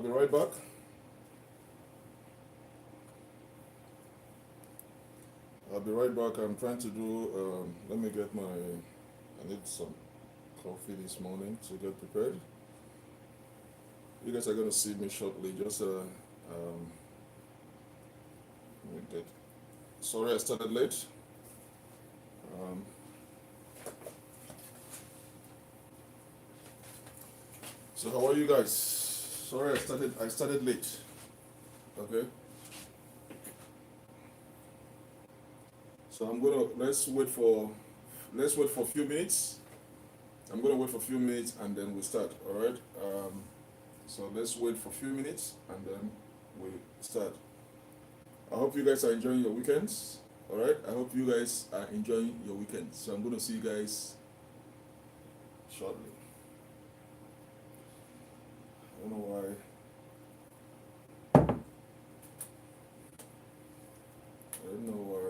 be right back. I'll be right back. I'm trying to do, let me get my, I need some coffee this morning to get prepared. You guys are going to see me shortly. Just, let me get, sorry I started late. Um, so how are you guys? Sorry I started late. Okay. So let's wait for a few minutes. I'm gonna wait for a few minutes and then we start. All right. So let's wait for a few minutes and then we start. I hope you guys are enjoying your weekends. All right. I hope you guys are enjoying your weekends. So I'm gonna see you guys shortly. I don't know why. I don't know why.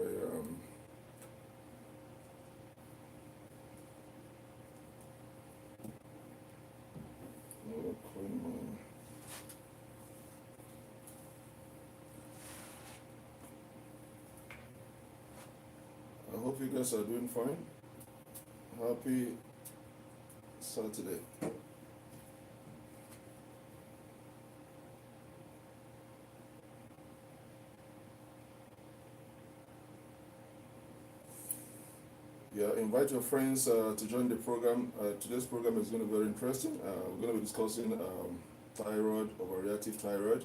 I hope you guys are doing fine. Happy Saturday. Yeah, invite your friends to join the program. Today's program is going to be very interesting. We're going to be discussing thyroid, overreactive thyroid.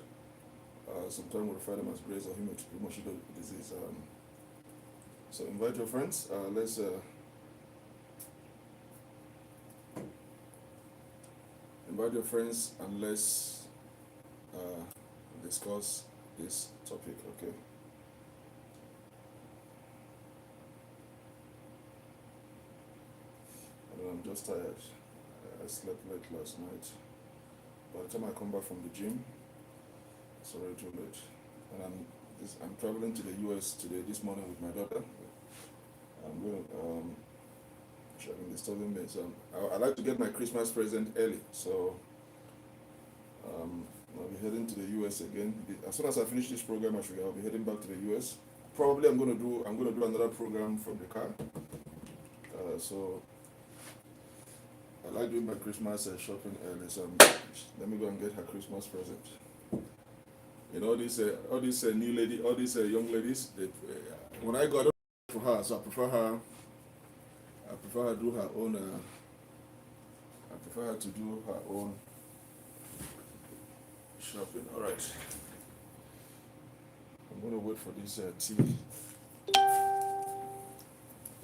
Sometimes we refer them as Graves or Hashimoto disease. So invite your friends. Let's invite your friends and let's discuss this topic. Okay. I'm just tired. I slept late last night. By the time I come back from the gym, it's already too late. And I'm traveling to the US today, this morning with my daughter. I'm going to, she's been disturbing me. So I like to get my Christmas present early. So I'll be heading to the US again. As soon as I finish this program, I'll be heading back to the US. Probably I'm going to do another program from the car. So I like doing my Christmas shopping early, so let me go and get her Christmas present. You know, all these new lady, all these young ladies. When I got for her, so I prefer her do her own. I prefer her to do her own shopping. All right. I'm gonna wait for this tea.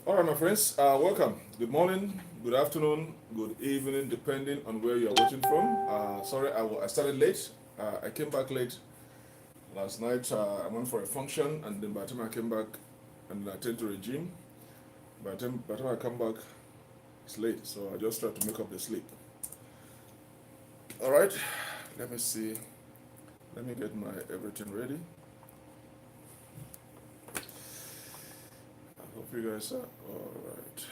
All right, my friends, welcome. Good morning, good afternoon, good evening, depending on where you are watching from. Sorry, I started late. I came back late last night. I went for a function, and then by the time I came back, and I attended to the gym. By the time I come back, it's late, so I just try to make up the sleep. All right, let me see. Let me get my everything ready. Hope you guys are all right.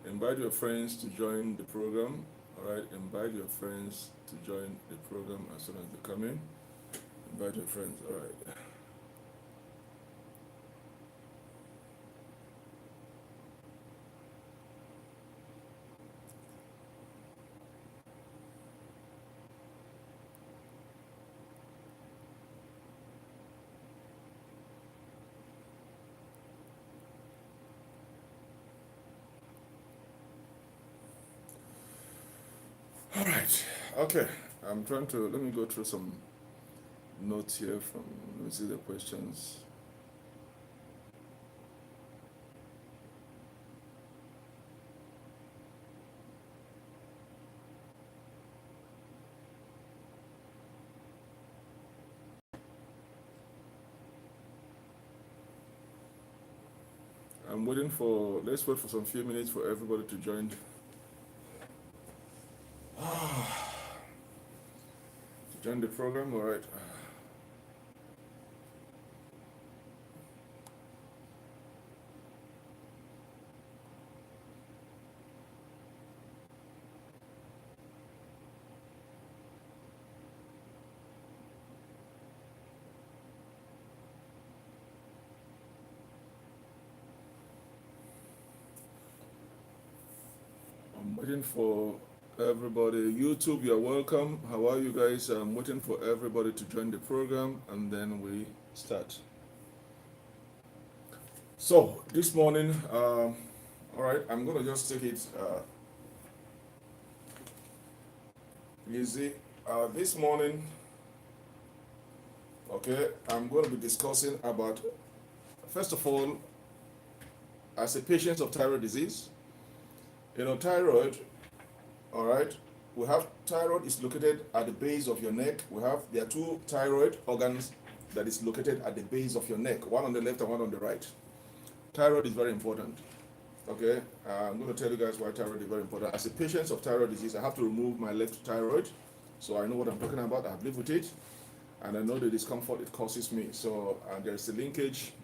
Invite your friends to join the program. All right, invite your friends to join the program as soon as they come in. Invite your friends. All right. All right. Okay. I'm trying to let me go through some notes here from. Let me see the questions. I'm waiting for. Let's wait for some few minutes for everybody to join. To join the program. All right. Waiting for everybody. YouTube, you're welcome. How are you guys? I'm waiting for everybody to join the program and then we start. So, this morning, all right, I'm going to just take it easy. This morning, okay, I'm going to be discussing about, first of all, as a patient of thyroid disease, thyroid, all right, we have thyroid is located at the base of your neck. There are two thyroid organs that is located at the base of your neck, one on the left and one on the right. Thyroid is very important. Okay, I'm going to tell you guys why thyroid is very important. As a patient of thyroid disease, I have to remove my left thyroid, so I know what I'm talking about. I've lived with it, and I know the discomfort it causes me. So there's a linkage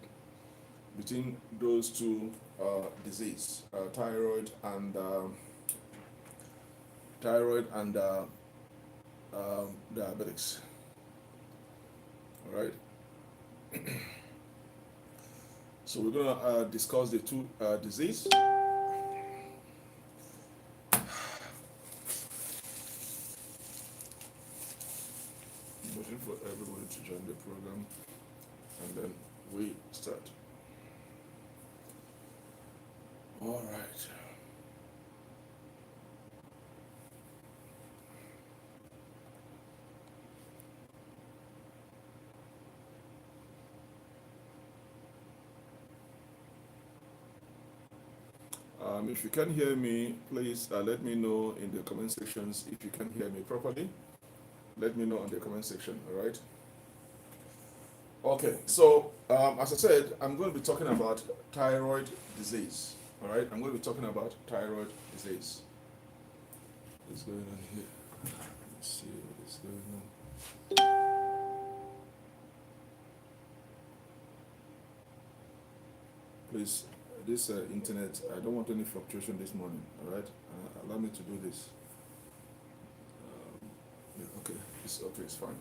between those two disease, thyroid and diabetics. All right. So we're gonna discuss the two disease. Waiting for everybody to join the program, and then we start. All right. If you can hear me, please let me know in the comment sections. If you can hear me properly, let me know in the comment section. All right. Okay. So as I said, I'm going to be talking about thyroid disease. All right. I'm going to be talking about thyroid disease. What's going on here? Let's see what is going on. Please. This internet, I don't want any fluctuation this morning, all right? Allow me to do this. Yeah, okay, it's fine.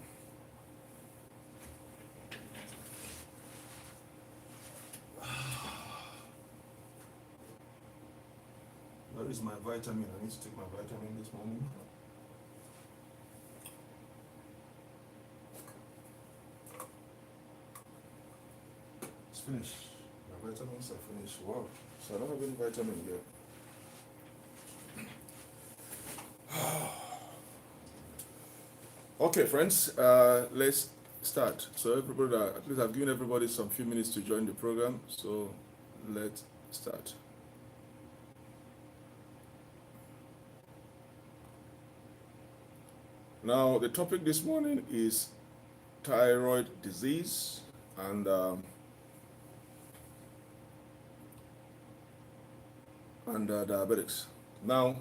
Where is my vitamin? I need to take my vitamin this morning. It's finished. My vitamins are finished. Wow. So I don't have any vitamin yet. Okay, friends, let's start. So everybody, at least I've given everybody some few minutes to join the program. So let's start. Now, the topic this morning is thyroid disease and diabetics. Now,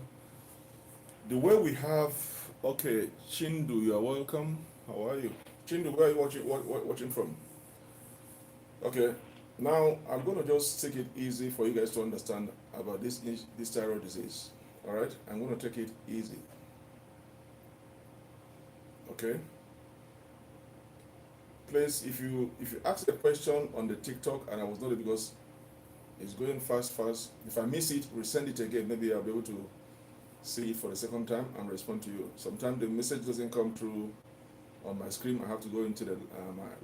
the way we have, okay, Chindu, you are welcome. How are you? Chindu, where are you watching from? Okay, now I'm going to just take it easy for you guys to understand about this thyroid disease. All right, I'm going to take it easy. Okay. Please, if you ask a question on the TikTok and I was not, because it's going fast. If I miss it, resend it again. Maybe I'll be able to see it for the second time and respond to you. Sometimes the message doesn't come through on my screen. I have to go into the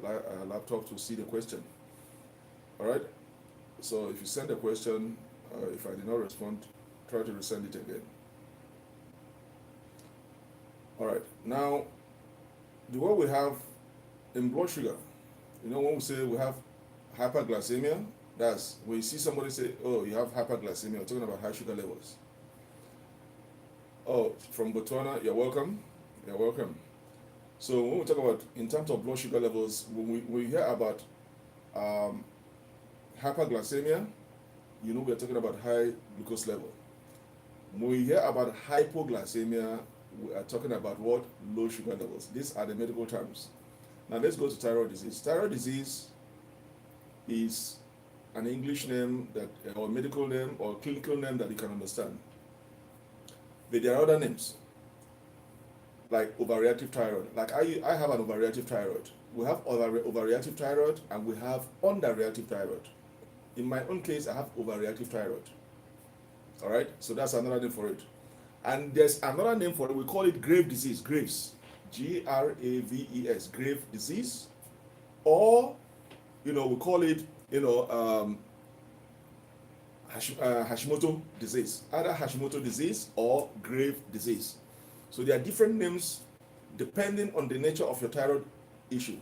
my laptop to see the question. All right. So if you send a question, if I did not respond, try to resend it again. All right. Now, the way we have in blood sugar, when we say we have hyperglycemia, that's when you see somebody say, oh, you have hyperglycemia, we're talking about high sugar levels. Oh, from Botswana, you're welcome. You're welcome. So when we talk about, in terms of blood sugar levels, when we hear about hyperglycemia, we're talking about high glucose level. When we hear about hypoglycemia, we are talking about what? Low sugar levels. These are the medical terms. Now let's go to thyroid disease. Thyroid disease is an English name or medical name or clinical name that you can understand. But there are other names, like overreactive thyroid. Like I have an overreactive thyroid. We have overreactive thyroid and we have underreactive thyroid. In my own case, I have overreactive thyroid. All right, so that's another name for it. And there's another name for it. We call it grave disease. Graves, Graves, grave disease, or we call it Hashimoto disease, either Hashimoto disease or grave disease. So there are different names depending on the nature of your thyroid issue.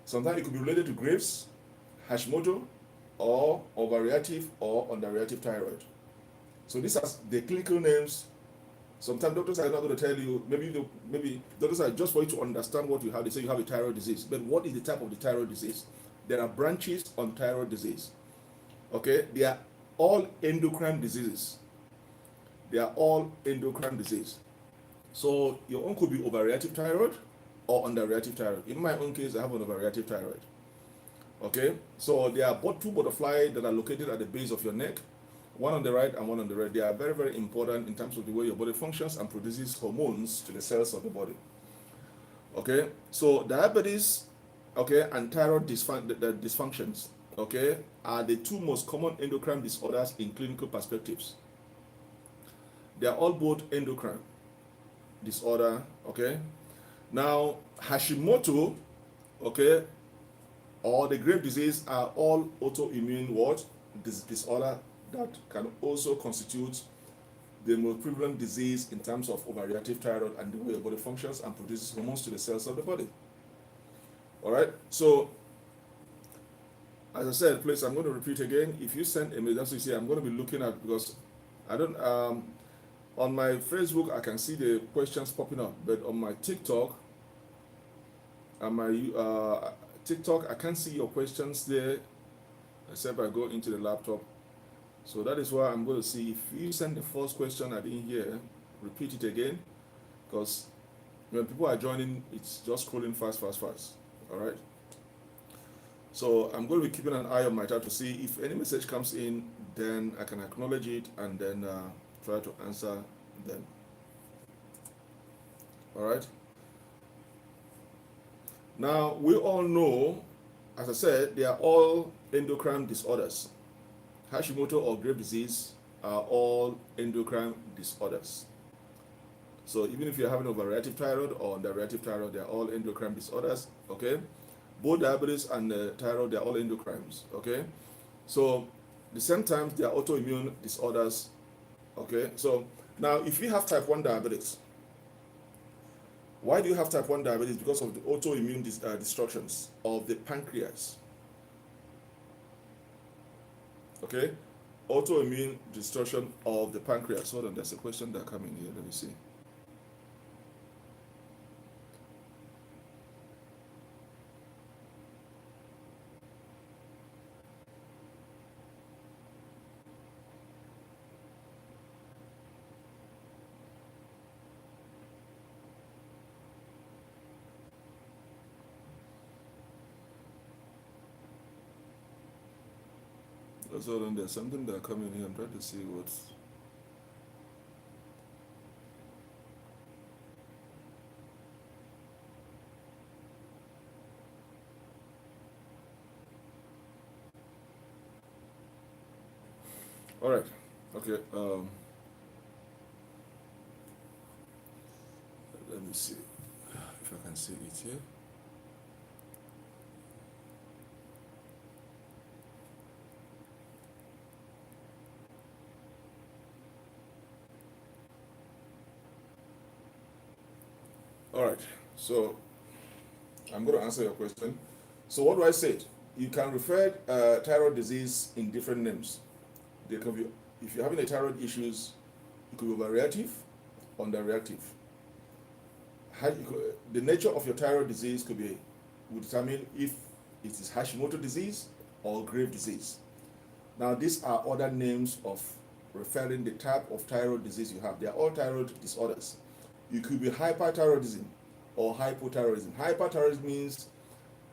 Sometimes it could be related to Graves, Hashimoto, or overreactive or underreactive thyroid. So these are the clinical names. Sometimes doctors are not going to tell you, maybe doctors are just for you to understand what you have. They say you have a thyroid disease. But what is the type of the thyroid disease? There are branches on thyroid disease. Okay? They are all endocrine diseases. They are all endocrine disease. So your own could be overreactive thyroid or underreactive thyroid. In my own case, I have an overreactive thyroid. Okay? So there are two butterflies that are located at the base of your neck, one on the right and one on the left. They are very, very important in terms of the way your body functions and produces hormones to the cells of the body. Okay? So diabetes, okay, and thyroid dysfunctions, okay, are the two most common endocrine disorders in clinical perspectives. They are all both endocrine disorder, okay. Now Hashimoto, okay, or the grave disease are all autoimmune disorder that can also constitute the most prevalent disease in terms of overreactive thyroid and the way your body functions and produces hormones to the cells of the body. All right, so as I said, please, I'm going to repeat again. If you send a message, you see, I'm going to be looking at, because I don't on my Facebook I can see the questions popping up, but on my TikTok and my TikTok I can't see your questions there except I go into the laptop. So that is why I'm going to see if you send the first question I didn't hear, repeat it again, because when people are joining, it's just scrolling fast. All right. So I'm going to be keeping an eye on my chat to see if any message comes in, then I can acknowledge it and then try to answer them. All right. Now we all know, as I said, they are all endocrine disorders. Hashimoto or grave disease are all endocrine disorders. So even if you're having overreactive thyroid or underreactive thyroid, they are all endocrine disorders. Okay. Both diabetes and thyroid, they are all endocrines, okay? So, the same time, they are autoimmune disorders, okay? So, now, if you have type 1 diabetes, why do you have type 1 diabetes? Because of the autoimmune destructions of the pancreas, okay? Autoimmune destruction of the pancreas. Hold on, there's a question that coming here, let me see. So then there's something that coming here. I'm trying to see what's. All right. Okay. Let me see if I can see it here. All right, so I'm going to answer your question. So what do I say? You can refer thyroid disease in different names. They can be, if you're having a thyroid issues, it could be overreactive, underreactive. The nature of your thyroid disease will determine if it is Hashimoto disease or grave disease. Now these are other names of referring the type of thyroid disease you have. They are all thyroid disorders. You could be hyperthyroidism or hypothyroidism. Hyperthyroidism means,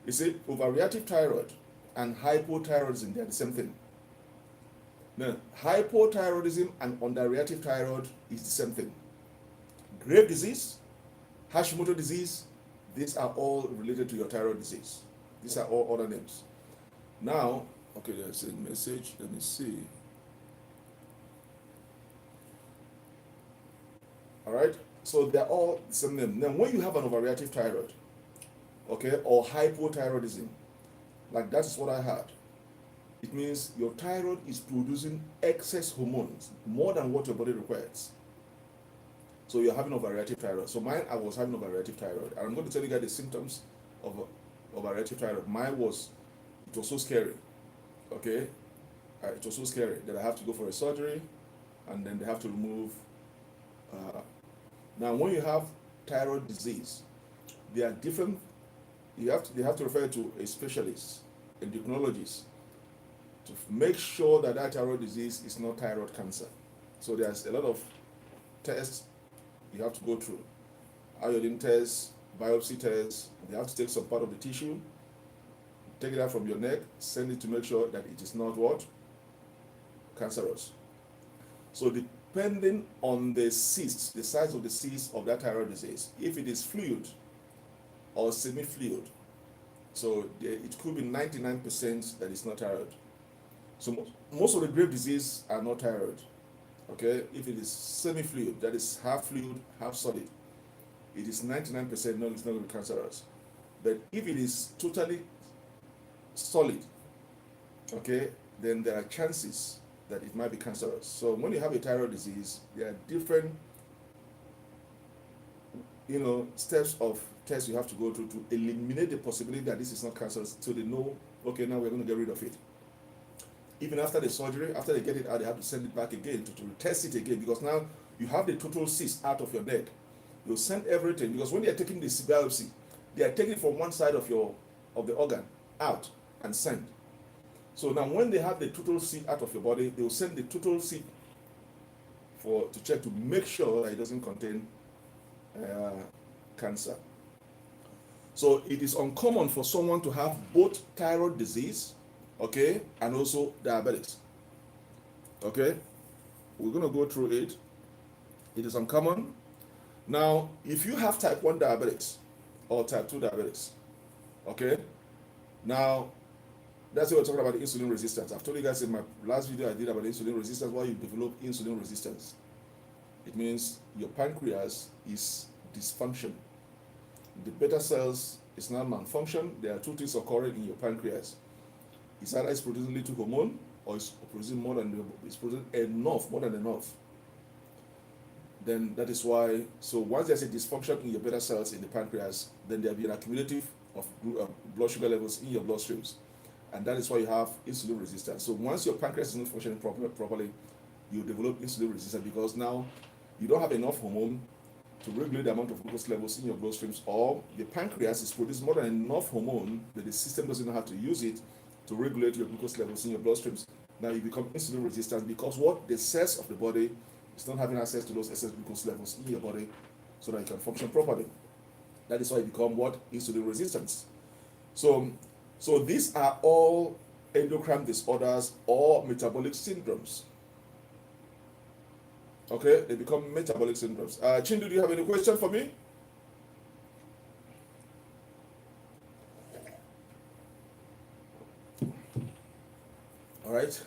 it's a overreactive thyroid and hypothyroidism, they are the same thing. Now, hypothyroidism and underreactive thyroid is the same thing. Grave disease, Hashimoto disease, these are all related to your thyroid disease. These are all other names. Now, okay, there's a message, let me see. All right. So they're all the same name. Now, when you have an overreactive thyroid, okay, or hypothyroidism, like that is what I had. It means your thyroid is producing excess hormones, more than what your body requires. So you're having overreactive thyroid. So mine, I was having overreactive thyroid. And I'm going to tell you guys the symptoms of overreactive thyroid. Mine was, it was so scary. Okay? It was so scary that I have to go for a surgery, and then they have to remove. Now, when you have thyroid disease, there are different. They have to refer to a specialist, endocrinologist, to make sure that that thyroid disease is not thyroid cancer. So there's a lot of tests you have to go through. Iodine tests, biopsy tests. They have to take some part of the tissue, take it out from your neck, send it to make sure that it is not what? Cancerous. So depending on the cyst, the size of the cyst of that thyroid disease, if it is fluid or semi-fluid, so it could be 99% that it's not thyroid. So most of the grave disease are not thyroid. Okay, if it is semi-fluid, that is half fluid, half solid, it is 99% no, it's not going to be cancerous. But if it is totally solid, okay, then there are chances that it might be cancerous. So when you have a thyroid disease, there are different, steps of tests you have to go through to eliminate the possibility that this is not cancerous, so they know, okay, now we're going to get rid of it. Even after the surgery, after they get it out, they have to send it back again to test it again, because now you have the total cyst out of your neck. You'll send everything, because when they are taking this biopsy, they are taking from one side of the organ out and send. So now when they have the total cyst out of your body, they will send the total cyst to check to make sure that it doesn't contain cancer. So it is uncommon for someone to have both thyroid disease, okay, and also diabetes. Okay, we're going to go through it. It is uncommon. Now, if you have type 1 diabetes or type 2 diabetes, okay, now that's what we're talking about, insulin resistance. I've told you guys in my last video I did about insulin resistance, why you develop insulin resistance. It means your pancreas is dysfunction. The beta cells is not malfunction. There are two things occurring in your pancreas. It's either it's producing little hormone, or it's producing more than more than enough. Then that is why, so once there's a dysfunction in your beta cells in the pancreas, then there'll be an accumulative of blood sugar levels in your bloodstreams. And that is why you have insulin resistance. So once your pancreas is not functioning properly, you develop insulin resistance, because now you don't have enough hormone to regulate the amount of glucose levels in your bloodstreams, or the pancreas is producing more than enough hormone, but the system doesn't know how to use it to regulate your glucose levels in your bloodstreams. Now you become insulin resistant, because what? The cells of the body is not having access to those excess glucose levels in your body so that you can function properly. That is why you become what? Insulin resistance. So these are all endocrine disorders or metabolic syndromes. Okay, they become metabolic syndromes. Chindu, do you have any question for me? All right.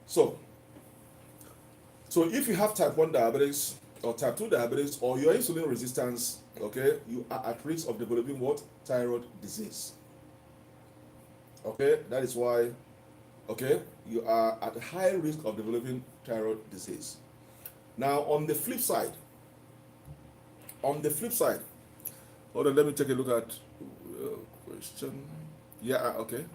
So if you have type 1 diabetes or type 2 diabetes or your insulin resistance, okay, you are at risk of developing what? Thyroid disease. Okay, that is why, okay, you are at high risk of developing thyroid disease. Now, on the flip side, hold on, let me take a look at question. Yeah, okay.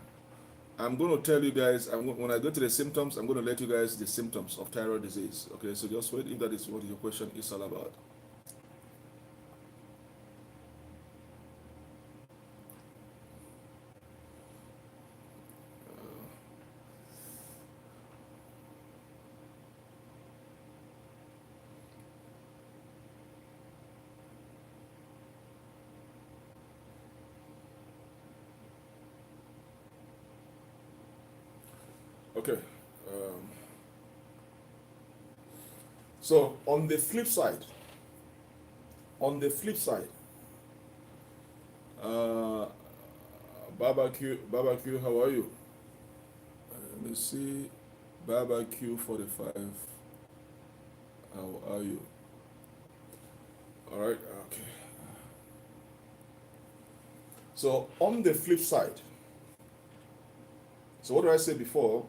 I'm going to tell you guys, when I go to the symptoms, I'm going to let you guys the symptoms of thyroid disease. Okay, so just wait if that is what your question is all about. Okay. So on the flip side, barbecue, how are you? Let me see. Barbecue 45. How are you? All right. Okay. So on the flip side, so what did I say before?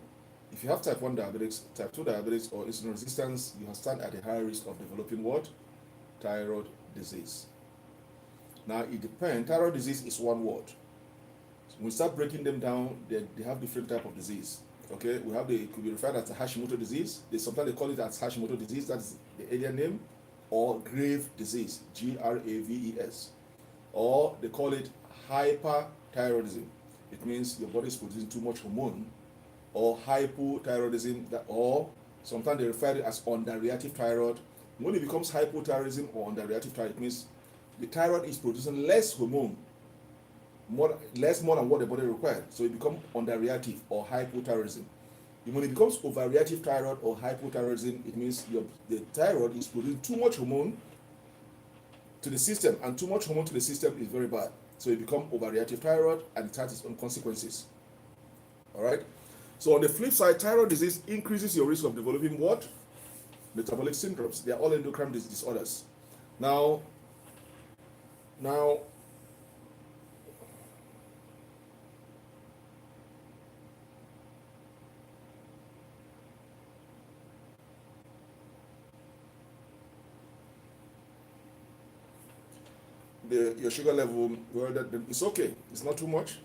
If you have type 1 diabetes, type 2 diabetes, or insulin resistance, you stand at a high risk of developing what? Thyroid disease. Now it depends. Thyroid disease is one word. So when we start breaking them down, they have different type of disease. Okay, we have it could be referred as a Hashimoto disease. Sometimes they call it as Hashimoto disease. That's the alien name, or grave disease, GRAVES, or they call it hyperthyroidism. It means your body is producing too much hormone, or hypothyroidism, or sometimes they refer to it as underreactive thyroid. When it becomes hypothyroidism or underreactive thyroid, it means the thyroid is producing less hormone, more than what the body requires. So it becomes underreactive or hypothyroidism. When it becomes overreactive thyroid or hypothyroidism, it means the thyroid is producing too much hormone to the system, and too much hormone to the system is very bad. So it becomes overreactive thyroid, and it has its own consequences. All right. So on the flip side, thyroid disease increases your risk of developing what? Metabolic syndromes. They are all endocrine disorders. Now, your sugar level, well, it's okay. It's not too much,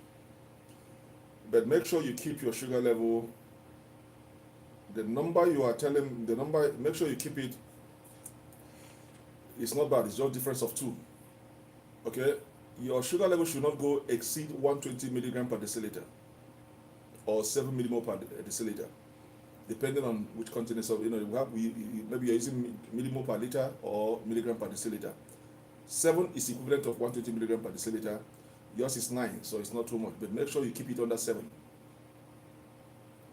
but make sure you keep your sugar level. The number you are telling, make sure you keep it. It's not bad. It's just difference of 2. Okay, your sugar level should not go exceed 120 milligram per deciliter, or 7 millimole per deciliter, depending on which continent. So maybe you're using millimole per liter or milligram per deciliter. 7 is equivalent of 120 milligram per deciliter. Yours is 9, so it's not too much, but make sure you keep it under 7.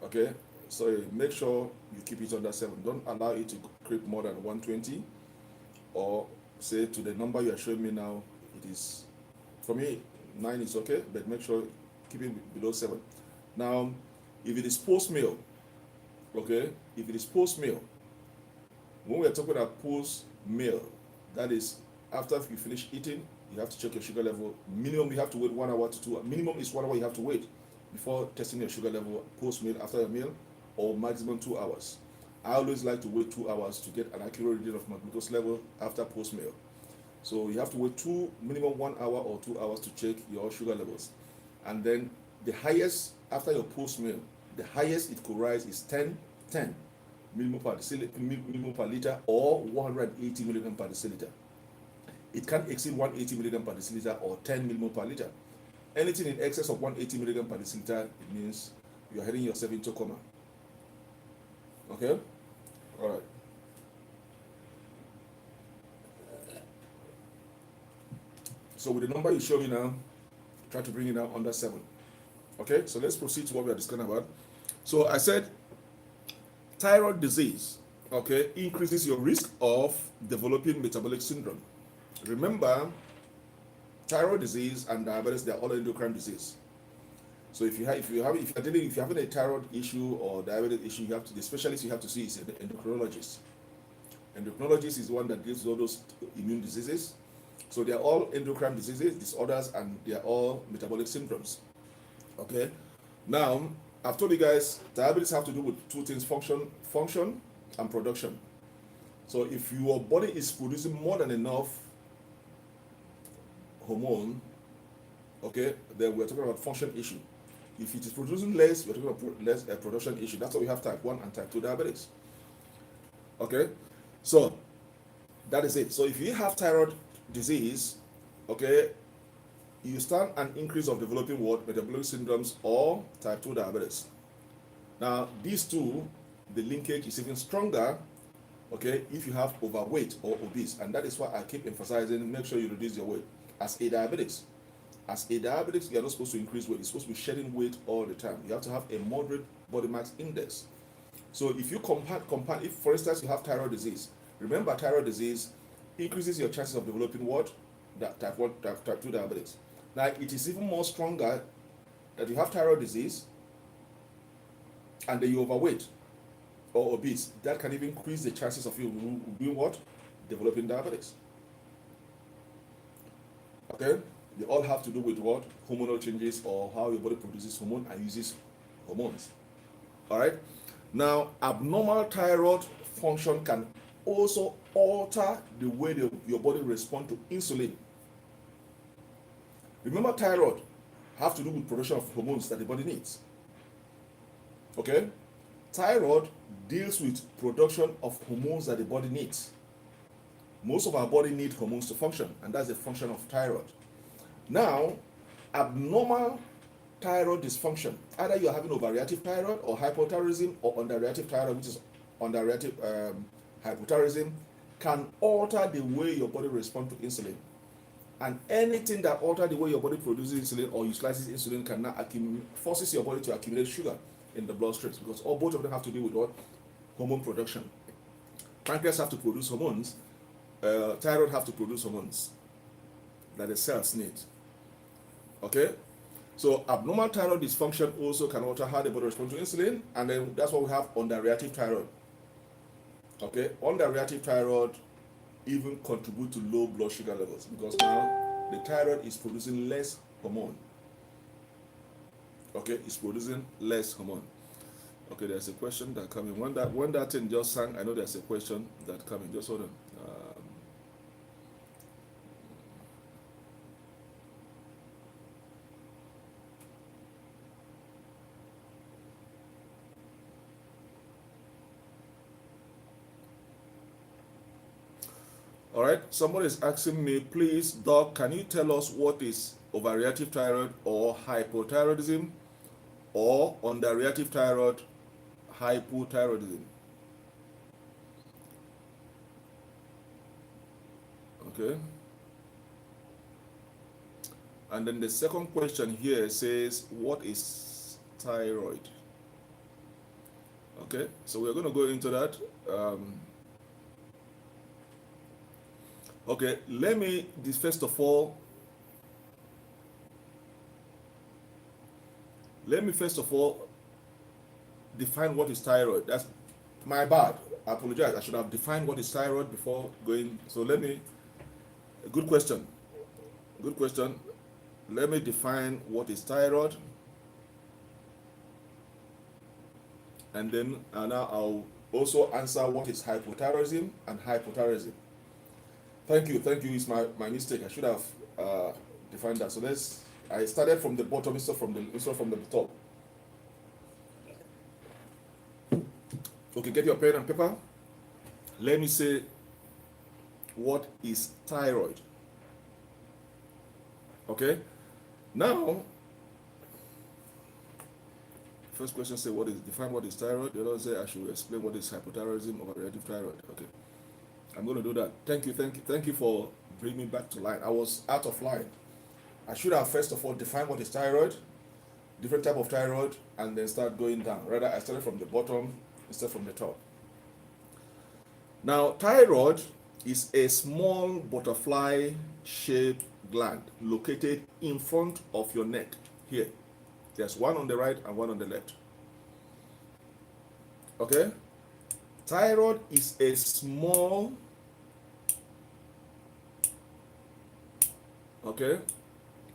Okay, so make sure you keep it under 7. Don't allow it to creep more than 120, or say to the number you are showing me now, it is, for me, 9 is okay, but make sure keep it below 7. Now, if it is post-meal, okay, if it is post-meal, when we are talking about post-meal, that is after you finish eating, you have to check your sugar level. Minimum, you have to wait 1 hour to 2 hours. Minimum is 1 hour you have to wait before testing your sugar level post-meal, after your meal, or maximum 2 hours. I always like to wait 2 hours to get an accurate reading of my glucose level after post-meal. So you have to wait minimum 1 hour or 2 hours to check your sugar levels. And then the highest, after your post-meal, the highest it could rise is 10 millimole per liter, or 180 milligram per deciliter. It can't exceed 180 milligram per deciliter or 10 millimole per liter. Anything in excess of 180 milligram per deciliter, it means you're heading yourself into coma. Okay? All right. So with the number you show me now, try to bring it down under 7. Okay? So let's proceed to what we are discussing about. So I said thyroid disease, okay, increases your risk of developing metabolic syndrome. Remember, thyroid disease and diabetes, they are all endocrine disease. So if you're having a thyroid issue or diabetes issue, the specialist you have to see is an endocrinologist. Endocrinologist is the one that gives all those immune diseases. So they are all endocrine disorders, and they are all metabolic syndromes. Okay. Now, I've told you guys, diabetes have to do with 2 things: function and production. So if your body is producing more than enough hormone, okay, then we're talking about function issue. If it is producing less, we're talking about less production issue. That's why we have type 1 and type 2 diabetes. Okay, so that is it. So if you have thyroid disease, okay, you stand an increase of developing what? Metabolic syndromes or type 2 diabetes. Now, these two, the linkage is even stronger, okay, if you have overweight or obese. And that is why I keep emphasizing, make sure you reduce your weight. As a diabetic, you are not supposed to increase weight. You're supposed to be shedding weight all the time. You have to have a moderate body mass index. So if you compare, if for instance you have thyroid disease, remember thyroid disease increases your chances of developing what? Type 1, type 2 diabetes. Now it is even more stronger that you have thyroid disease and then you're overweight or obese. That can even increase the chances of you doing what? Developing diabetes. Okay? They all have to do with what? Hormonal changes, or how your body produces hormone and uses hormones. All right? Now, abnormal thyroid function can also alter the way your body responds to insulin. Remember, thyroid have to do with production of hormones that the body needs. Okay? Thyroid deals with production of hormones that the body needs. Most of our body needs hormones to function, and that's the function of thyroid. Now, abnormal thyroid dysfunction, either you're having overreactive thyroid or hypothyroidism, or underreactive thyroid, which is underreactive hypothyroidism, can alter the way your body responds to insulin. And anything that alters the way your body produces insulin or utilizes insulin can now forces your body to accumulate sugar in the bloodstream, because both of them have to do with what? Hormone production. Pancreas have to produce hormones, thyroid have to produce hormones that the cells need. Okay? So abnormal thyroid dysfunction also can alter how the body responds to insulin, and then that's why we have underreactive thyroid. Okay? Underreactive thyroid even contribute to low blood sugar levels, because now the thyroid is producing less hormone. Okay, it's producing less hormone. Okay, there's a question that came in. When that thing just sang, I know there's a question that came in. Just hold on. All right, someone is asking me, please, Doc, can you tell us what is overreactive thyroid or hypothyroidism, or underreactive thyroid, hypothyroidism? Okay. And then the second question here says, what is thyroid? Okay, so we're going to go into that. Okay, let me first of all define what is thyroid. That's my bad. I apologize. I should have defined what is thyroid before going. So good question. Let me define what is thyroid, and then now I'll also answer what is hypothyroidism and hypothyroidism. Thank you. It's my mistake. I should have defined that. So I started from the bottom instead from the top. Okay, get your pen and paper. Let me say what is thyroid. Okay. Now, first question say define what is thyroid. The other say I should explain what is hypothyroidism or overreactive thyroid. Okay. I'm going to do that. Thank you for bringing me back to line. I was out of line. I should have first of all defined what is thyroid, different type of thyroid, and then start going down. Rather, I started from the bottom instead from the top. Now, thyroid is a small butterfly-shaped gland located in front of your neck. Here, there's one on the right and one on the left. Okay? Thyroid is a small,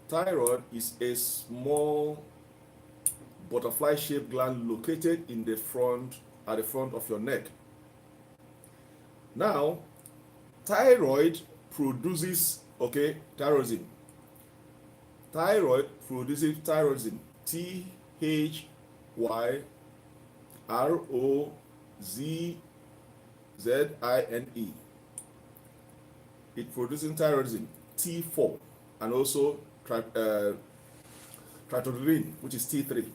thyroid is a small butterfly-shaped gland located at the front of your neck. Now, thyroid produces, thyroidism. Thyroid produces thyroidism. THYROZZINE. It produces thyroidism, T4, and also tryptophan, which is T3.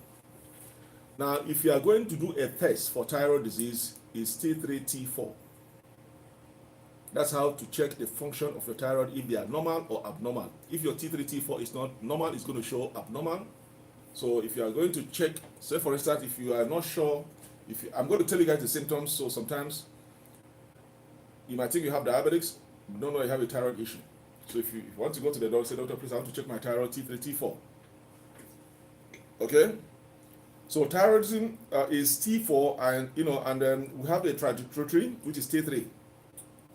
Now, if you are going to do a test for thyroid disease, it's T3, T4. That's how to check the function of your thyroid, if they are normal or abnormal. If your T3, T4 is not normal, it's going to show abnormal. So if you are going to check, say for instance, if you are not sure, I'm going to tell you guys the symptoms, so sometimes you might think you have diabetics, you don't know you have a thyroid issue. So if you want to go to the doctor, say, doctor, please, I want to check my thyroid, T3, T4. Okay? So thyroidism is T4, and then we have the tryptophan, which is T3.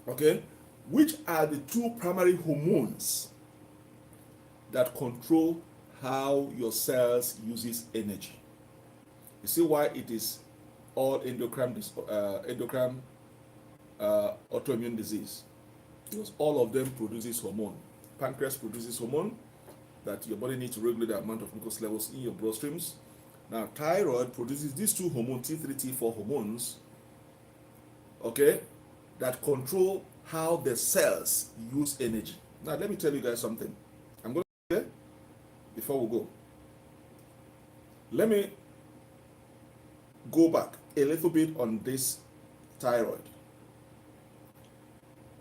Okay? Which are the two primary hormones that control how your cells uses energy. You see why it is all endocrine autoimmune disease, because all of them produces hormone. Pancreas produces hormone that your body needs to regulate the amount of glucose levels in your bloodstreams. Now, thyroid produces these two hormones, T3, T4 hormones, okay, that control how the cells use energy. Now, let me tell you guys something. I'm going to say before we go. Let me go back a little bit on this thyroid.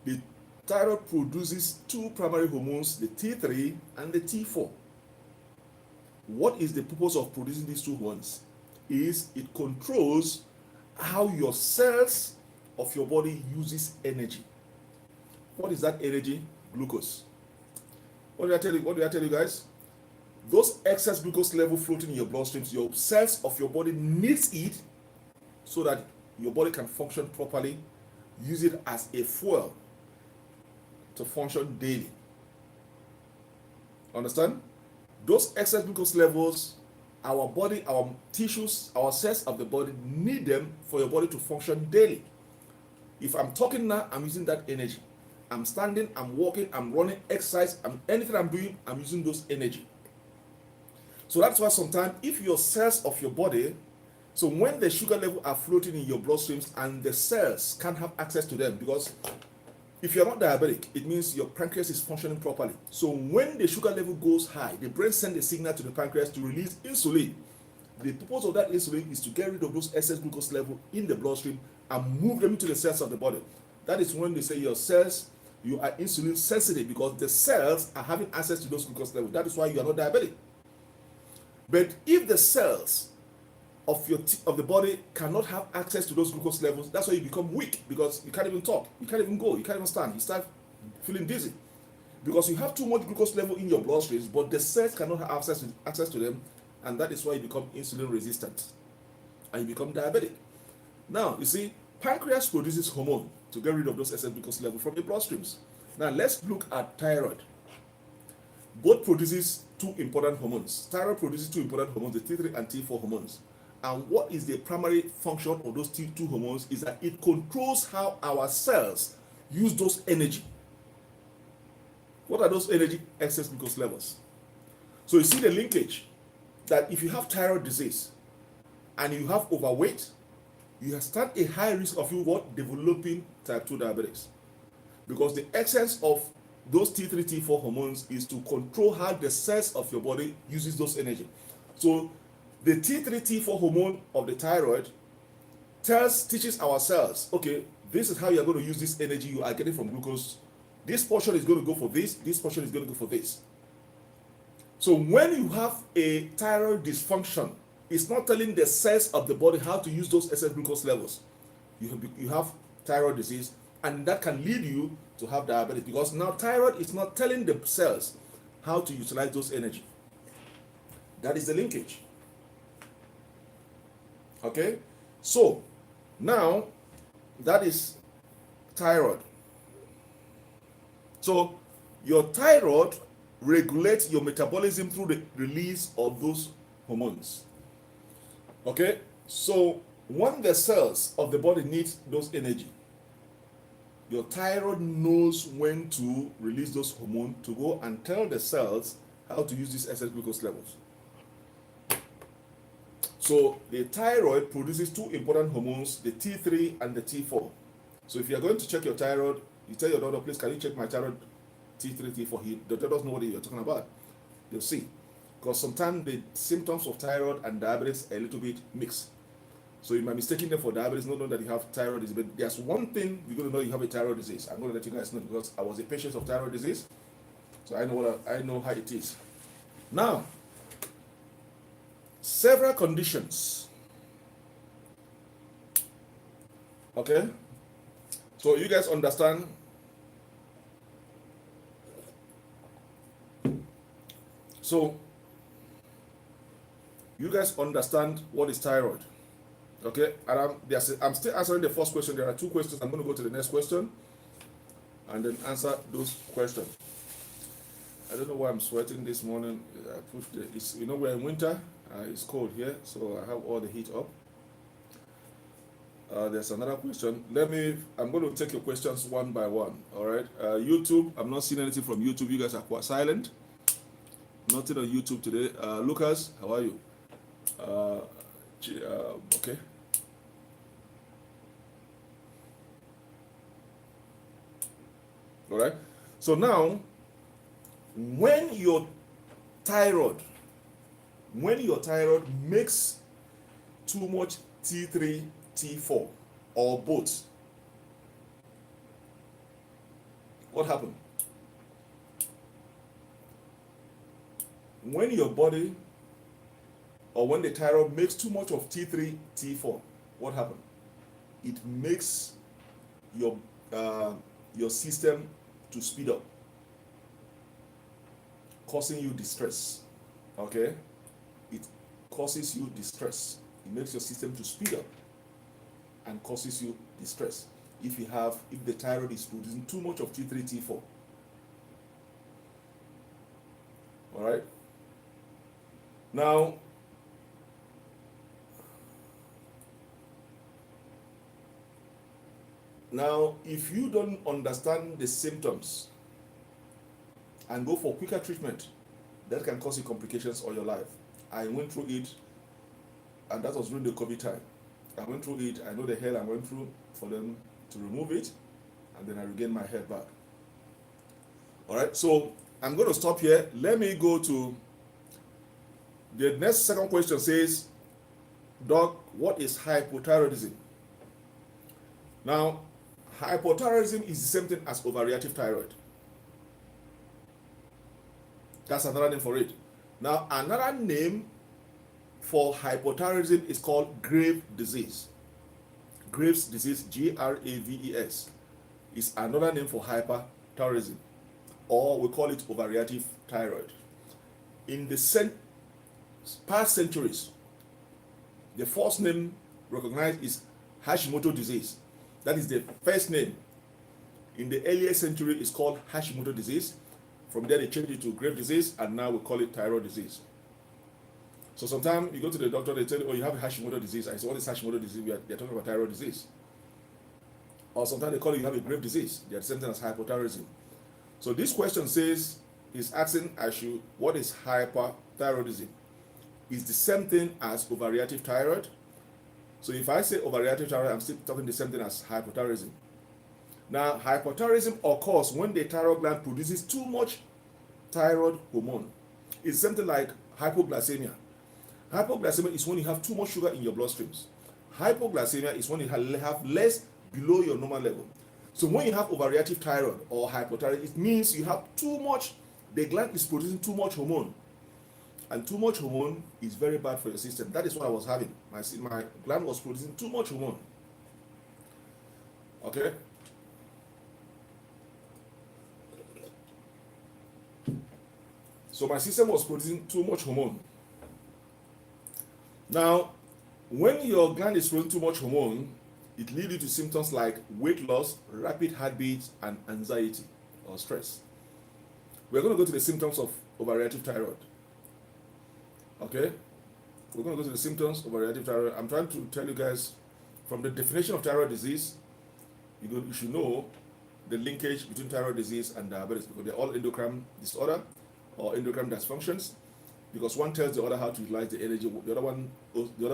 The thyroid produces two primary hormones, the T3 and the T4. What is the purpose of producing these two hormones? Is it controls how your cells of your body uses energy. What is that energy? Glucose. What did I tell you? What did I tell you guys? Those excess glucose level floating in your bloodstreams, your cells of your body needs it so that your body can function properly. Use it as a fuel to function daily. Understand? Those excess glucose levels, our body, our tissues, our cells of the body need them for your body to function daily. If I'm talking now, I'm using that energy. I'm standing, I'm walking, I'm running, exercise, anything I'm doing, I'm using those energy. So that's why sometimes if your cells of your body, so when the sugar level are floating in your bloodstreams and the cells can't have access to them, because if you're not diabetic, it means your pancreas is functioning properly. So when the sugar level goes high, the brain sends a signal to the pancreas to release insulin. The purpose of that insulin is to get rid of those excess glucose level in the bloodstream and move them into the cells of the body. That is when they say your cells, you are insulin sensitive, because the cells are having access to those glucose levels. That is why you are not diabetic. But if the cells of the body cannot have access to those glucose levels, that's why you become weak, because you can't even talk, you can't even go, you can't even stand, you start feeling dizzy, because you have too much glucose level in your bloodstreams, but the cells cannot have access to them, and that is why you become insulin resistant and you become diabetic. Now, you see, pancreas produces hormone to get rid of those excess glucose level from the bloodstreams. Now, let's look at thyroid. Both produces two important hormones. Thyroid produces two important hormones, the T3 and T4 hormones. And what is the primary function of those two hormones is that it controls how our cells use those energy. What are those energy? Excess glucose levels. So you see the linkage that if you have thyroid disease and you have overweight, you stand a high risk of you developing type 2 diabetes. Because the excess of those T3, T4 hormones is to control how the cells of your body uses those energy. So the T3, T4 hormone of the thyroid teaches our cells, okay, this is how you're going to use this energy you are getting from glucose. This portion is going to go for this portion is going to go for this. So when you have a thyroid dysfunction, it's not telling the cells of the body how to use those excess glucose levels. You have thyroid disease, and that can lead you to have diabetes, because now thyroid is not telling the cells how to utilize those energy. That is the linkage. Okay, so now that is thyroid. So your thyroid regulates your metabolism through the release of those hormones. Okay, so when the cells of the body need those energy, your thyroid knows when to release those hormones to go and tell the cells how to use these excess glucose levels. So the thyroid produces two important hormones, the T3 and the T4. So if you are going to check your thyroid, you tell your doctor, please, can you check my thyroid T3, T4? The doctor doesn't know what you're talking about. They'll see. Because sometimes the symptoms of thyroid and diabetes are a little bit mixed. So you might mistake them for diabetes, not knowing that you have thyroid disease. But there's one thing you're going to know: you have a thyroid disease. I'm going to let you guys know, because I was a patient of thyroid disease. So I know how it is. Now, several conditions. Okay? So you guys understand? So you guys understand what is thyroid? Okay, and I'm still answering the first question. There are two questions. I'm going to go to the next question and then answer those questions. I don't know why I'm sweating this morning. I put it's, you know, we're in winter. It's cold here, so I have all the heat up. There's another question. I'm going to take your questions one by one. All right. YouTube, I'm not seeing anything from YouTube. You guys are quite silent. Nothing on YouTube today. Lucas, how are you? Okay. All right. So now, when your thyroid makes too much T3, T4, or both, what happens? When your body, or when the thyroid makes too much of T3, T4, what happens? It makes your system to speed up, causing you distress. Okay? It causes you distress. It makes your system to speed up and causes you distress if the thyroid is producing too much of T3, T4. All right? Now, if you don't understand the symptoms and go for quicker treatment, that can cause you complications all your life. I went through it, and that was during the COVID time. I went through it. I know the hell I went through for them to remove it, and then I regained my health back. All right, so I'm going to stop here. Let me go to the next second question. Says, Doc, what is hypothyroidism? Now, hypothyroidism is the same thing as overreactive thyroid. That's another name for it. Now, another name for hypothyroidism is called Graves' disease. Graves' disease, Graves, is another name for hyperthyroidism, or we call it overreactive thyroid. In the past centuries, the first name recognized is Hashimoto disease. That is the first name. In the earlier century, it's called Hashimoto disease. From there, they changed it to Graves' disease, and now we call it thyroid disease. So sometimes you go to the doctor, they tell you, oh, you have Hashimoto disease. I say, what is Hashimoto disease? They're talking about thyroid disease. Or sometimes they call you have a Graves' disease. They're the same thing as hypothyroidism. So this question says, is asking what is hyperthyroidism? It's the same thing as overreactive thyroid. So if I say overreactive thyroid, I'm still talking the same thing as hypothyroidism. Now, hypothyroidism occurs when the thyroid gland produces too much thyroid hormone. It's something like hypoglycemia. Hypoglycemia is when you have too much sugar in your bloodstreams. Hypoglycemia is when you have less below your normal level. So when you have overreactive thyroid or hypothyroid, it means you have too much, the gland is producing too much hormone. And too much hormone is very bad for your system. That is what I was having. My gland was producing too much hormone. Okay? So my system was producing too much hormone. Now, when your gland is producing too much hormone, it leads you to symptoms like weight loss, rapid heartbeat, and anxiety or stress. We're going to go to the symptoms of overreactive thyroid. Okay? We're going to go to the symptoms of overreactive thyroid. I'm trying to tell you guys, from the definition of thyroid disease, you should know the linkage between thyroid disease and diabetes, because they're all endocrine disorder or endocrine dysfunctions, because one tells the other how to utilize the energy, the other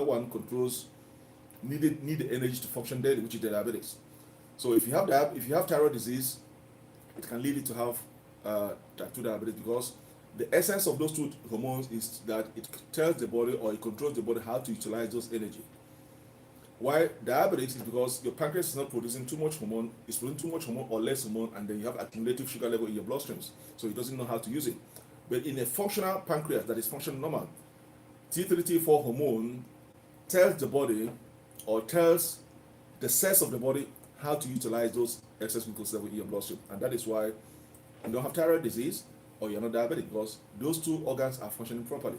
one controls need the energy to function daily, which is the diabetics. So if you have thyroid disease, it can lead you to have type 2 diabetes, because the essence of those two hormones is that it tells the body, or it controls the body, how to utilize those energy. Why diabetes is because your pancreas is not producing too much hormone, it's producing too much hormone or less hormone, and then you have accumulative sugar level in your bloodstreams, so it doesn't know how to use it. But in a functional pancreas that is functioning normal, T3, T4 hormone tells the body, or tells the cells of the body, how to utilize those excess glucose level in your bloodstream. And that is why you don't have thyroid disease or you're not diabetic, because those two organs are functioning properly.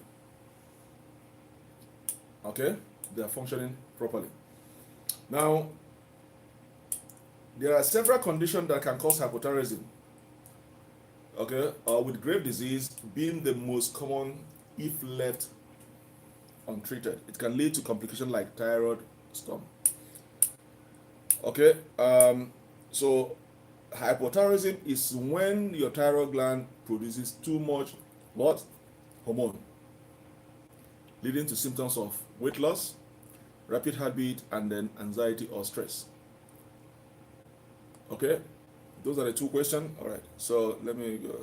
Okay? They are functioning properly. Now, there are several conditions that can cause hypothyroidism. okay, with grave disease being the most common if left untreated. It can lead to complications like thyroid storm. Okay, so hypothyroidism is when your thyroid gland produces too much what? Hormone, leading to symptoms of weight loss, rapid heartbeat, and then anxiety or stress. Okay, those are the two questions. All right, so let me go.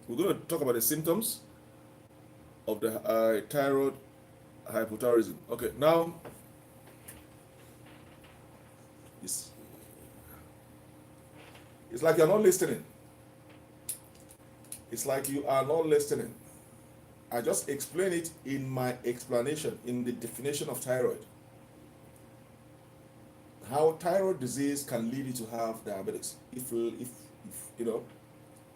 We're going to talk about the symptoms of the thyroid hypothyroidism. Okay, now it's like you're not listening. It's like you are not listening. I just explain it in my explanation, in the definition of thyroid. How thyroid disease can lead you to have diabetes. If you know,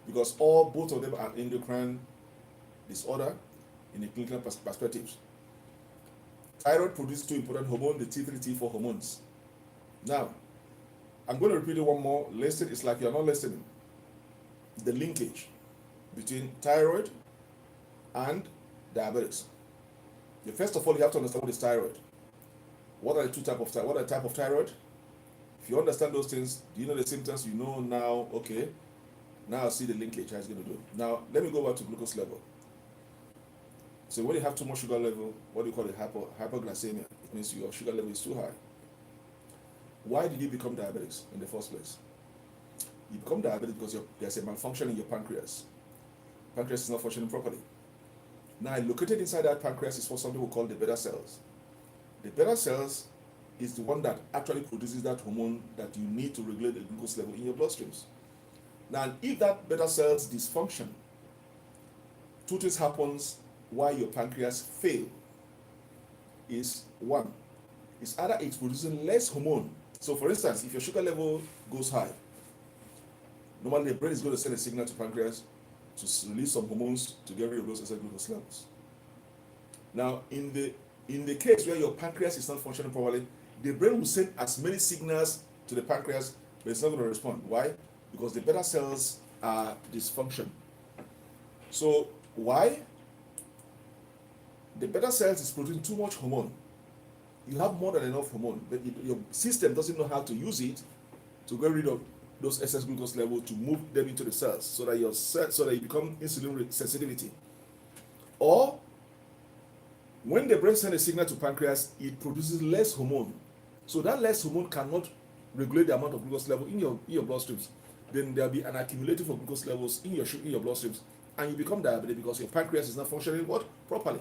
because both of them are endocrine disorder in the clinical perspectives. Thyroid produces two important hormones, the T3, T4 hormones. Now, I'm going to repeat it one more. Listen, it's like you're not listening. The linkage between thyroid and diabetes. First of all, you have to understand what is thyroid. What are the two types of thyroid? What are the type of thyroid? If you understand those things, do you know the symptoms? You know now, okay, now I see the linkage, how it's going to do. Now, let me go back to glucose level. So when you have too much sugar level, what do you call it? Hypoglycemia. It means your sugar level is too high. Why did you become diabetic in the first place? You become diabetic because there's a malfunction in your pancreas. Pancreas is not functioning properly. Now, located inside that pancreas is what something we call the beta cells. The beta cells is the one that actually produces that hormone that you need to regulate the glucose level in your bloodstreams. Now, if that beta cells dysfunction, two things happens why your pancreas fail. Is one, it's either it's producing less hormone. So for instance, if your sugar level goes high, normally the brain is going to send a signal to pancreas to release some hormones to get rid of those excess glucose levels. Now, in the case where your pancreas is not functioning properly, the brain will send as many signals to the pancreas, but it's not going to respond. Why? Because the beta cells are dysfunction. So why? The beta cells is producing too much hormone. You have more than enough hormone, but your system doesn't know how to use it to get rid of those excess glucose levels, to move them into the cells so that you become insulin sensitivity. Or when the brain sends a signal to pancreas, it produces less hormone. So that less hormone cannot regulate the amount of glucose level in your bloodstreams. Then there'll be an accumulative of glucose levels in your bloodstreams, and you become diabetic because your pancreas is not functioning properly.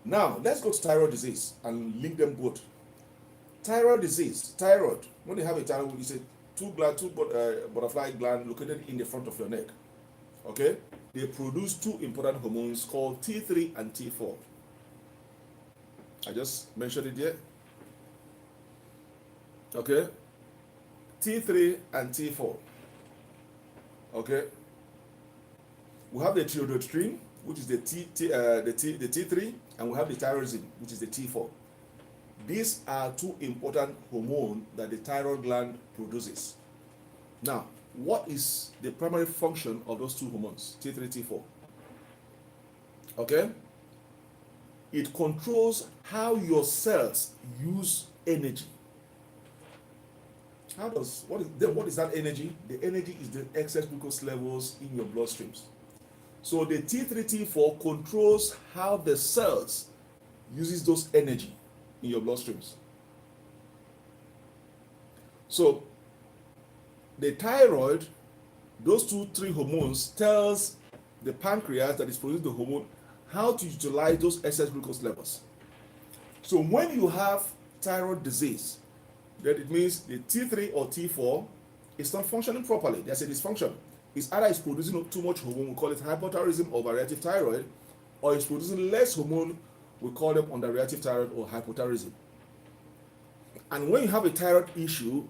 Now, let's go to thyroid disease and link them both. Thyroid disease, when you have a thyroid, it's a two butterfly gland located in the front of your neck. Okay? They produce two important hormones called T3 and T4. I just mentioned it here. Okay? T3 and T4. Okay? We have the thyroid, which is the T3, and we have the thyroxine, which is the T4. These are two important hormones that the thyroid gland produces. Now, what is the primary function of those two hormones, T3, T4? Okay? It controls how your cells use energy. What is that energy? The energy is the excess glucose levels in your bloodstreams. So the T3, T4 controls how the cells uses those energy in your bloodstreams. So the thyroid, those three hormones tells the pancreas that is producing the hormone how to utilize those excess glucose levels. So when you have thyroid disease, that it means the T3 or T4 is not functioning properly. There's a dysfunction. It's either it's producing too much hormone, we call it hypothyroidism or overreactive thyroid, or it's producing less hormone, we call them underreactive thyroid or hypothyroidism. And when you have a thyroid issue,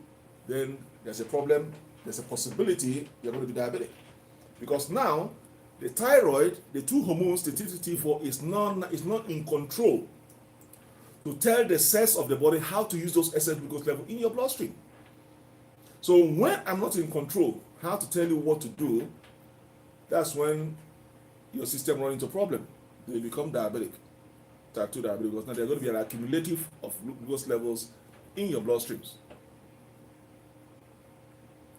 then there's a problem, there's a possibility you're going to be diabetic. Because now, the thyroid, the two hormones, the T3, T4, is not in control to tell the cells of the body how to use those excess glucose level in your bloodstream. So when I'm not in control, how to tell you what to do, that's when your system runs into problem. They become diabetic, type 2 diabetic, because now there's going to be an accumulative of glucose levels in your bloodstreams.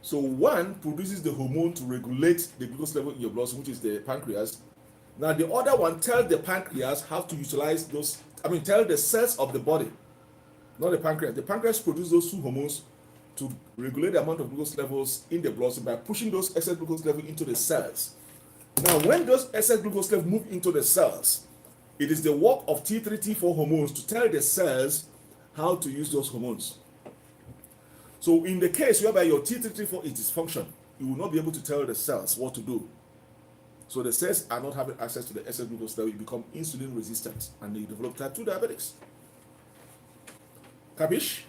So one produces the hormone to regulate the glucose level in your bloodstream, which is the pancreas. Now the other one tells the pancreas how to utilize those, tell the cells of the body, not the pancreas. The pancreas produces those two hormones to regulate the amount of glucose levels in the bloodstream by pushing those excess glucose levels into the cells. Now, when those excess glucose levels move into the cells, it is the work of T3, T4 hormones to tell the cells how to use those hormones. So in the case whereby your T3, T4 is dysfunction, you will not be able to tell the cells what to do. So the cells are not having access to the excess glucose level, you become insulin resistant and you develop type 2 diabetics. Capish?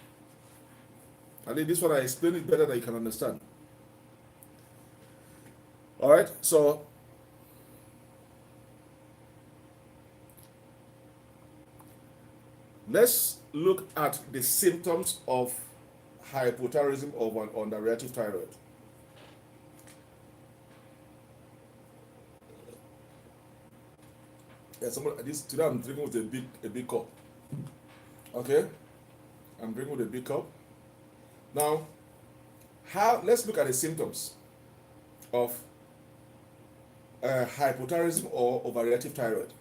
I think this one I explain it better than you can understand. All right, so let's look at the symptoms of hypothyroidism or underreactive thyroid. Yeah, today I'm drinking with a big cup. Okay, I'm drinking with a big cup. Now, let's look at the symptoms of hypothyroidism or overreactive thyroid.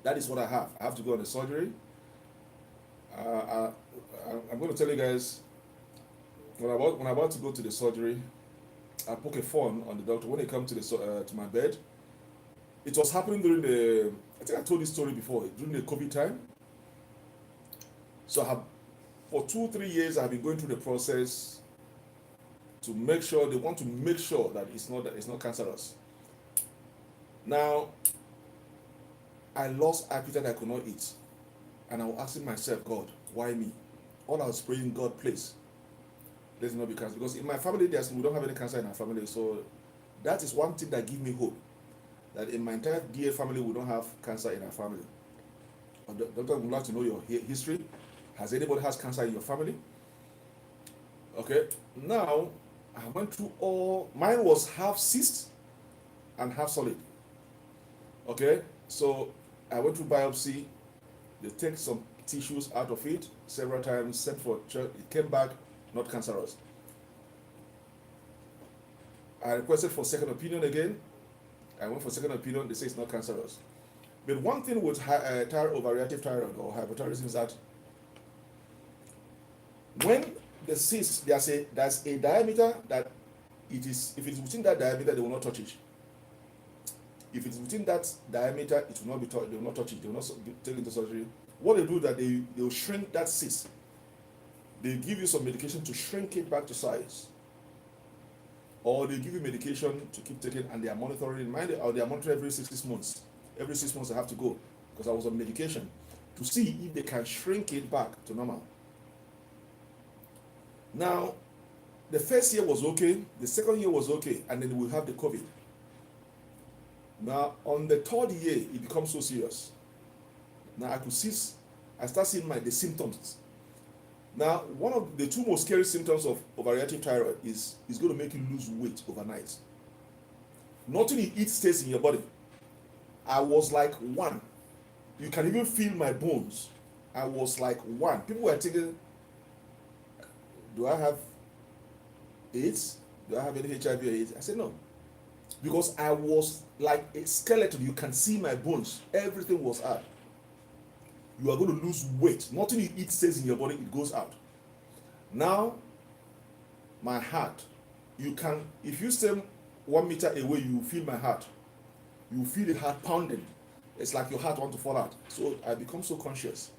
That is what I have. I have to go on the surgery. I'm going to tell you guys, when I'm about to go to the surgery, I poke a phone on the doctor. When he comes to my bed, it was happening during I think I told this story before, during the COVID time. So for 2-3 years, I've been going through the process to make sure, they want to make sure that it's not cancerous. Now, I lost appetite, I could not eat. And I was asking myself, God, why me? All I was praying, God, please, let it not be cancer. Because in my family, we don't have any cancer in our family. So that is one thing that gives me hope. That in my entire DA family, we don't have cancer in our family. Doctor would like to know your history. Has anybody has cancer in your family? Okay. Now, I went through mine was half cyst and half solid. Okay. So I went through biopsy. They take some tissues out of it several times, sent for check. It came back not cancerous. I requested for second opinion again. I went for second opinion. They say it's not cancerous. But one thing with overreactive thyroid or hypothyroidism is that when the cyst, there's a diameter that if it's within that diameter, they will not touch it. If it's within that diameter, it will not be touched. They will not touch it. They will not take it into surgery. What they do is that they will shrink that cyst. They give you some medication to shrink it back to size, or they give you medication to keep taking, and they are monitoring. Or they are monitoring every 6 months. Every 6 months I have to go because I was on medication to see if they can shrink it back to normal. Now, the first year was okay, the second year was okay, and then we have the COVID. Now, on the third year, it becomes so serious. Now, I start seeing the symptoms. Now, one of the two most scary symptoms of overreactive thyroid is going to make you lose weight overnight. Nothing you eat stays in your body. I was like one. You can even feel my bones. I was like one. People were thinking, do I have AIDS? Do I have any HIV or AIDS? I said no. Because I was like a skeleton. You can see my bones. Everything was hard. You are going to lose weight. Nothing you eat stays in your body, it goes out. Now, my heart, if you stay 1 meter away, you feel my heart. You feel the heart pounding. It's like your heart wants to fall out. So I become so conscious.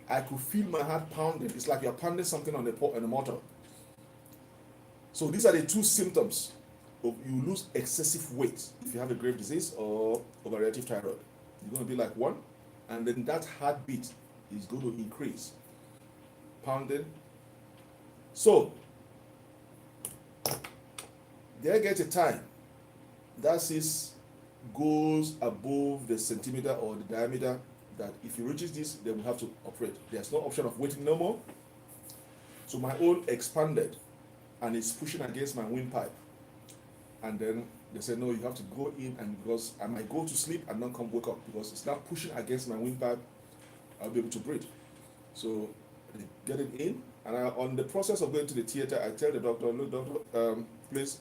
I could feel my heart pounding. It's like you're pounding something on a mortar. So these are the two symptoms of you lose excessive weight if you have a grave disease or overreactive thyroid. You're going to be like one, and then that heartbeat is going to increase. Pounding. So there gets a time that cyst goes above the centimeter or the diameter that if he reaches this, then we have to operate. There's no option of waiting no more. So my hole expanded and it's pushing against my windpipe. And then they said, no, you have to go in, and because I might go to sleep and not come wake up because it's not pushing against my windpipe, I'll be able to breathe. So they get it in, and on the process of going to the theater, I tell the doctor, look, doctor, please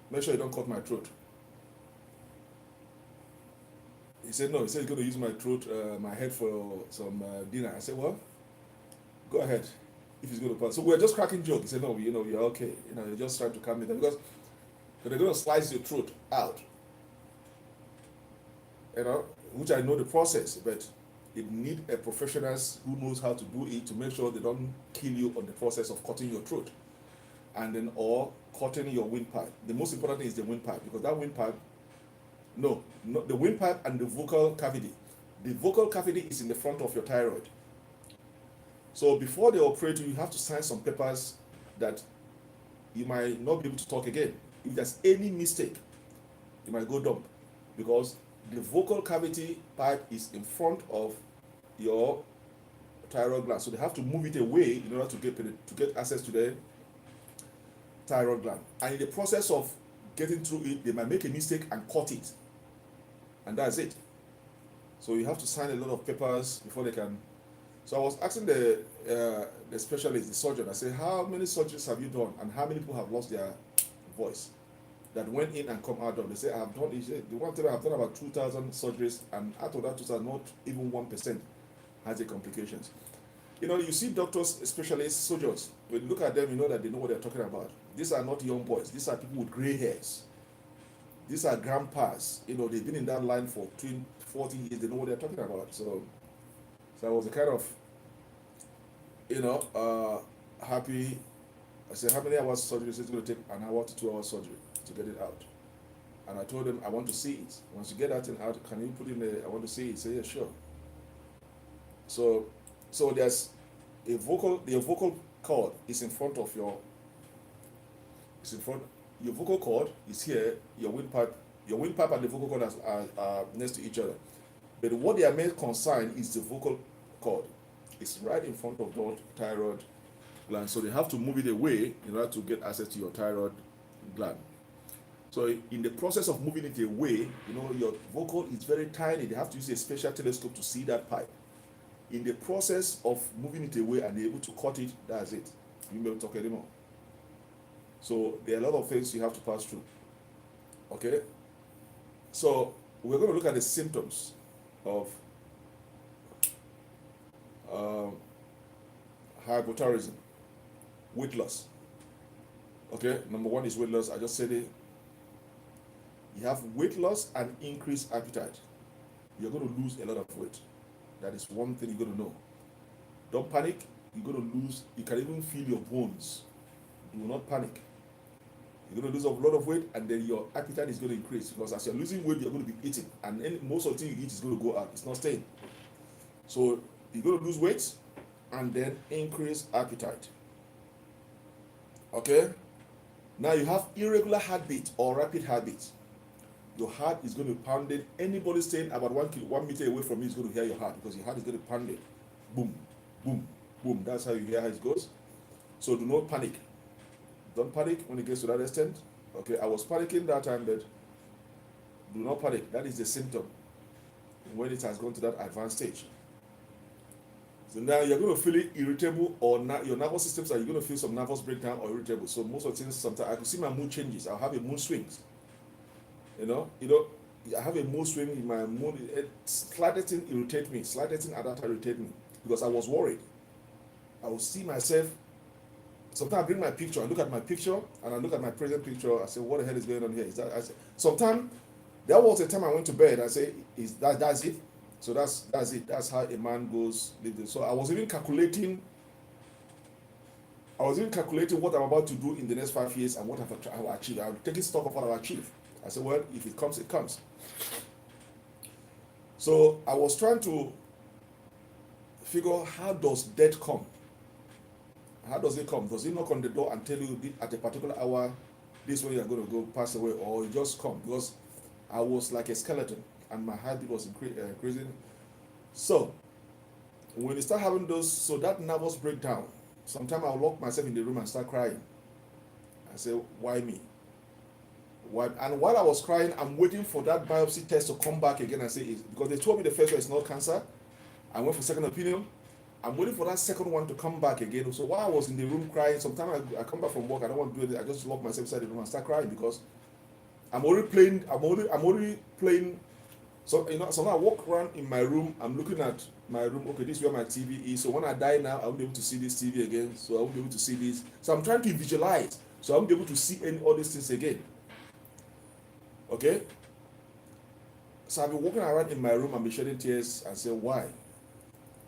make sure you don't cut my throat. He said, no, he said he's going to use my throat, my head for some dinner. I said, well, go ahead if he's going to pass. So we're just cracking jokes. He said, no, you're okay. You're just trying to calm me down because they're going to slice your throat out. Which I know the process, but it need a professional who knows how to do it to make sure they don't kill you on the process of cutting your throat, and then or cutting your windpipe. The most important thing is the windpipe, because that windpipe, the windpipe and the vocal cavity. The vocal cavity is in the front of your thyroid. So before they operate you have to sign some papers that you might not be able to talk again. If there's any mistake, you might go dumb, because the vocal cavity pipe is in front of your thyroid gland. So they have to move it away in order to get access to the thyroid gland. And in the process of getting through it, they might make a mistake and cut it. And that's it. So you have to sign a lot of papers before they can. So I was asking the specialist, the surgeon, I said, how many surgeries have you done and how many people have lost their voice that went in and come out of? They say, I've done, the one time I've done about 2,000 surgeries, and out of that 2,000, not even 1% has the complications. You see doctors, specialists, surgeons, when you look at them, you know that they know what they're talking about. These are not young boys. These are people with gray hairs. These are grandpas. They've been in that line for 40 years. They know what they're talking about. So I was a kind of, happy. I said, how many hours surgery? It's going to take an hour to 2 hours surgery to get it out. And I told them, I want to see it. Once you get that thing out, can you put in I want to see it? He said, yeah, sure. So there's the vocal cord is in front of your vocal cord is here, your windpipe and the vocal cord are next to each other. But what they are main concern is the vocal cord. It's right in front of the thyroid gland. So they have to move it away in order to get access to your thyroid gland. So in the process of moving it away, your vocal is very tiny. They have to use a special telescope to see that pipe. In the process of moving it away and they're able to cut it, that's it. You won't talk anymore. So there are a lot of things you have to pass through. Okay? So we're going to look at the symptoms of hypothyroidism, weight loss. Okay, number one is weight loss. I just said it. You have weight loss and increased appetite. You're going to lose a lot of weight. That is one thing you're going to know. Don't panic. You're going to lose. You can even feel your bones. Do not panic. You're going to lose a lot of weight, and then your appetite is going to increase, because as you're losing weight, you're going to be eating, and most of the thing you eat is going to go out. It's not staying. So you're going to lose weight and then increase appetite. Okay? Now you have irregular heartbeat or rapid heartbeat. Your heart is going to pound it. Anybody staying about 1 meter away from you is going to hear your heart, because your heart is going to pound it. Boom, boom, boom. That's how you hear how it goes. So do not panic. Don't panic when it gets to that extent. Okay, I was panicking that time, but do not panic. That is the symptom when it has gone to that advanced stage. So now you're going to feel it irritable, or your nervous systems are, you're going to feel some nervous breakdown or irritable. So most of the things, sometimes I can see my mood changes. I'll have a mood swings. I have a mood swing in my mood. Slightest thing irritate me. Slightest thing at that time irritate me, because I was worried. I will see myself. Sometimes I bring my picture, I look at my picture, and I look at my present picture. I say, what the hell is going on here? Sometimes there was a time I went to bed. I say, that's it? So that's it. That's how a man goes. So I was even calculating what I'm about to do in the next 5 years and what I've achieved. I'm taking stock of what I've achieved. I said, well, if it comes, it comes. So I was trying to figure, how does death come? How does it come? Does it knock on the door and tell you at a particular hour, this way you're going to go pass away, or it just come? Because I was like a skeleton and my heartbeat was increasing. So when you start having those, so that nervous breakdown, sometimes I'll lock myself in the room and start crying. I say, why me? Why? And while I was crying, I'm waiting for that biopsy test to come back again and say, because they told me the first one is not cancer. I went for second opinion. I'm waiting for that second one to come back again. So while I was in the room crying, sometimes I come back from work, I don't want to do it. I just lock myself inside the room and start crying because I'm already playing. I'm already playing. So so now I walk around in my room. I'm looking at my room. Okay, this is where my TV is. So when I die now, I won't be able to see this TV again. So I won't be able to see this. So I'm trying to visualize. So I won't be able to see all these things again. Okay. So I've been walking around in my room and be shedding tears and say, why?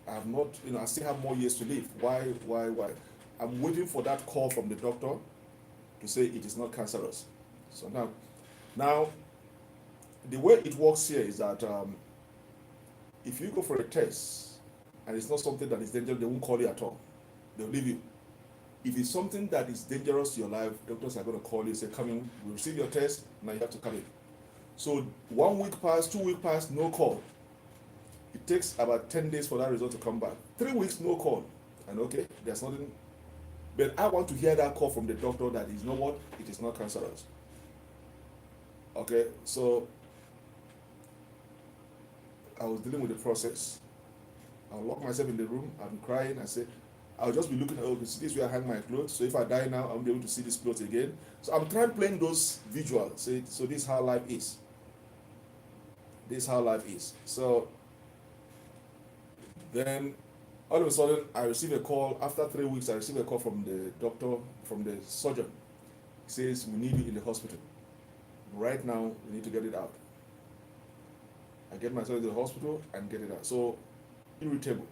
I have not, I still have more years to live. Why? I'm waiting for that call from the doctor to say it is not cancerous. So now, the way it works here is that if you go for a test and it's not something that is dangerous, they won't call you at all. They'll leave you. If it's something that is dangerous to your life, doctors are going to call you and say, come in, we'll receive your test, now you have to come in. So 1 week passed, 2 weeks passed, no call. It takes about 10 days for that result to come back. 3 weeks, no call. And okay, there's nothing. But I want to hear that call from the doctor that is, you know what, it is not cancerous. Okay, so I was dealing with the process. I'll lock myself in the room, I'm crying, I say, I'll just be looking at, okay, this is where I hang my clothes. So if I die now, I'll be able to see this clothes again. So I'm trying playing those visuals. So this is how life is. This is how life is. So then all of a sudden I receive a call. After 3 weeks, I receive a call from the doctor, from the surgeon. He says, we need you in the hospital. Right now, we need to get it out. I get myself to the hospital and get it out. So irritable,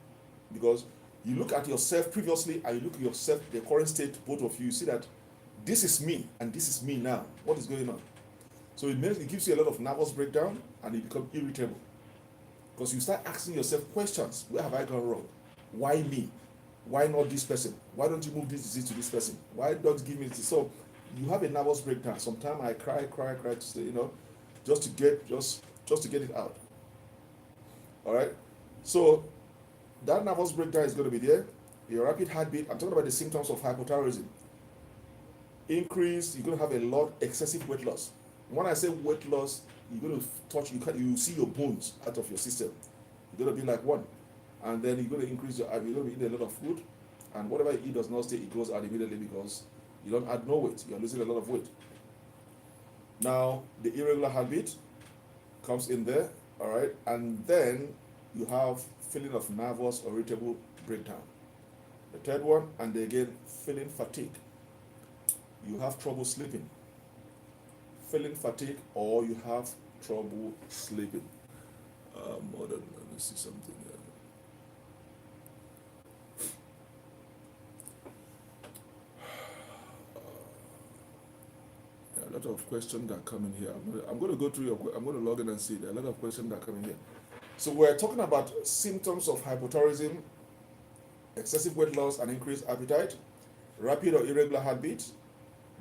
because you look at yourself previously and you look at yourself, the current state, both of you see that this is me and this is me now. What is going on? So it gives you a lot of nervous breakdown and you become irritable because you start asking yourself questions. Where have I gone wrong? Why me? Why not this person? Why don't you move this disease to this person? Why don't you give me this? So you have a nervous breakdown. Sometimes I cry to say, just to get it out. All right. So that nervous breakdown is going to be there. Your rapid heartbeat. I'm talking about the symptoms of hypothyroidism. Increase. You're going to have a lot excessive weight loss. When I say weight loss, you're going to touch. You see your bones out of your system. You're going to be like one, and then you're going to increase your. You're going to be eating a lot of food, and whatever you eat does not stay. It goes out immediately because you don't add no weight. You're losing a lot of weight. Now the irregular heartbeat comes in there. All right, and then you have feeling of nervous or irritable breakdown. The third one, and again, feeling fatigue. You have trouble sleeping. Feeling fatigue, or you have trouble sleeping. Let me see something here. A lot of questions that come in here. I'm going to go through I'm going to log in and see. There are a lot of questions that come in here. So we're talking about symptoms of hypothyroidism, excessive weight loss and increased appetite, rapid or irregular heartbeat,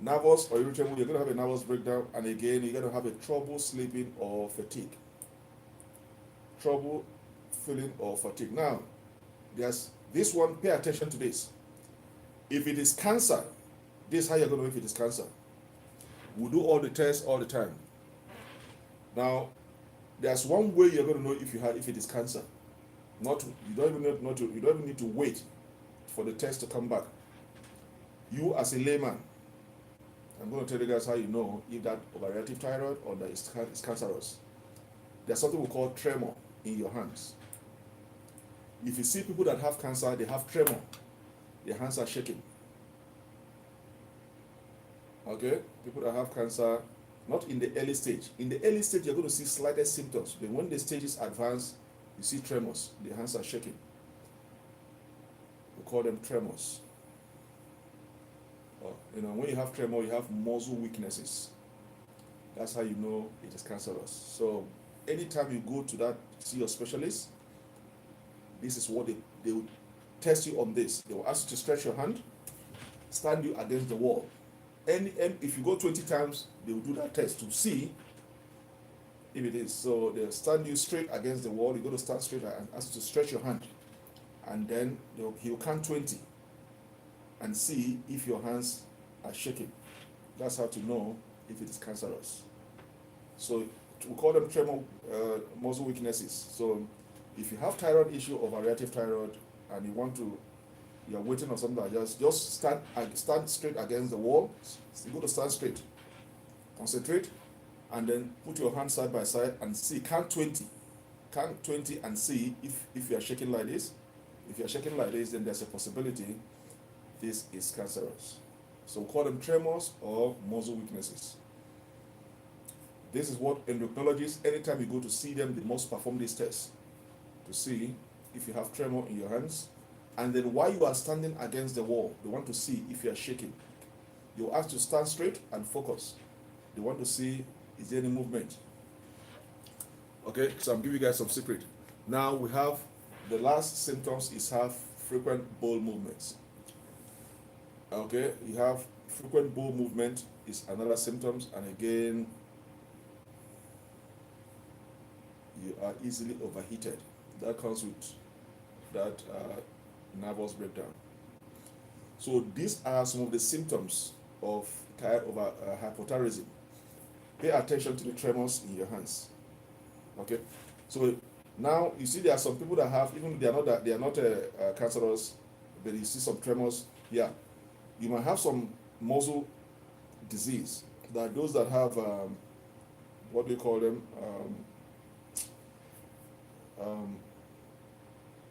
nervous or irritable. You're going to have a nervous breakdown, and again, you're going to have a trouble sleeping or fatigue. Trouble feeling or fatigue. Now, there's this one. Pay attention to this. If it is cancer, this is how you're going to know if it is cancer. We do all the tests all the time. Now, there's one way you're going to know if it is cancer. You don't even need to wait for the test to come back. You as a layman, I'm going to tell you guys how you know if that overreactive thyroid or that is cancerous. There's something we call tremor in your hands. If you see people that have cancer, they have tremor. Their hands are shaking. Okay? People that have cancer, not in the early stage. In the early stage, you're going to see slightest symptoms. Then when the stages advance, you see tremors. The hands are shaking. We call them tremors. When you have tremor, you have muscle weaknesses. That's how you know it is cancerous. So anytime you go to see your specialist, this is what they will test you on this. They will ask you to stretch your hand, stand you against the wall. And if you go 20 times, they will do that test to see if it is. So they'll stand you straight against the wall. You got to stand straight and ask you to stretch your hand. And then he'll count 20 and see if your hands are shaking. That's how to know if it is cancerous. So we call them tremor muscle weaknesses. So if you have thyroid issue or variative thyroid and you're waiting on something like just stand straight against the wall. You got to stand straight. Concentrate and then put your hands side by side and see, count 20. Count 20 and see if you are shaking like this. If you are shaking like this, then there's a possibility this is cancerous. So we call them tremors or muscle weaknesses. This is what endocrinologists, anytime you go to see them, they must perform this test to see if you have tremor in your hands. And then while you are standing against the wall, they want to see if you are shaking. You ask to stand straight and focus. They want to see, is there any movement? Okay, so I'm giving you guys some secret. Now we have the last symptoms is have frequent bowel movements. Okay, you have frequent bowel movement is another symptoms, and again, you are easily overheated. That comes with that nervous breakdown. So these are some of the symptoms of hypothyroidism. Pay attention to the tremors in your hands. Okay, so now you see there are some people that have, even they are not cancerous, but you see some tremors. Yeah, you might have some muscle disease. There are those that have what do you call them?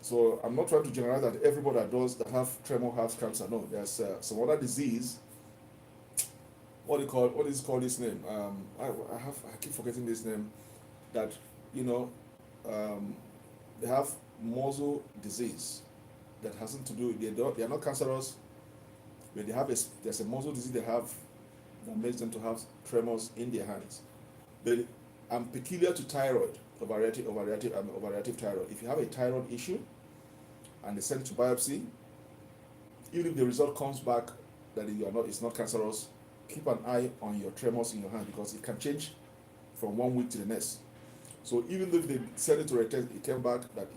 So I'm not trying to generalize that everybody that have tremor has cancer. No, there's some other disease. What is called this name? I keep forgetting this name. That they have muscle disease that hasn't to do. They are not cancerous, but there's a muscle disease they have that makes them to have tremors in their hands. But I'm peculiar to thyroid, overreactive thyroid. If you have a thyroid issue and they send to biopsy, even if the result comes back that it's not cancerous, keep an eye on your tremors in your hand because it can change from 1 week to the next. So even though they send it to a test, it came back that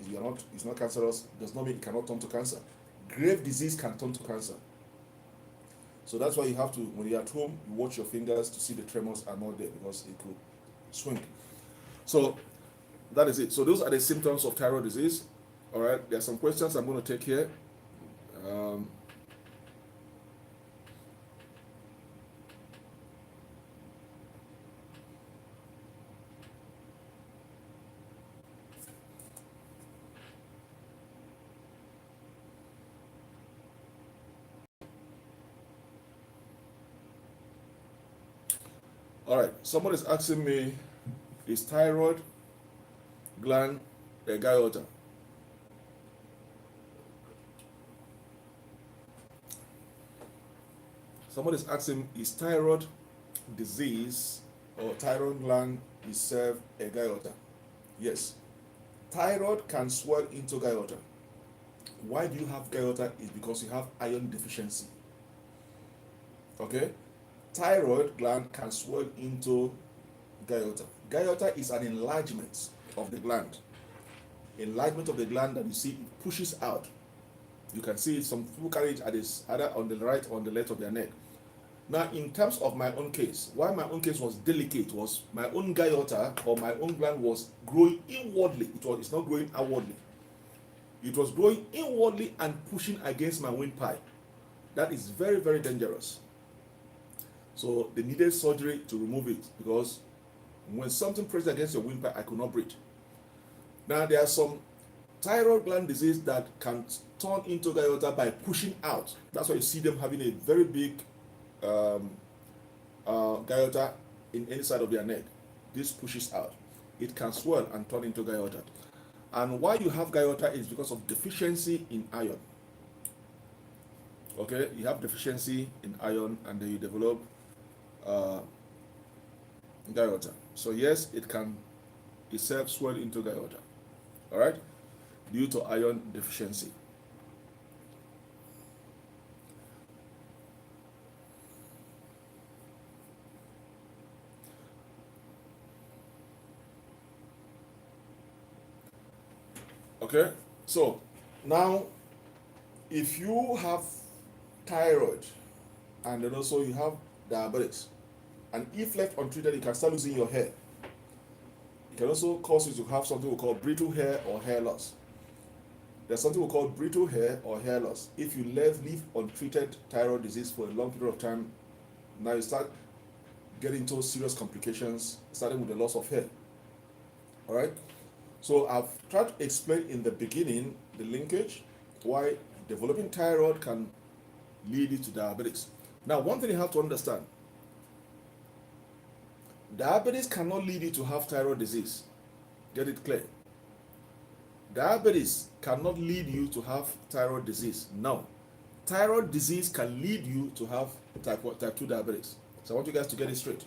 it's not cancerous, does not mean it cannot turn to cancer. Grave disease can turn to cancer. So that's why you have to, when you're at home, you watch your fingers to see the tremors are not there because it could swing. So that is it. So those are the symptoms of thyroid disease. All right, there are some questions I'm going to take here. All right, somebody's asking me, is thyroid gland a guyota? Somebody's asking, is thyroid disease or thyroid gland itself a guyota? Yes. Thyroid can swell into guyota. Why do you have guyota? Is because you have iron deficiency. Okay? Thyroid gland can swell into guyota. Guyota is an enlargement of the gland. Enlargement of the gland that you see it pushes out. You can see some people carry it either on the right or on the left of their neck. Now, in terms of my own case, why my own case was delicate was my own guyota or my own gland was growing inwardly. It's not growing outwardly. It was growing inwardly and pushing against my windpipe. That is very, very dangerous. So they needed surgery to remove it because when something pressed against your windpipe, I could not breathe. Now there are some thyroid gland disease that can turn into guyota by pushing out. That's why you see them having a very big guyota in any side of their neck. This pushes out. It can swell and turn into guyota. And why you have guyota is because of deficiency in iron. Okay, you have deficiency in iron and then you develop guyota. So yes, it can itself swell into guyota. All right, due to iron deficiency. Okay, so now if you have thyroid and then also you have diabetes, and if left untreated, you can start losing your hair. It can also cause you to have something we call brittle hair or hair loss. There's something we call brittle hair or hair loss. If you leave untreated thyroid disease for a long period of time, now you start getting into serious complications, starting with the loss of hair. All right. So I've tried to explain in the beginning the linkage, why developing thyroid can lead you to diabetes. Now, one thing you have to understand, diabetes cannot lead you to have thyroid disease. Get it clear. Diabetes cannot lead you to have thyroid disease. No. Thyroid disease can lead you to have type 2 diabetes. So I want you guys to get it straight.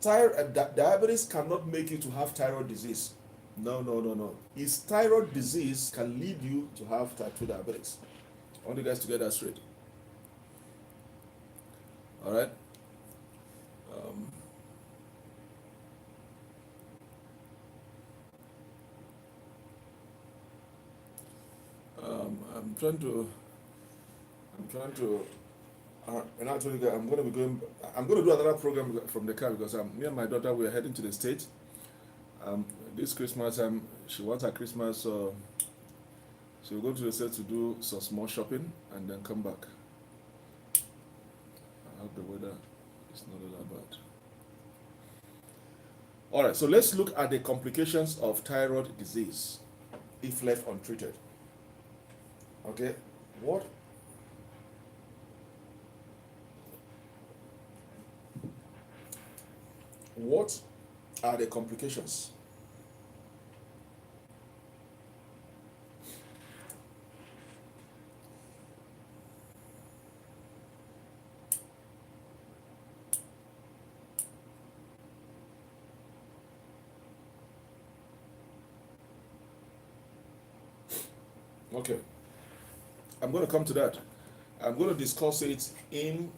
Diabetes cannot make you to have thyroid disease. No. It's thyroid disease can lead you to have type 2 diabetes. I want you guys to get that straight. All right. I'm trying to. And I told you guys, I'm going to do another program from the car because me and my daughter, we are heading to the States. This Christmas, she wants her Christmas, so we're going to the States to do some small shopping and then come back. I hope the weather is not that bad. All right, so let's look at the complications of thyroid disease if left untreated. Okay, what are the complications? Okay, I'm going to come to that. I'm going to discuss it in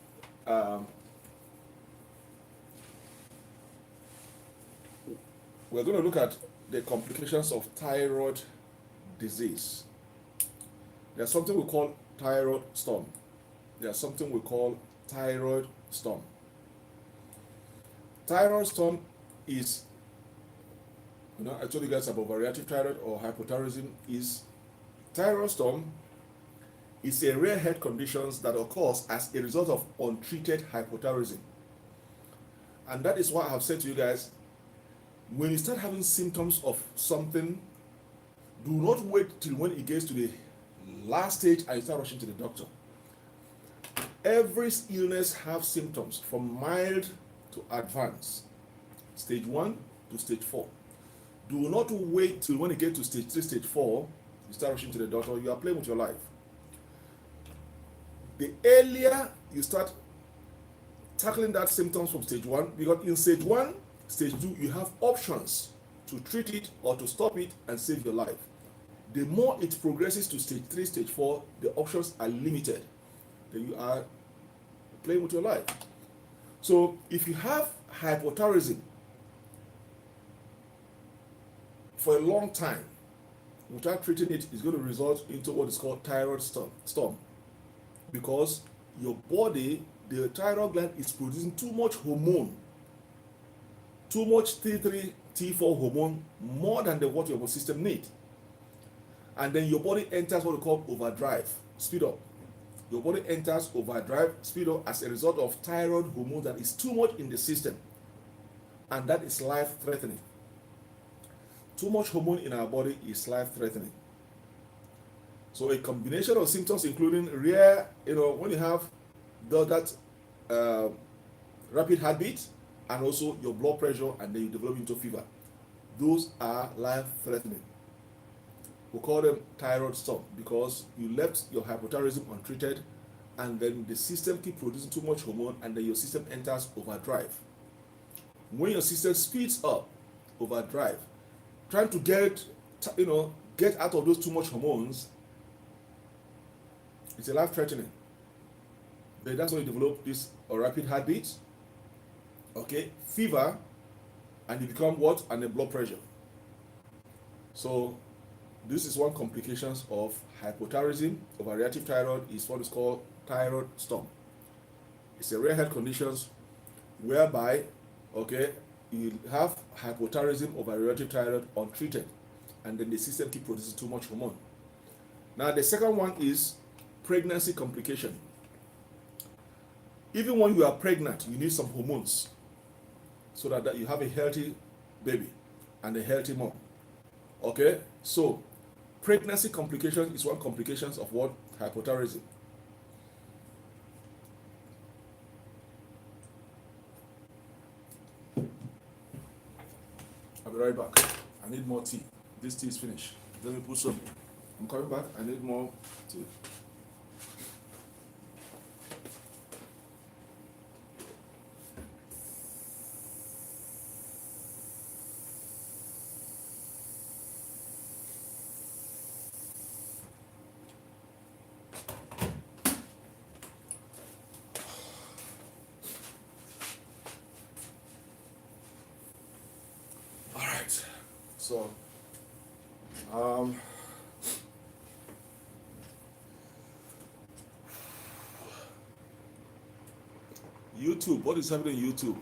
we're going to look at the complications of thyroid disease. There's something we call thyroid storm. There's something we call thyroid storm. Thyroid storm is, I told you guys about overreactive thyroid or hypothyroidism. Thyroid storm is a rare health condition that occurs as a result of untreated hypothyroidism. And that is why I have said to you guys, when you start having symptoms of something, do not wait till when it gets to the last stage and you start rushing to the doctor. Every illness has symptoms from mild to advanced, stage 1 to stage 4. Do not wait till when you get to stage 3, stage 4, you start rushing to the doctor. You are playing with your life. The earlier you start tackling that symptoms from stage 1, because in stage 1, stage 2, you have options to treat it or to stop it and save your life. The more it progresses to stage 3, stage 4, the options are limited. Then you are playing with your life. So if you have hypothyroidism for a long time, without treating it, it's going to result into what is called thyroid storm. Because your body, the thyroid gland is producing too much hormone, too much T3, T4 hormone, more than what your system needs. And then your body enters what we call overdrive, speed up. Your body enters overdrive, speed up as a result of thyroid hormone that is too much in the system. And that is life-threatening. Too much hormone in our body is life-threatening. So a combination of symptoms including rare, when you have that rapid heartbeat and also your blood pressure, and then you develop into fever. Those are life-threatening. We call them thyroid storm because you left your hypothyroidism untreated, and then the system keeps producing too much hormone, and then your system enters overdrive. When your system speeds up, overdrive, trying to get out of those too much hormones, it's a life-threatening. Then that's when you develop this rapid heartbeat, okay, fever, and you become what? And the blood pressure. So This is one complications of hypothyroidism. Overreactive thyroid is what is called thyroid storm. It's a rare health condition whereby, okay, you have hypothyroidism, overreactive thyroid untreated, and then the system keep producing too much hormone. Now the second one is pregnancy complication. Even when you are pregnant, you need some hormones so that you have a healthy baby and a healthy mom. Okay, so pregnancy complication is one complications of what? Hypothyroidism. I'll be right back. I need more tea. This tea is finished. Let me put some. I'm coming back. I need more tea. So, YouTube, what is happening in YouTube?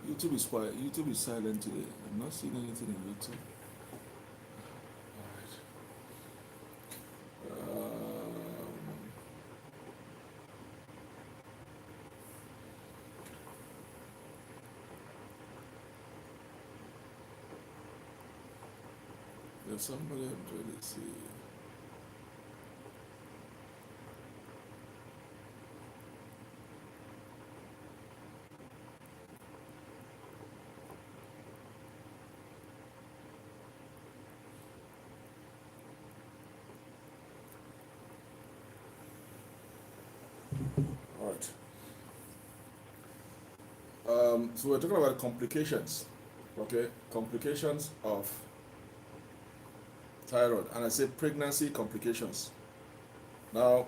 YouTube is quiet. YouTube is silent today. I'm not seeing anything in YouTube. There's somebody I'm trying to see. All right. So we're talking about complications, okay? Complications of thyroid, and I say pregnancy complications. Now,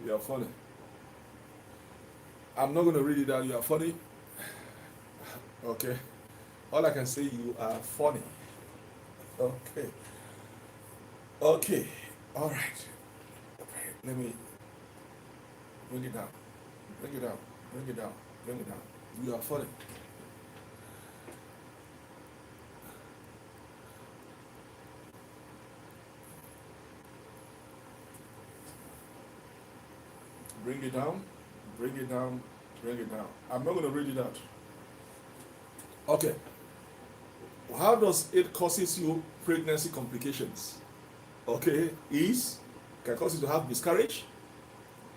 you are funny. I'm not going to read it out. You are funny. Okay. All I can say, you are funny. Okay. Okay. All right. Okay. Let me bring it down. Bring it down. Bring it down. Bring it down. You are funny. Bring it down. Bring it down. Bring it down. I'm not going to read it out. Okay. How does it causes you pregnancy complications? Okay, can cause you to have miscarriage,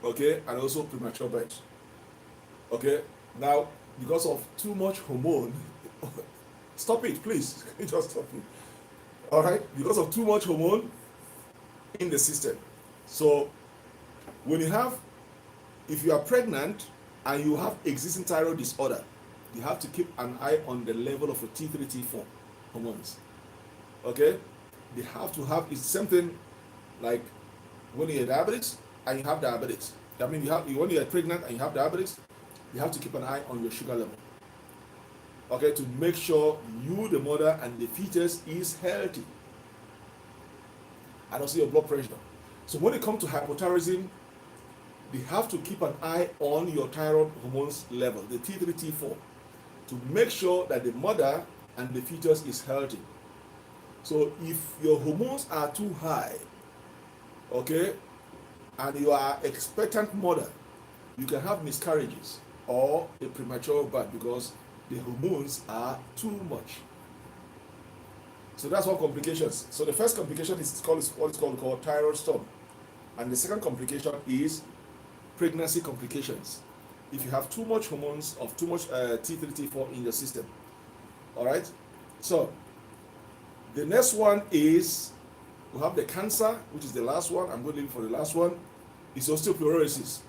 okay, and also premature birth. Okay, now because of too much hormone, stop it, please. Just stop it. All right, because of too much hormone in the system. So when if you are pregnant and you have existing thyroid disorder, you have to keep an eye on the level of a T3, T4 hormones. Okay? They have to have, it's something like when you're diabetic and you have diabetes. I mean, when you're pregnant and you have diabetes, you have to keep an eye on your sugar level. Okay? To make sure you, the mother, and the fetus is healthy. And also your blood pressure. So when it comes to hypothyroidism, they have to keep an eye on your thyroid hormones level, the T3, T4, to make sure that the mother and the fetus is healthy. So if your hormones are too high, okay, and you are expectant mother, you can have miscarriages or a premature birth because the hormones are too much. So that's one complications. So the first complication is what is called thyroid storm, and the second complication is pregnancy complications. If you have too much hormones of too much T3, T4 in your system. All right. So the next one is we have the cancer, which is the last one. I'm going to leave for the last one. It's osteoporosis.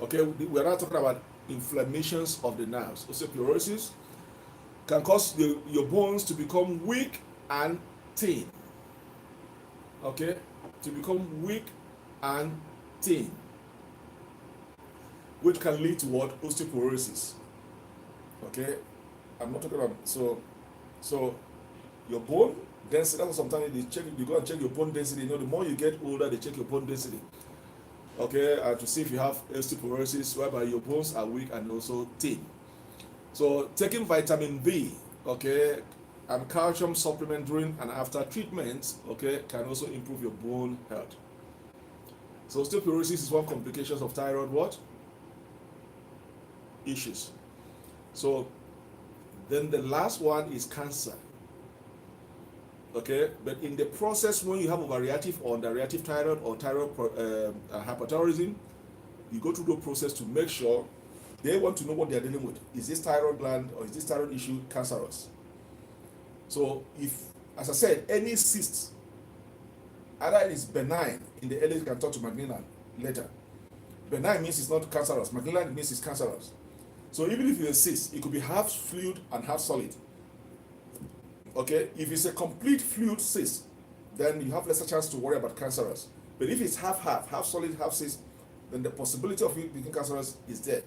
Okay, we're not talking about inflammations of the nerves. Osteoporosis can cause your bones to become weak and thin. Okay, to become weak and thin, which can lead to what? Osteoporosis. Okay, I'm not talking about so your bone density. That's what sometimes they check. You go and check your bone density. You know, the more you get older, they check your bone density. Okay, to see if you have osteoporosis, whereby your bones are weak and also thin. So taking vitamin B, okay, and calcium supplement during and after treatment, okay, can also improve your bone health. So osteoporosis is one complication of thyroid what? Issues. So then the last one is cancer. Okay, but in the process, when you have overreactive or underreactive thyroid or thyroid hyperthyroidism, you go through the process to make sure they want to know what they are dealing with. Is this thyroid gland or is this thyroid issue cancerous? So if, as I said, any cyst, either it is benign, in the early, you can talk to malignant later. Benign means it's not cancerous. Malignant means it's cancerous. So even if it's a cyst, it could be half fluid and half solid. Okay, if it's a complete fluid cyst, then you have lesser chance to worry about cancerous. But if it's half solid, half cyst, then the possibility of it becoming cancerous is there.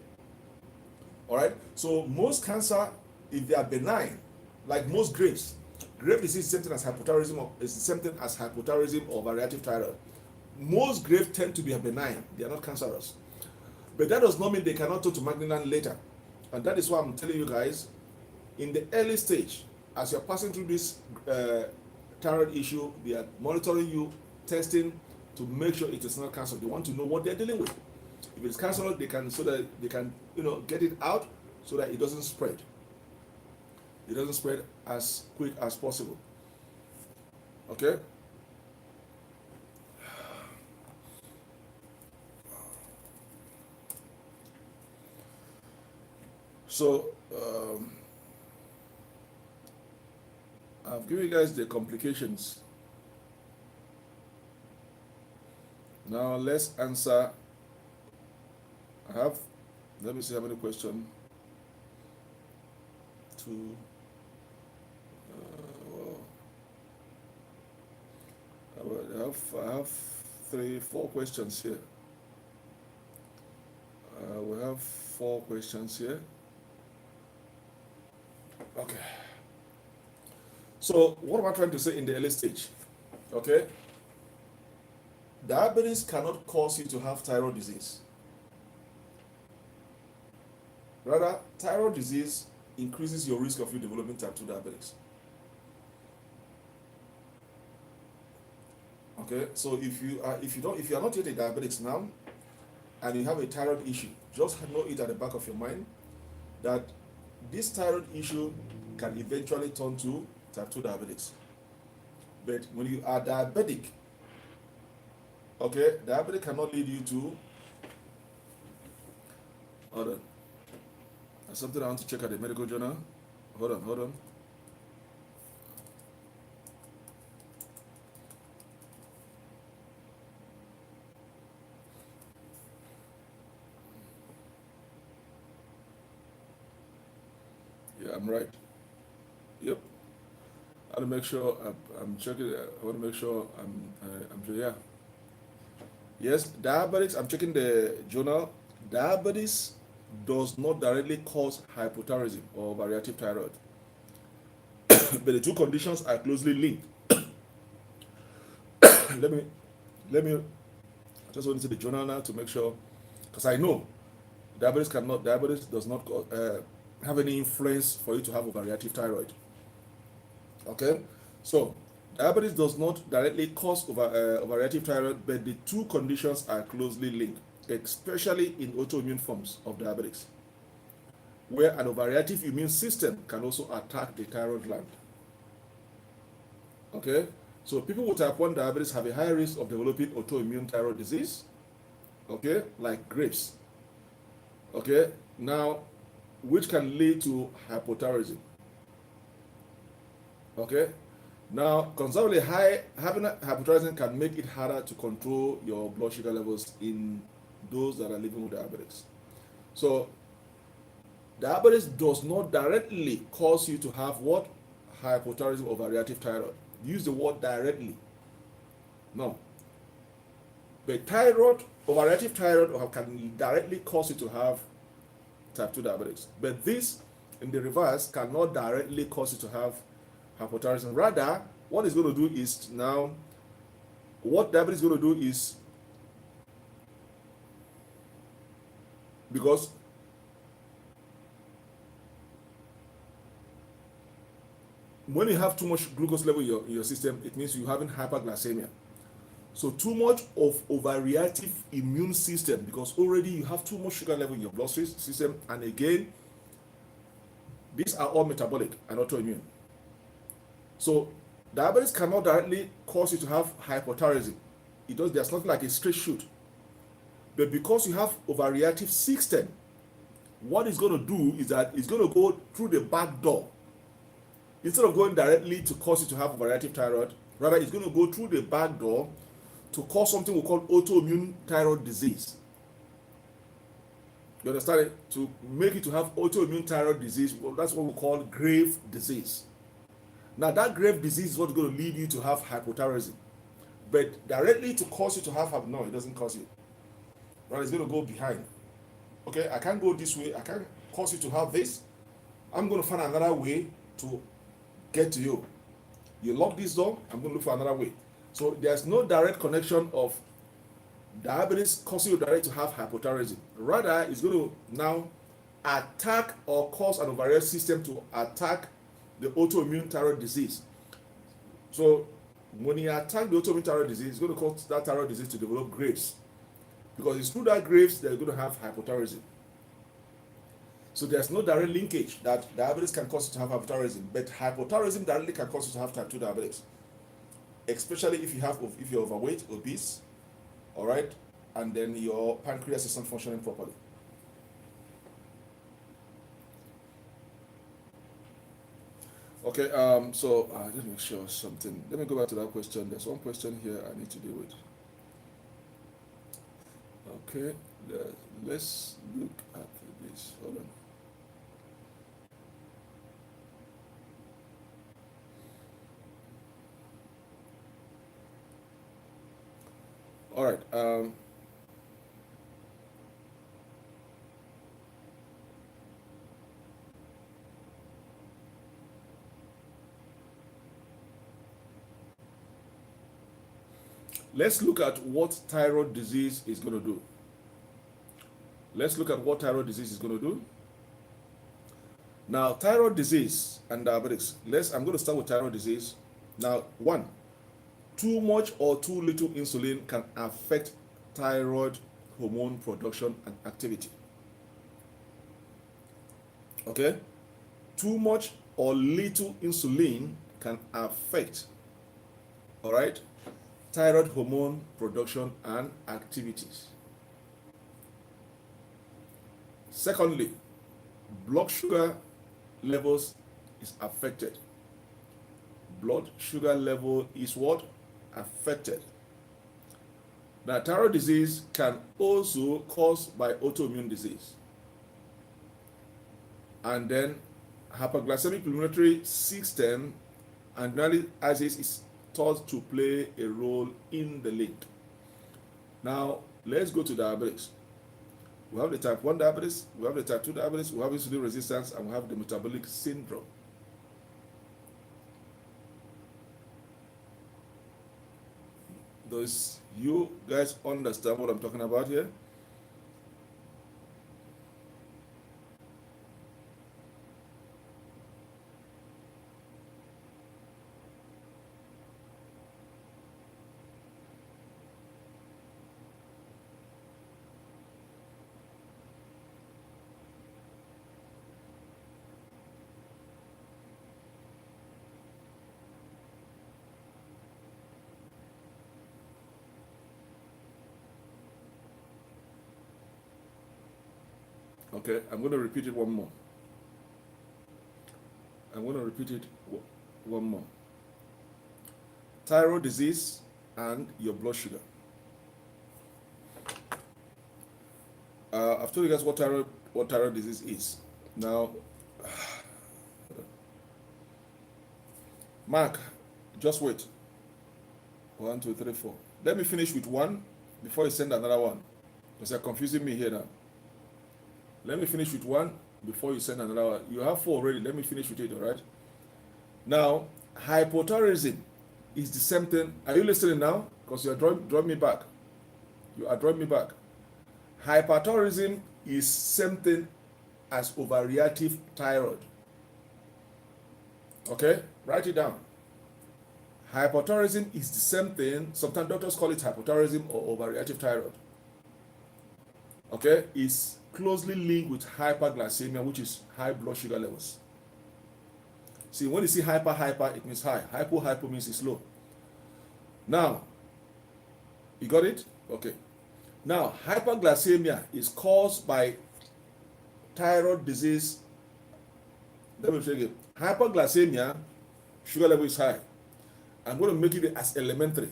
All right. So most cancer, if they are benign, like most grapes disease is something as hypothyroidism or is something as hypothyroidism or variative thyroid. Most grapes tend to be benign; they are not cancerous. But that does not mean they cannot talk to malignant later, and that is why I'm telling you guys, in the early stage, as you're passing through this thyroid issue, they are monitoring you, testing to make sure it is not cancer. They want to know what they're dealing with. If it's cancer, they can so that they can get it out so that it doesn't spread. It doesn't spread as quick as possible. Okay. So I've given you guys the complications. Now let's answer. Let me see how many questions. Two. I have 4 questions here. We have 4 questions here. Okay. So what am I trying to say in the early stage? Okay. Diabetes cannot cause you to have thyroid disease. Rather, thyroid disease increases your risk of you developing type 2 diabetes. Okay, so if you are not yet a diabetic now, and you have a thyroid issue, just know it at the back of your mind that this thyroid issue can eventually turn to type 2 diabetes. But when you are diabetic, okay, diabetic cannot lead you to. Hold on. There's something I want to check at the medical journal. Hold on. Yeah, I'm right. Yep. I want to make sure I'm checking. I want to make sure I'm sure. Yeah. Yes, diabetes. I'm checking the journal. Diabetes does not directly cause hypothyroidism or variative thyroid, but the two conditions are closely linked. let me I just want to see the journal now to make sure, because I know diabetes does not have any influence for you to have a variative thyroid. Okay, so diabetes does not directly cause overreactive thyroid, but the two conditions are closely linked, especially in autoimmune forms of diabetes, where an overreactive immune system can also attack the thyroid gland. Okay, so people with type 1 diabetes have a high risk of developing autoimmune thyroid disease, okay, like grapes. Okay, now, which can lead to hypothyroidism. Okay, now considerably having hypothyroidism can make it harder to control your blood sugar levels in those that are living with diabetes. So diabetes does not directly cause you to have what? Hypothyroidism or overreactive thyroid. Use the word directly. No. But thyroid, overreactive thyroid can directly cause you to have type 2 diabetes. But this, in the reverse, cannot directly cause you to have hypothyroidism. Rather, what it's going to do is now, what diabetes is going to do is, because when you have too much glucose level in your system, it means you're having hyperglycemia. So too much of overreactive immune system, because already you have too much sugar level in your blood system, and again, these are all metabolic and autoimmune. So diabetes cannot directly cause you to have hypothyroidism. There's nothing like a straight shoot. But because you have overreactive system, what it's going to do is that it's going to go through the back door. Instead of going directly to cause you to have overreactive thyroid, rather it's going to go through the back door to cause something we call autoimmune thyroid disease. You understand it? To make it to have autoimmune thyroid disease, well, that's what we call grave disease. Now that grave disease is what's going to lead you to have hypothyroidism. But directly to cause you to have, no, it doesn't cause you. Right? It's going to go behind. Okay, I can't go this way. I can't cause you to have this. I'm going to find another way to get to you. You lock this door, I'm going to look for another way. So there's no direct connection of diabetes causing you directly to have hypothyroidism. Rather, it's going to now attack or cause an overreactive system to attack the autoimmune thyroid disease. So when you attack the autoimmune thyroid disease, it's going to cause that thyroid disease to develop graves. Because it's through that graves that you're going to have hypothyroidism. So there's no direct linkage that diabetes can cause you to have hypothyroidism, but hypothyroidism directly can cause you to have type 2 diabetes, especially if you're overweight, obese, all right, and then your pancreas is not functioning properly. Okay, so let me make sure something. Let me go back to that question. There's one question here I need to deal with. Okay, let's look at this. Hold on. All right. Let's look at what thyroid disease is going to do. Let's look at what thyroid disease is going to do. Now, thyroid disease and diabetics. I'm going to start with thyroid disease. Now, one, too much or too little insulin can affect thyroid hormone production and activity. Okay? Too much or little insulin can affect, all right, thyroid hormone production and activities. Secondly, blood sugar levels is affected. Blood sugar level is what? Affected. Now, thyroid disease can also caused by autoimmune disease. And then hyperglycemic pulmonary system and renal disease is thought to play a role in the link. Now, let's go to diabetes. We have the type 1 diabetes, we have the type 2 diabetes, we have insulin resistance, and we have the metabolic syndrome. Does you guys understand what I'm talking about here? Okay, I'm going to repeat it one more. One more. Thyroid disease and your blood sugar. I've told you guys what thyroid disease is. Now, Mark, just wait. 1, 2, 3, 4. Let me finish with one before you send another one, because you're confusing me here now. Let me finish with one before you send another one. You have 4 already. Let me finish with it, all right? Now, hypothyroidism is the same thing. Are you listening now? Because you're drawing me back. You are drawing me back. Hyperthyroidism is same thing as overreactive thyroid. Okay? Write it down. Hypothyroidism is the same thing. Sometimes doctors call it hypothyroidism or overreactive thyroid. Okay? It's closely linked with hyperglycemia, which is high blood sugar levels. See, when you see hyper, it means high. Hypo means it's low. Now, you got it? Okay. Now, hyperglycemia is caused by thyroid disease. Let me tell you. Hyperglycemia, sugar level is high. I'm going to make it as elementary.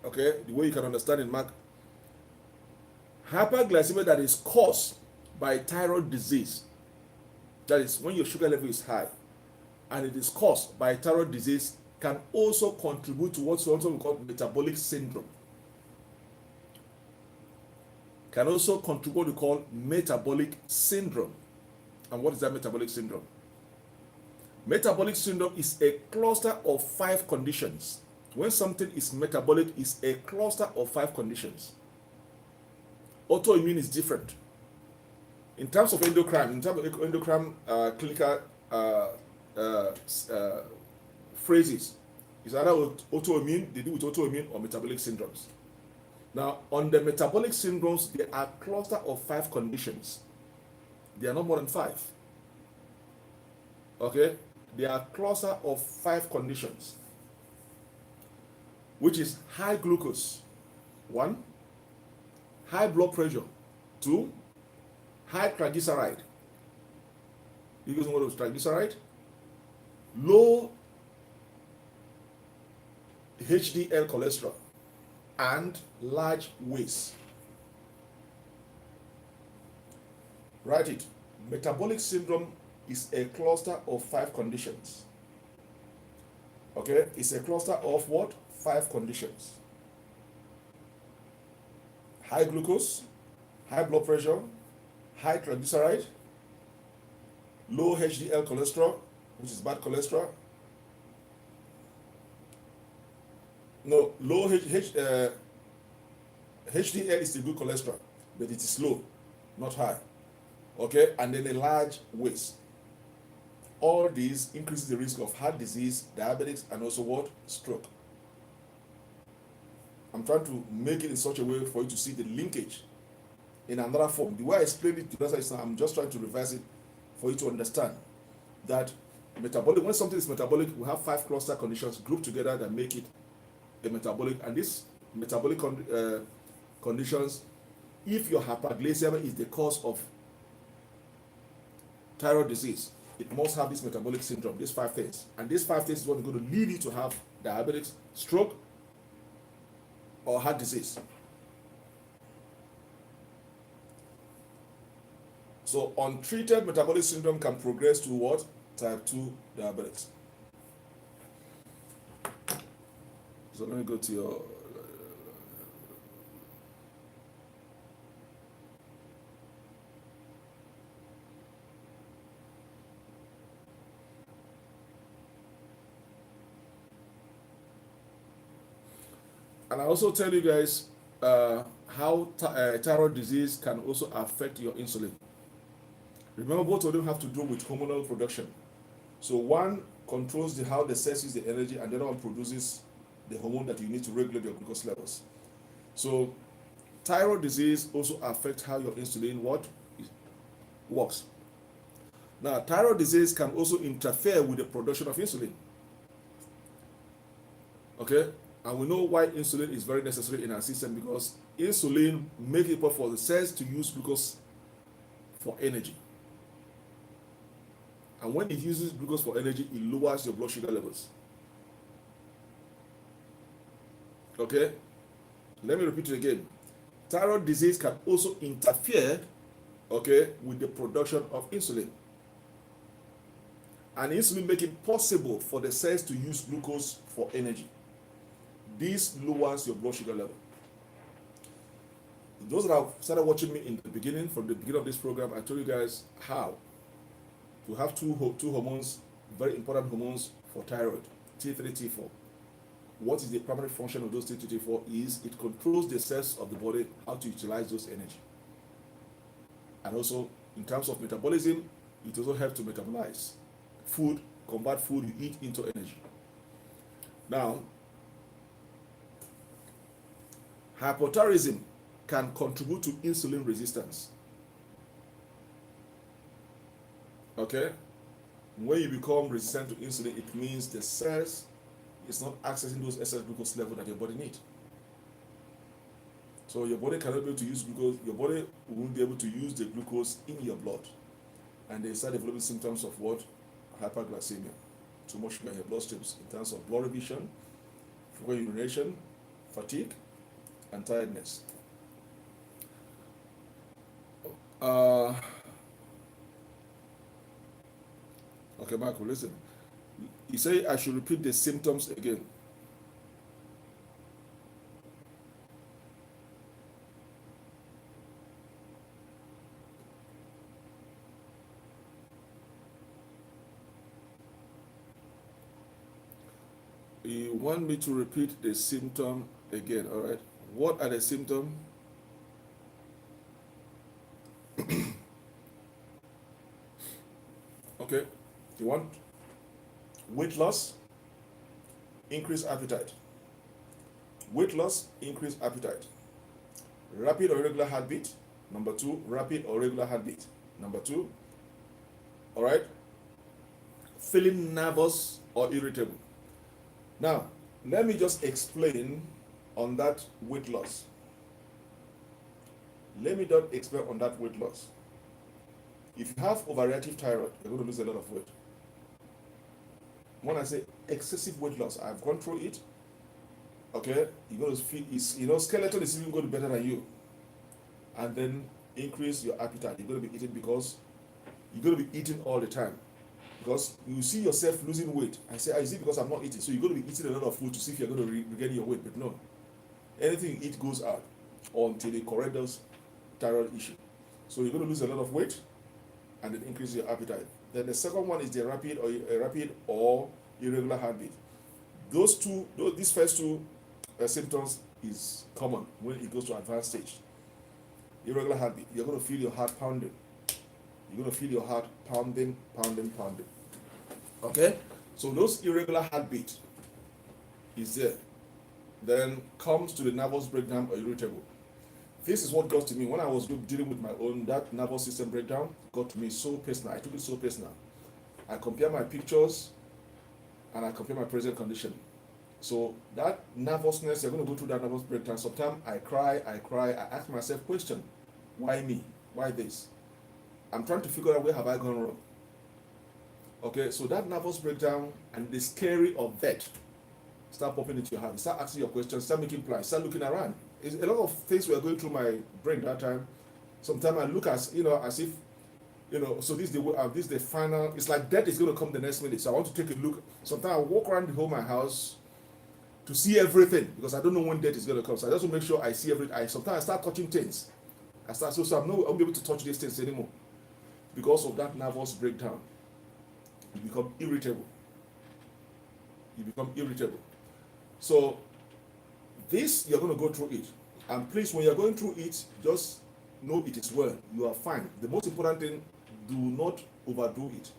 Okay? The way you can understand it, Mark. Hyperglycemia that is caused by thyroid disease. That is when your sugar level is high and it is caused by thyroid disease, can also contribute to what's also called metabolic syndrome. Can also contribute what we call metabolic syndrome. And what is that metabolic syndrome? Metabolic syndrome is a cluster of 5 conditions. When something is metabolic, it's a cluster of 5 conditions. Autoimmune is different. In terms of endocrine, clinical phrases, it's either autoimmune, they deal with autoimmune or metabolic syndromes. Now, on the metabolic syndromes, there are a cluster of 5 conditions. They are not more than 5. Okay? There are a cluster of 5 conditions, which is high glucose, 1, high blood pressure, 2, high triglyceride. You guys know what is triglyceride? Low HDL cholesterol and large waist. Write it. Metabolic syndrome is a cluster of 5 conditions. Okay? It's a cluster of what? 5 conditions. High glucose, high blood pressure, high triglyceride, low HDL cholesterol, which is bad cholesterol. No, low HDL is the good cholesterol, but it is low, not high. Okay, and then a large waist. All these increases the risk of heart disease, diabetes, and also what? Stroke. I'm trying to make it in such a way for you to see the linkage in another form. The way I explained it, I'm just trying to reverse it for you to understand that metabolic, when something is metabolic, we have 5 cluster conditions grouped together that make it a metabolic. And these metabolic conditions, if your hyperglycemia is the cause of thyroid disease, it must have this metabolic syndrome, these 5 things. And these 5 things is what is going to lead you to have diabetes, stroke, or heart disease. So untreated metabolic syndrome can progress to what? Type 2 diabetes. So let me go to your and I also tell you guys how thyroid disease can also affect your insulin. Remember, both of them have to do with hormonal production. So one controls how the cells use the energy, and the other one produces the hormone that you need to regulate your glucose levels. So thyroid disease also affects how your insulin works. Now, thyroid disease can also interfere with the production of insulin. Okay? And we know why insulin is very necessary in our system, because insulin makes it possible for the cells to use glucose for energy. And when it uses glucose for energy, it lowers your blood sugar levels. Okay? Let me repeat it again. Thyroid disease can also interfere okay, with the production of insulin. And insulin makes it possible for the cells to use glucose for energy. This lowers your blood sugar level. Those that have started watching me in the beginning, from the beginning of this program, I told you guys how to have two hormones, very important hormones for thyroid, T3, T4. What is the primary function of those T3, T4 is it controls the cells of the body how to utilize those energy. And also, in terms of metabolism, it also helps to metabolize food, convert food you eat into energy. Now, hypothyroidism can contribute to insulin resistance. Okay? When you become resistant to insulin, it means the cells is not accessing those excess glucose levels that your body needs. So your body cannot be able to use glucose, your body won't be able to use the glucose in your blood. And they start developing symptoms of what? Hyperglycemia. Too much sugar in your bloodstreams in terms of blood revision, frequent urination, fatigue, and tiredness. Okay, Michael, listen. You say I should repeat the symptoms again. You want me to repeat the symptom again, all right? What are the symptoms? Okay, you want weight loss, increased appetite. Weight loss, increased appetite. Rapid or irregular heartbeat. Number 2, rapid or regular heartbeat. Number 2, all right? Feeling nervous or irritable. Now, let me just explain on that weight loss. Let me just explain on that weight loss. If you have overreactive thyroid, you're going to lose a lot of weight. When I say excessive weight loss, I've gone through it. Okay, you're going to feel, skeleton is even going to be better than you. And then increase your appetite. You're going to be eating because you're going to be eating all the time. Because you see yourself losing weight. I say, is it because I'm not eating? So you're going to be eating a lot of food to see if you're going to regain your weight. But no. Anything you eat goes out until it corrects those thyroid issue. So you're going to lose a lot of weight and then increase your appetite. Then the second one is the rapid or irregular heartbeat. These first two symptoms is common when it goes to advanced stage. Irregular heartbeat, you're going to feel your heart pounding. You're going to feel your heart pounding. Okay? So those irregular heartbeat is there. Then comes to the nervous breakdown or irritable. This is what got to me when I was dealing with my own, that nervous system breakdown got to me so personal. I took it so personal. I compare my pictures and I compare my present condition. So that nervousness, you're going to go through that nervous breakdown. Sometimes I cry, I ask myself question, why me? Why this? I'm trying to figure out where have I gone wrong. Okay, so that nervous breakdown and the scary of that start popping into your head. Start asking your questions, start making plans, start looking around. It's a lot of things were going through my brain that time. Sometimes I look as if, so this is the final, it's like death is going to come the next minute. So I want to take a look. Sometimes I walk around the whole my house to see everything because I don't know when death is going to come. So I just want to make sure I see everything. Sometimes I start touching things. So I won't be able to touch these things anymore. Because of that nervous breakdown, you become irritable. So this, you're going to go through it. And please, when you're going through it, just know it is well. You are fine. The most important thing, do not overdo it.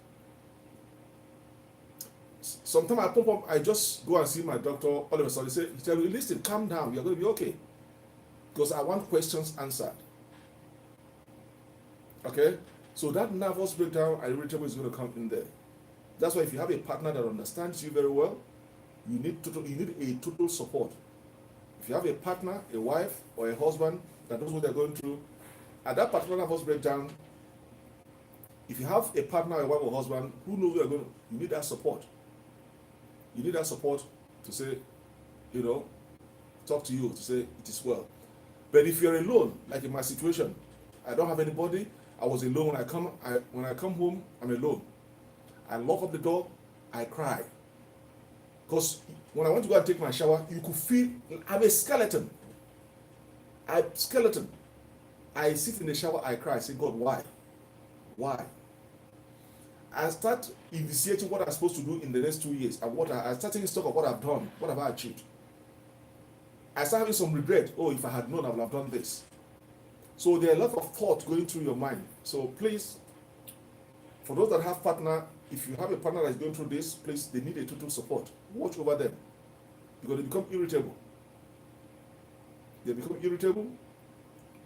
Sometimes I just go and see my doctor, all of a sudden he tell me, listen, calm down, you're going to be okay. Because I want questions answered. Okay? So that nervous breakdown and irritable is going to come in there. That's why if you have a partner that understands you very well, you need a total support. If you have a partner, a wife, or a husband that knows what they're going through, at that particular nervous breakdown, if you have a partner, a wife, or husband who knows what you're going, you need that support. You need that support to say, talk to you to say it is well. But if you're alone, like in my situation, I don't have anybody, I was alone. When I come home, I'm alone. I lock up the door, I cry. Because when I went to go and take my shower, you could feel I'm a skeleton. Skeleton. I sit in the shower, I cry. I say, God, why? Why? I start initiating what I'm supposed to do in the next 2 years. And I start taking stock of what I've done. What have I achieved? I start having some regret. Oh, if I had known, I would have done this. So there are a lot of thoughts going through your mind. So please, for those that have partner, if you have a partner that's going through this, please, they need a total support. Watch over them. Because they become irritable.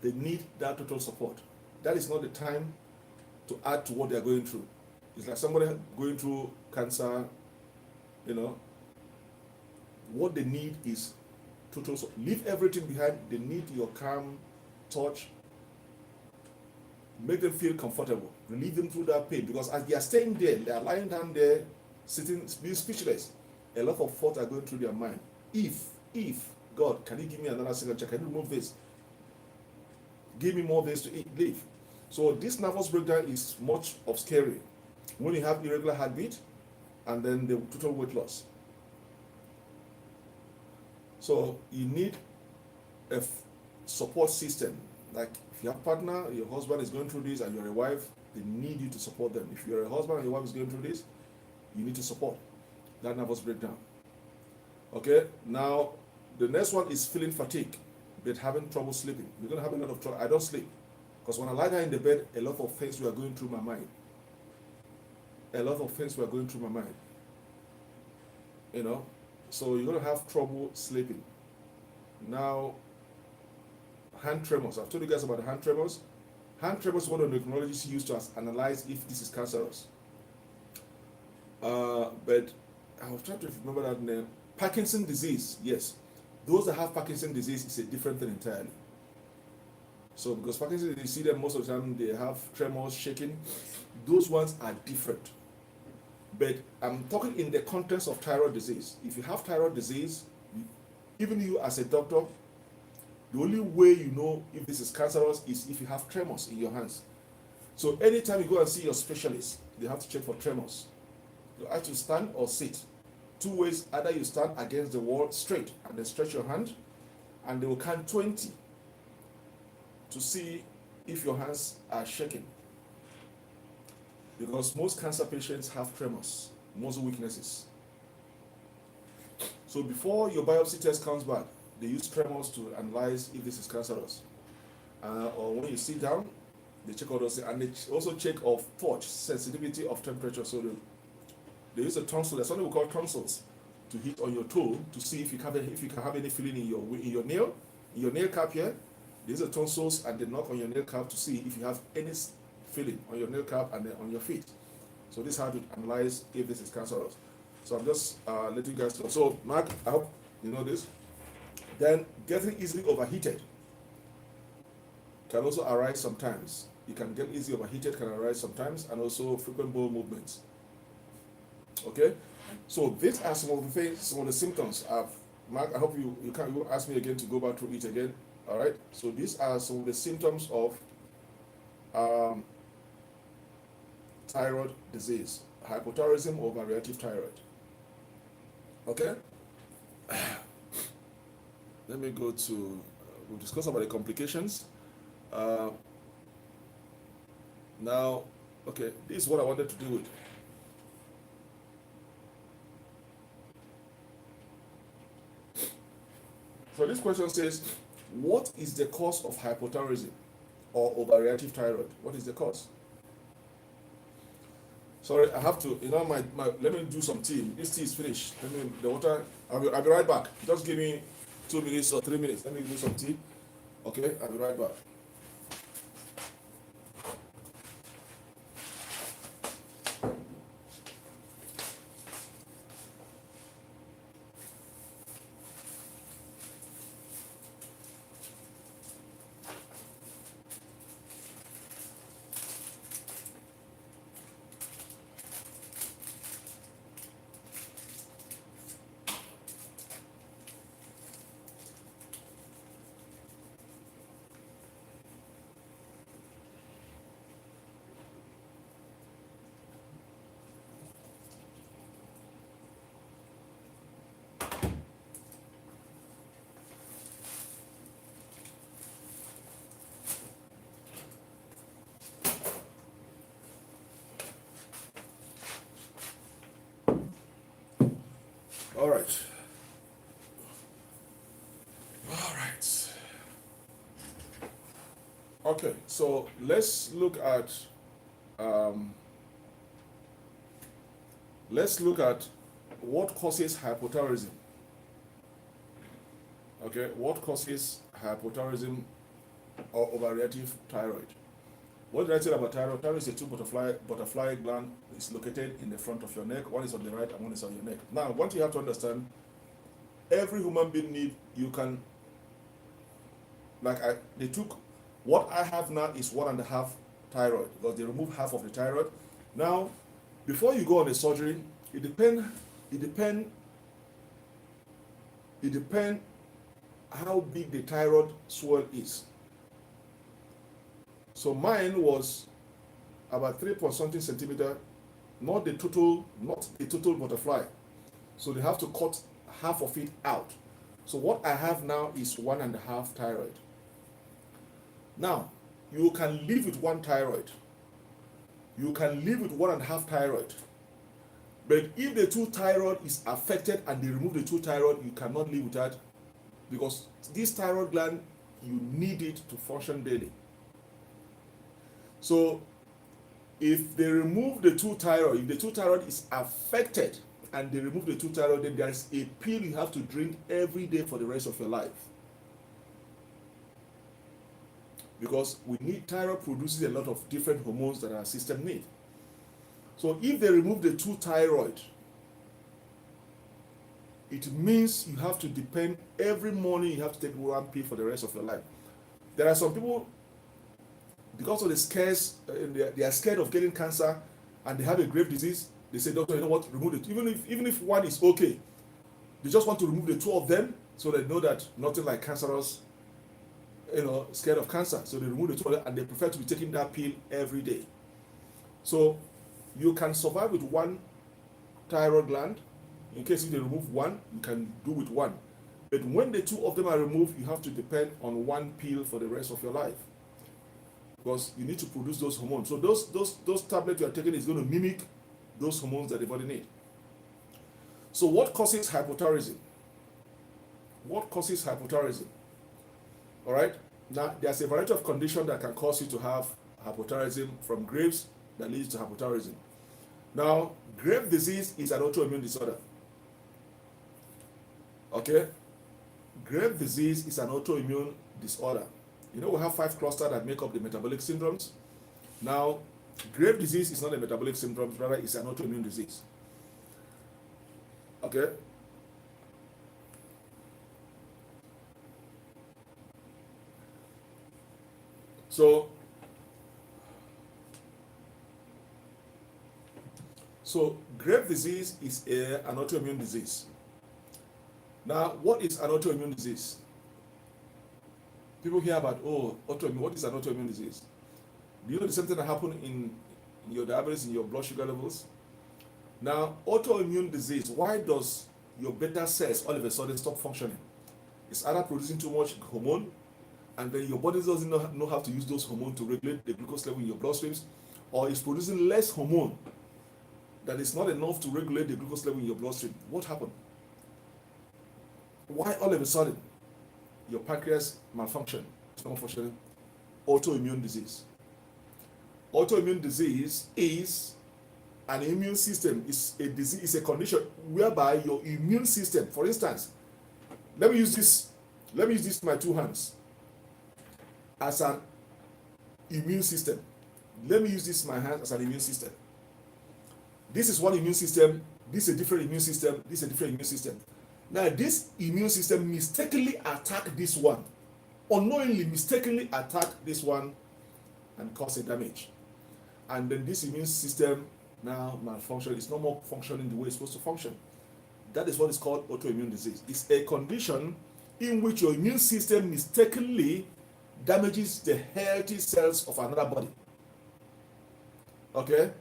They need that total support. That is not the time to add to what they are going through. It's like somebody going through cancer, what they need is total support. Leave everything behind. They need your calm touch. Make them feel comfortable. Relieve them through that pain. Because as they are staying there, they are lying down there, sitting, being speechless. A lot of thoughts are going through their mind. If, God, can you give me another signature? Can you remove this? Give me more days to live. So this nervous breakdown is much of scary. When you have irregular heartbeat, and then the total weight loss. So you need a support system. Like if you have a partner, your husband is going through this, and you're a wife, they need you to support them. If you're a husband and your wife is going through this, you need to support that nervous breakdown. Okay, now the next one is feeling fatigue, but having trouble sleeping. You're going to have a lot of trouble. I don't sleep. Because when I lie down in the bed, a lot of things were going through my mind. So you're going to have trouble sleeping. Now, hand tremors. I've told you guys about the hand tremors. Hand tremors is one of the technologies used to analyze if this is cancerous. But I was trying to remember that name. Parkinson's disease, yes. Those that have Parkinson's disease is a different thing entirely. So because Parkinson's, you see them most of the time, they have tremors, shaking. Those ones are different. But I'm talking in the context of thyroid disease. If you have thyroid disease, even you as a doctor, the only way you know if this is cancerous is if you have tremors in your hands. So anytime you go and see your specialist, they have to check for tremors. You have to stand or sit. 2 ways, either you stand against the wall straight and then stretch your hand, and they will count 20 to see if your hands are shaking. Because most cancer patients have tremors, muscle weaknesses. So before your biopsy test comes back, they use tremors to analyze if this is cancerous. Or when you sit down, they check all those things, and they also check of touch, sensitivity of temperature. So they use a tonsil, there's something we call tonsils, to hit on your toe to see if you can have any feeling in your nail cap here. They use the tonsils and they knock on your nail cap to see if you have any feeling on your nail cap and then on your feet. So this is how to analyze if this is cancerous. So I'm just letting you guys know. So Mark, I hope you know this. Then getting easily overheated can also arise sometimes. You can get easily overheated, can arise sometimes, and also frequent bowel movements. Okay, so these are some of the things, some of the symptoms. Mark, I hope you can ask me again to go back through it again. All right. So these are some of the symptoms of thyroid disease, hypothyroidism or overreactive thyroid. Okay. Let me go to. We'll discuss about the complications. Now, okay, this is what I wanted to do with. So this question says, what is the cause of hypothyroidism or overreactive thyroid? What is the cause? Sorry, I have to, let me do some tea. This tea is finished. The water, I'll be right back. Just give me 2 minutes or 3 minutes. Let me do some tea. Okay, I'll be right back. All right. All right. Okay, so let's look at um, what causes hypothyroidism. Okay, what causes hypothyroidism or overreactive thyroid? What did I say about thyroid? Thyroid is a two butterfly gland. It's located in the front of your neck. One is on the right and one is on your neck. Now, what you have to understand, every human being need, you can, they took, what I have now is 1.5 thyroid, because they remove half of the thyroid. Now, before you go on the surgery, it depend how big the thyroid swell is. So mine was about 3 point something centimeter, not the total butterfly. So they have to cut half of it out. So what I have now is 1.5 thyroid. Now, you can live with 1 thyroid. You can live with 1.5 thyroid. But if the 2 thyroid is affected and they remove the 2 thyroid, you cannot live with that, because this thyroid gland, you need it to function daily. So if they remove the 2 thyroid, if the 2 thyroid is affected and they remove the 2 thyroid, then there is a pill you have to drink every day for the rest of your life. Because thyroid produces a lot of different hormones that our system needs. So if they remove the 2 thyroid, it means you have to depend, every morning you have to take 1 pill for the rest of your life. There are some people, because of the scares, they are scared of getting cancer and they have a grave disease. They say, doctor, you know what, remove it. Even if one is okay, they just want to remove the 2 of them so they know that nothing like cancerous, scared of cancer. So they remove the 2 of them and they prefer to be taking that pill every day. So you can survive with 1 thyroid gland. In case if they remove 1, you can do with 1. But when the 2 of them are removed, you have to depend on 1 pill for the rest of your life, because you need to produce those hormones. So those tablets you are taking is going to mimic those hormones that the body needs. So what causes hypothyroidism? What causes hypothyroidism? All right. Now, there's a variety of conditions that can cause you to have hypothyroidism, from Graves that leads to hypothyroidism. Now, Graves' disease is an autoimmune disorder. Okay? Graves' disease is an autoimmune disorder. We have 5 clusters that make up the metabolic syndromes. Now, Graves' disease is not a metabolic syndrome, rather it's an autoimmune disease. Okay? So Graves' disease is an autoimmune disease. Now, what is an autoimmune disease? People hear about, autoimmune. What is an autoimmune disease? Do you know the same thing that happened in your diabetes, in your blood sugar levels? Now, autoimmune disease, why does your beta cells all of a sudden stop functioning? It's either producing too much hormone, and then your body doesn't know how to use those hormones to regulate the glucose level in your bloodstreams, or it's producing less hormone that is not enough to regulate the glucose level in your bloodstream. What happened? Why all of a sudden your pancreas malfunction, it's not functioning? Autoimmune disease. Autoimmune disease is an immune system, is a disease, is a condition whereby your immune system, for instance, let me use this my 2 hands as an immune system. Let me use this my hands as an immune system. This is one immune system, this is a different immune system, this is a different immune system. Now, this immune system mistakenly attack this one, unknowingly mistakenly attack this one and cause a damage. And then this immune system now malfunction, it's no more functioning the way it's supposed to function. That is what is called autoimmune disease. It's a condition in which your immune system mistakenly damages the healthy cells of another body. Okay?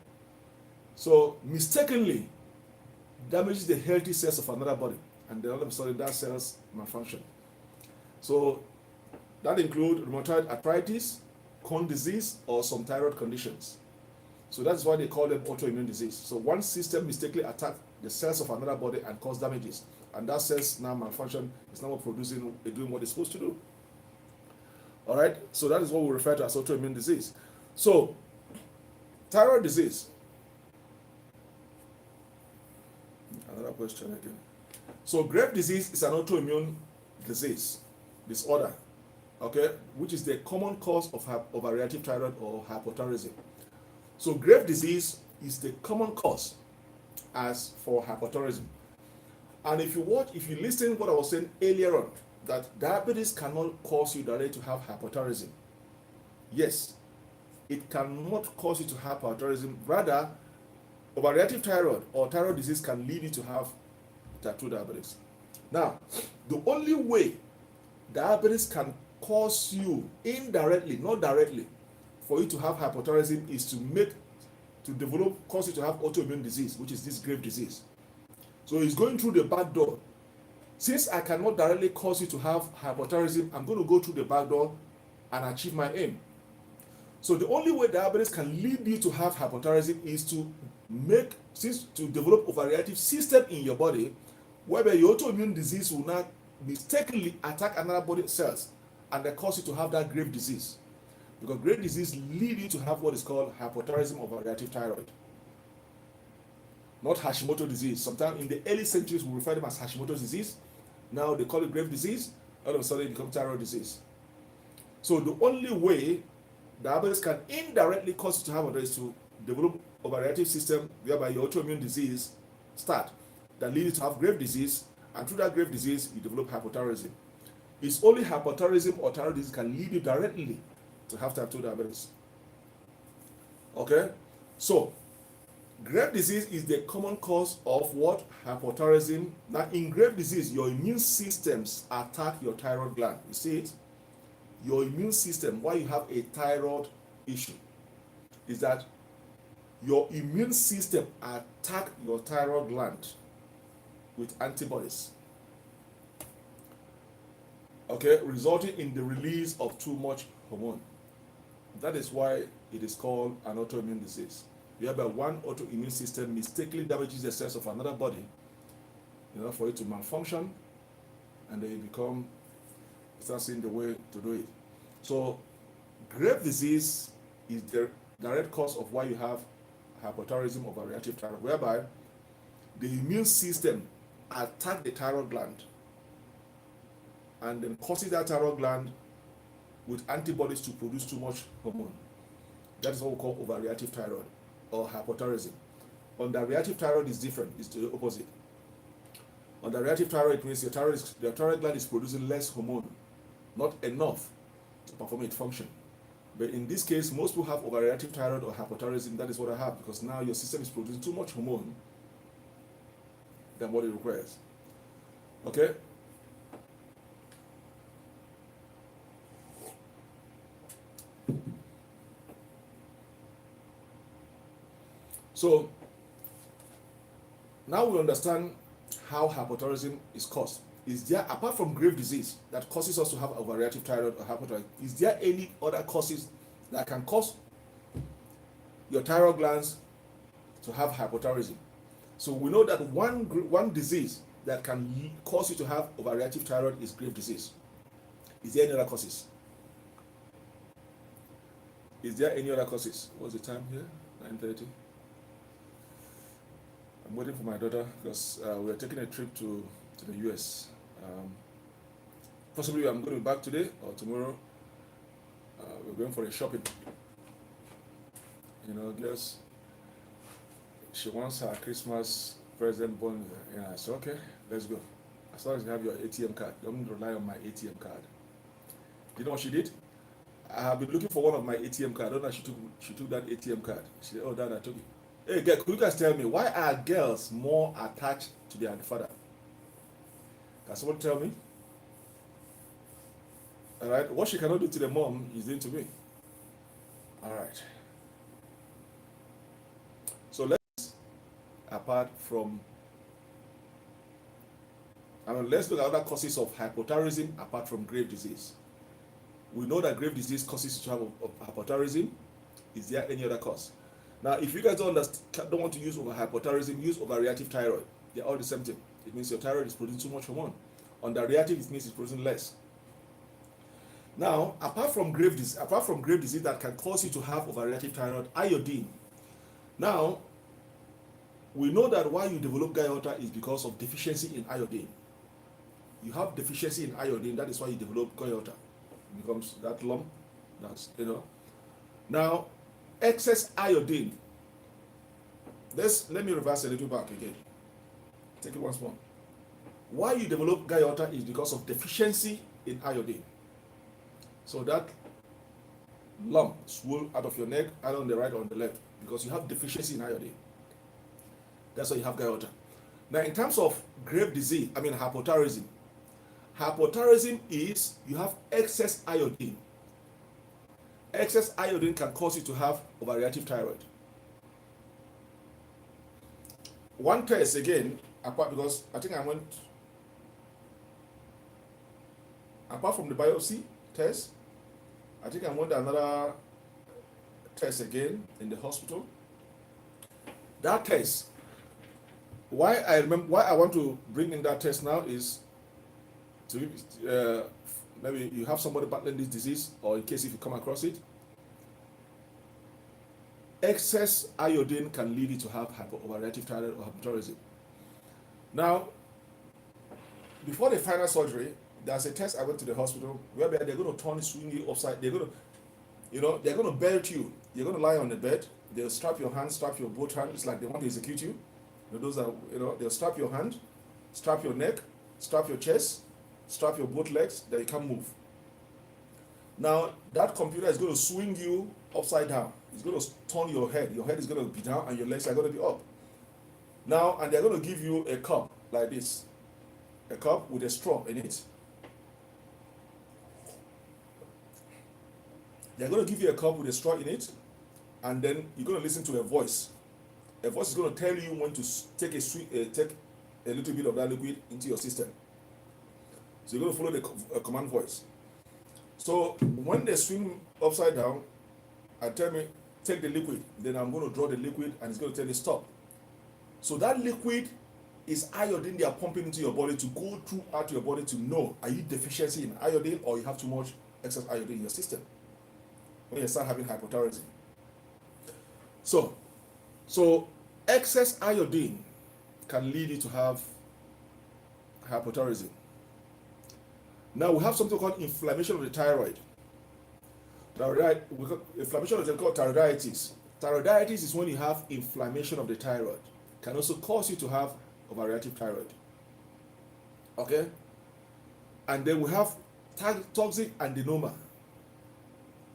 So, mistakenly damages the healthy cells of another body, and then all of a sudden that cells malfunction. So, that includes rheumatoid arthritis, Crohn's disease, or some thyroid conditions. So that's why they call them autoimmune disease. So one system mistakenly attack the cells of another body and cause damages. And that cells now malfunction, it's not doing what it's supposed to do. All right, so that is what we refer to as autoimmune disease. So, thyroid disease. Another question again. So, Graves' disease is an autoimmune disorder, okay, which is the common cause of overreactive thyroid or hypothyroidism. So, Graves' disease is the common cause as for hypothyroidism. And if you listen to what I was saying earlier on, that diabetes cannot cause you directly to have hypothyroidism. Yes, it cannot cause you to have hypothyroidism. Rather, overreactive thyroid or thyroid disease can lead you to have type 2 diabetes. Now, the only way diabetes can cause you indirectly, not directly, for you to have hypothyroidism is to cause you to have autoimmune disease, which is this Graves' disease. So it's going through the back door. Since I cannot directly cause you to have hypothyroidism, I'm going to go through the back door and achieve my aim. So the only way diabetes can lead you to have hypothyroidism is to develop overreactive system in your body, whereby your autoimmune disease will not mistakenly attack another body cells and they cause you to have that Graves' disease. Because Graves' disease leads you to have what is called hypothyroidism of overreactive thyroid. Not Hashimoto disease. Sometimes in the early centuries we refer to them as Hashimoto disease. Now they call it Graves' disease. All of a sudden it becomes thyroid disease. So the only way diabetes can indirectly cause you to have hypothyroidism is to develop overreactive system whereby your autoimmune disease start that leads you to have Graves' disease, and through that Graves' disease you develop hypothyroidism. It's only hypothyroidism or thyroid disease can lead you directly to have type 2 diabetes. Okay? So Graves' disease is the common cause of what? Hypothyroidism. Now, in Graves' disease, your immune systems attack your thyroid gland. You see it? Your immune system, why you have a thyroid issue, is that your immune system attack your thyroid gland with antibodies. Okay, resulting in the release of too much hormone. That is why it is called an autoimmune disease. Whereby one autoimmune system mistakenly damages the cells of another body in order for it to malfunction, and then you start seeing the way to do it. So, Graves' disease is the direct cause of why you have hypothyroidism of overreactive thyroid, whereby the immune system attacks the thyroid gland and then causes that thyroid gland with antibodies to produce too much hormone. That is what we call overreactive thyroid or hypothyroidism. Underreactive thyroid is different, it's the opposite. Underreactive thyroid means your thyroid gland is producing less hormone, not enough to perform its function. But in this case, most people have overreactive thyroid or hypothyroidism. That is what I have, because now your system is producing too much hormone than what it requires. Okay? So now we understand how hypothyroidism is caused. Is there, apart from Graves' disease that causes us to have overreactive thyroid or hypothyroidism, is there any other causes that can cause your thyroid glands to have hypothyroidism? So we know that one disease that can cause you to have overreactive thyroid is Graves' disease. Is there any other causes? Is there any other causes? What's the time here? 9:30. I'm waiting for my daughter because we're taking a trip to the US. Possibly I'm going to be back today or tomorrow. We're going for a shopping. Girls, she wants her Christmas present born. I said, okay, let's go. As long as you have your ATM card, don't rely on my ATM card. You know what she did? I have been looking for one of my ATM cards. I don't know, she took that ATM card. She said, oh, Dad, I took it. Hey, girl, could you guys tell me, why are girls more attached to their father? Can someone tell me? All right, what she cannot do to the mom is doing to me. All right. So let's look at other causes of hypothyroidism apart from Graves' disease. We know that Graves' disease causes you to have hypothyroidism. Is there any other cause? Now, if you guys don't want to use hypothyroidism, use overreactive thyroid. They're all the same thing. It means your thyroid is producing too much hormone. Underreactive, it means it's producing less. Now, apart from grave disease that can cause you to have overreactive thyroid, iodine. Now, we know that why you develop goiter is because of deficiency in iodine. You have deficiency in iodine, that is why you develop goiter. It becomes that lump. That's, Now, excess iodine. Let me reverse a little back again. Take it once more. Why you develop goiter is because of deficiency in iodine. So that lump swell out of your neck, either on the right or on the left, because you have deficiency in iodine. That's why you have goiter. Now, in terms of grave disease, hypothyroidism. Hypothyroidism is you have excess iodine. Excess iodine can cause you to have overreactive thyroid. One test again, apart from the biopsy test, I think I went another test again in the hospital. That test, why I want to bring in that test now is to maybe you have somebody battling this disease, or in case if you come across it. Excess iodine can lead you to have overreactive thyroid or hypothyroidism. Now, before the final surgery, there's a test I went to the hospital where they're going to swing you upside. They're going to belt you. You're going to lie on the bed. They'll strap your hand, strap your both hands. It's like they want to execute you. They'll strap your hand, strap your neck, strap your chest, strap your both legs, that you can't move. Now, that computer is going to swing you upside down. It's going to turn your head. Your head is going to be down and your legs are going to be up. Now, and they're going to give you a cup like this. A cup with a straw in it. They're going to give you a cup with a straw in it, and then you're going to listen to a voice. A voice is going to tell you when to take a little bit of that liquid into your system. So you're going to follow the command voice. So when they swing upside down and tell me, take the liquid, then I'm going to draw the liquid and it's going to tell you stop. So that liquid is iodine they are pumping into your body to go throughout your body to know, are you deficiency in iodine or you have too much excess iodine in your system when you start having hypothyroidism. So excess iodine can lead you to have hypothyroidism. Now we have something called inflammation of the thyroid. Inflammation is called thyroiditis. Thyroiditis is when you have inflammation of the thyroid. Can also cause you to have overreactive thyroid. Okay? And then we have toxic adenoma.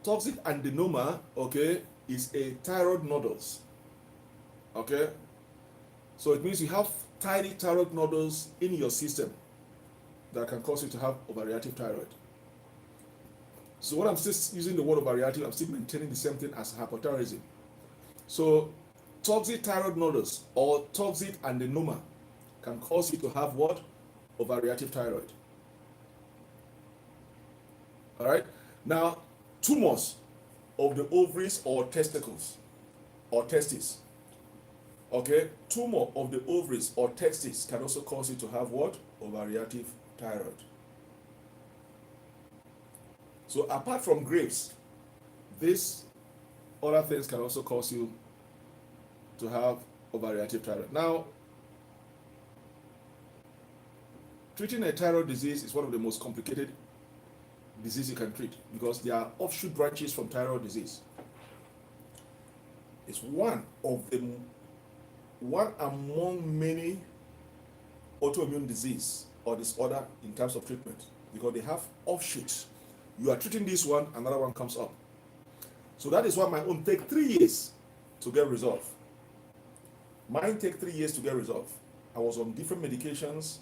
Toxic adenoma, okay, is a thyroid nodules. Okay? So it means you have tiny thyroid nodules in your system that can cause you to have overreactive thyroid. So when I'm still using the word overreactive, I'm still maintaining the same thing as hypothyroidism. So toxic thyroid nodules or toxic adenoma can cause you to have what? Overreactive thyroid. All right? Now, tumors of the ovaries or testicles or testes. Okay? Tumor of the ovaries or testes can also cause you to have what? Overreactive thyroid. So apart from grapes, these other things can also cause you to have overreactive thyroid. Now, treating a thyroid disease is one of the most complicated diseases you can treat because there are offshoot branches from thyroid disease. It's one among many autoimmune disease or disorder in terms of treatment because they have offshoots. You are treating this one, another one comes up. So that is why my own take 3 years to get resolved. Mine take 3 years to get resolved. I was on different medications,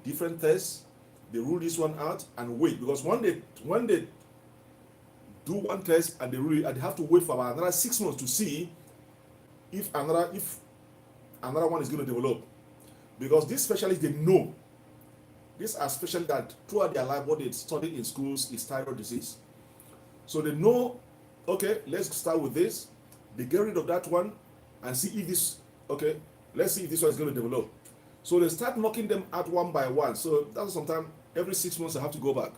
different tests. They rule this one out and wait because when they do one test and they rule it, and they have to wait for about another 6 months to see if another one is going to develop. Because these specialists, they know. These are specialists that throughout their life, what they studied in schools is thyroid disease. So they know, okay, let's start with this. They get rid of that one and see if this, okay, let's see if this one is going to develop. So they start knocking them out one by one. So that's sometimes every 6 months I have to go back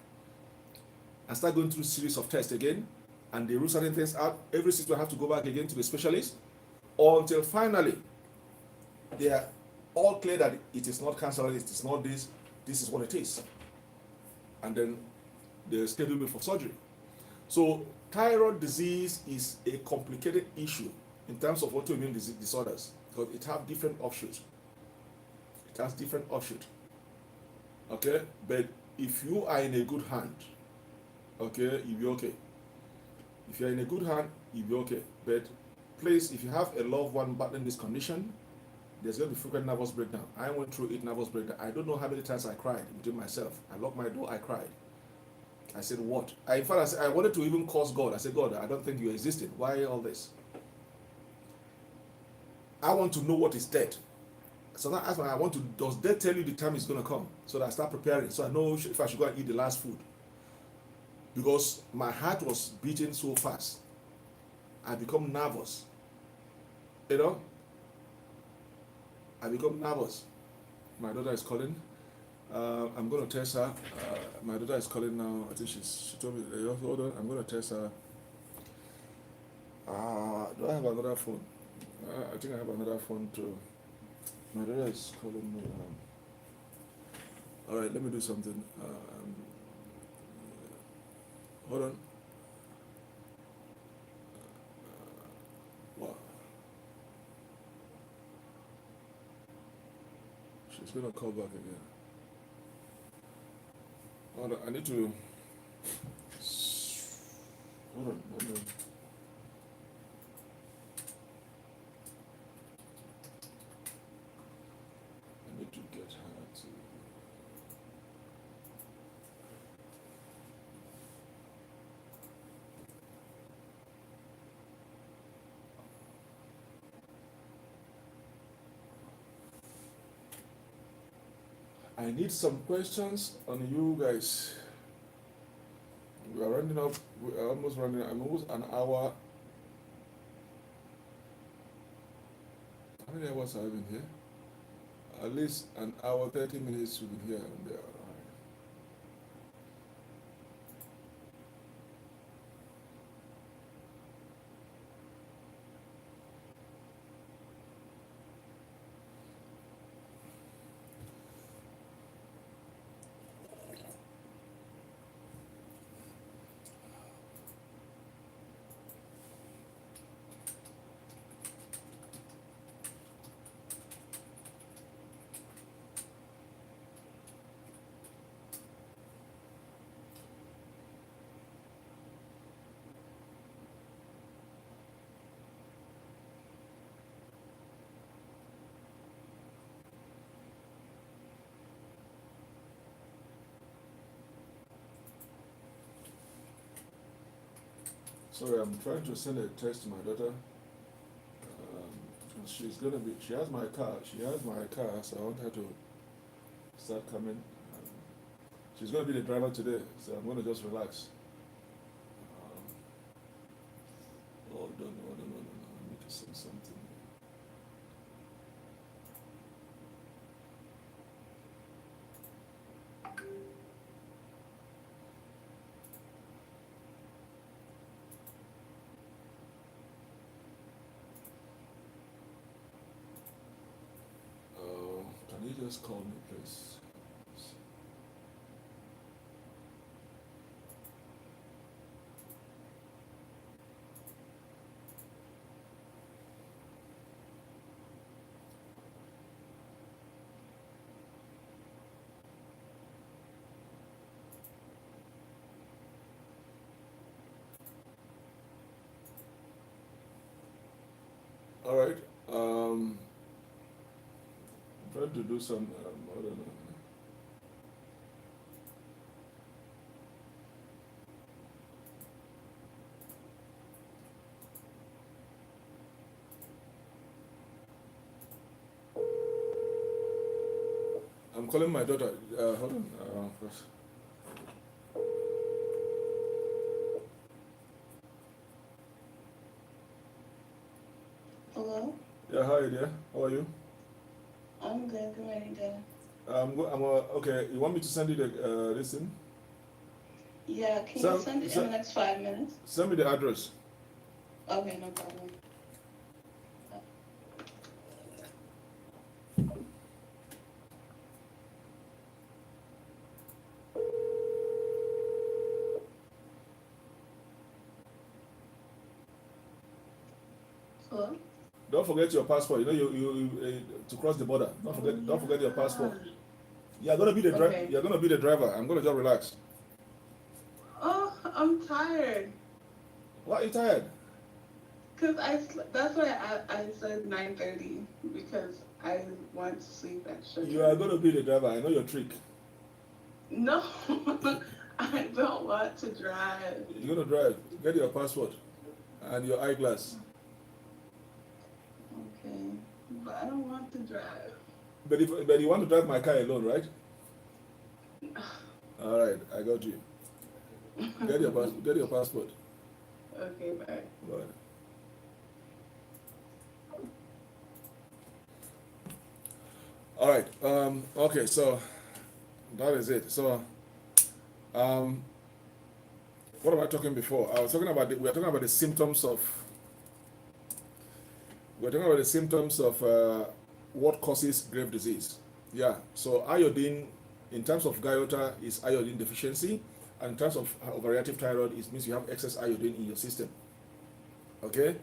and start going through a series of tests again. And they rule certain things out. Every 6 months I have to go back again to the specialist until finally they are all clear that it is not cancer, it is not this, this is what it is. And then they schedule me for surgery. So thyroid disease is a complicated issue in terms of autoimmune disorders because it has different offshoots. It has different offshoots. Okay, but if you are in a good hand, okay, you'll be okay. If you're in a good hand, you'll be okay. But please, if you have a loved one battling this condition, there's going to be frequent nervous breakdown. I went through 8 nervous breakdown. I don't know how many times I cried within myself. I locked my door, I cried. I said, what? In fact, I wanted to even curse God. I said, God, I don't think you existed. Why all this? I want to know what is dead. So now I ask I want to, does death tell you the time is going to come? So that I start preparing. So I know if I should go and eat the last food. Because my heart was beating so fast. I become nervous. You know? I become nervous. My daughter is calling. I'm going to test her. My daughter is calling now. I think she told me, hold on, I'm going to test her. Do I have another phone? I think I have another phone too. My daughter is calling me. All right, let me do something. Hold on. Wow. She's going to call back again. Hold on, I need to. Hold on. I need to get her to. I need some questions on you guys. We are running up. We are almost running. I'm almost an hour. How many hours have I been here? At least an hour, 30 minutes we've been here and there. Sorry, I'm trying to send a text to my daughter. She's gonna be. She has my car. So I want her to start coming. She's gonna be the driver today, so I'm gonna just relax. Hold on. I need to send something. Can you just call me, please? All right. I'm trying to do some. I don't know. I'm calling my daughter. Hold on. First. Hello? Yeah, hi there. How are you? I'm good. Good morning, Dad. Okay. You want me to send you the listen? Yeah, can you Send, send it in the send, next 5 minutes? send me the address. Okay, no problem. Hello? Don't forget your passport. You know to cross the border. Don't forget your passport. You're gonna be the Okay. You're gonna be the driver. I'm gonna just relax. Oh, I'm tired. Why are you tired? That's why I said 9:30 because I want to sleep at You are sugar. gonna be the driver. I know your trick. No, I don't want to drive. You're gonna drive. Get your passport and your eyeglass. Okay, but I don't want to drive. But you want to drive my car alone, right? All right, I got you. Get your passport. Okay, bye. Right. All right. Okay. So that is it. So um, what am I talking before? I was talking about we are talking about the symptoms of. We're talking about the symptoms of what causes grave disease. Yeah. So iodine, in terms of guyota, is iodine deficiency, and in terms of overreactive thyroid, it means you have excess iodine in your system. Okay.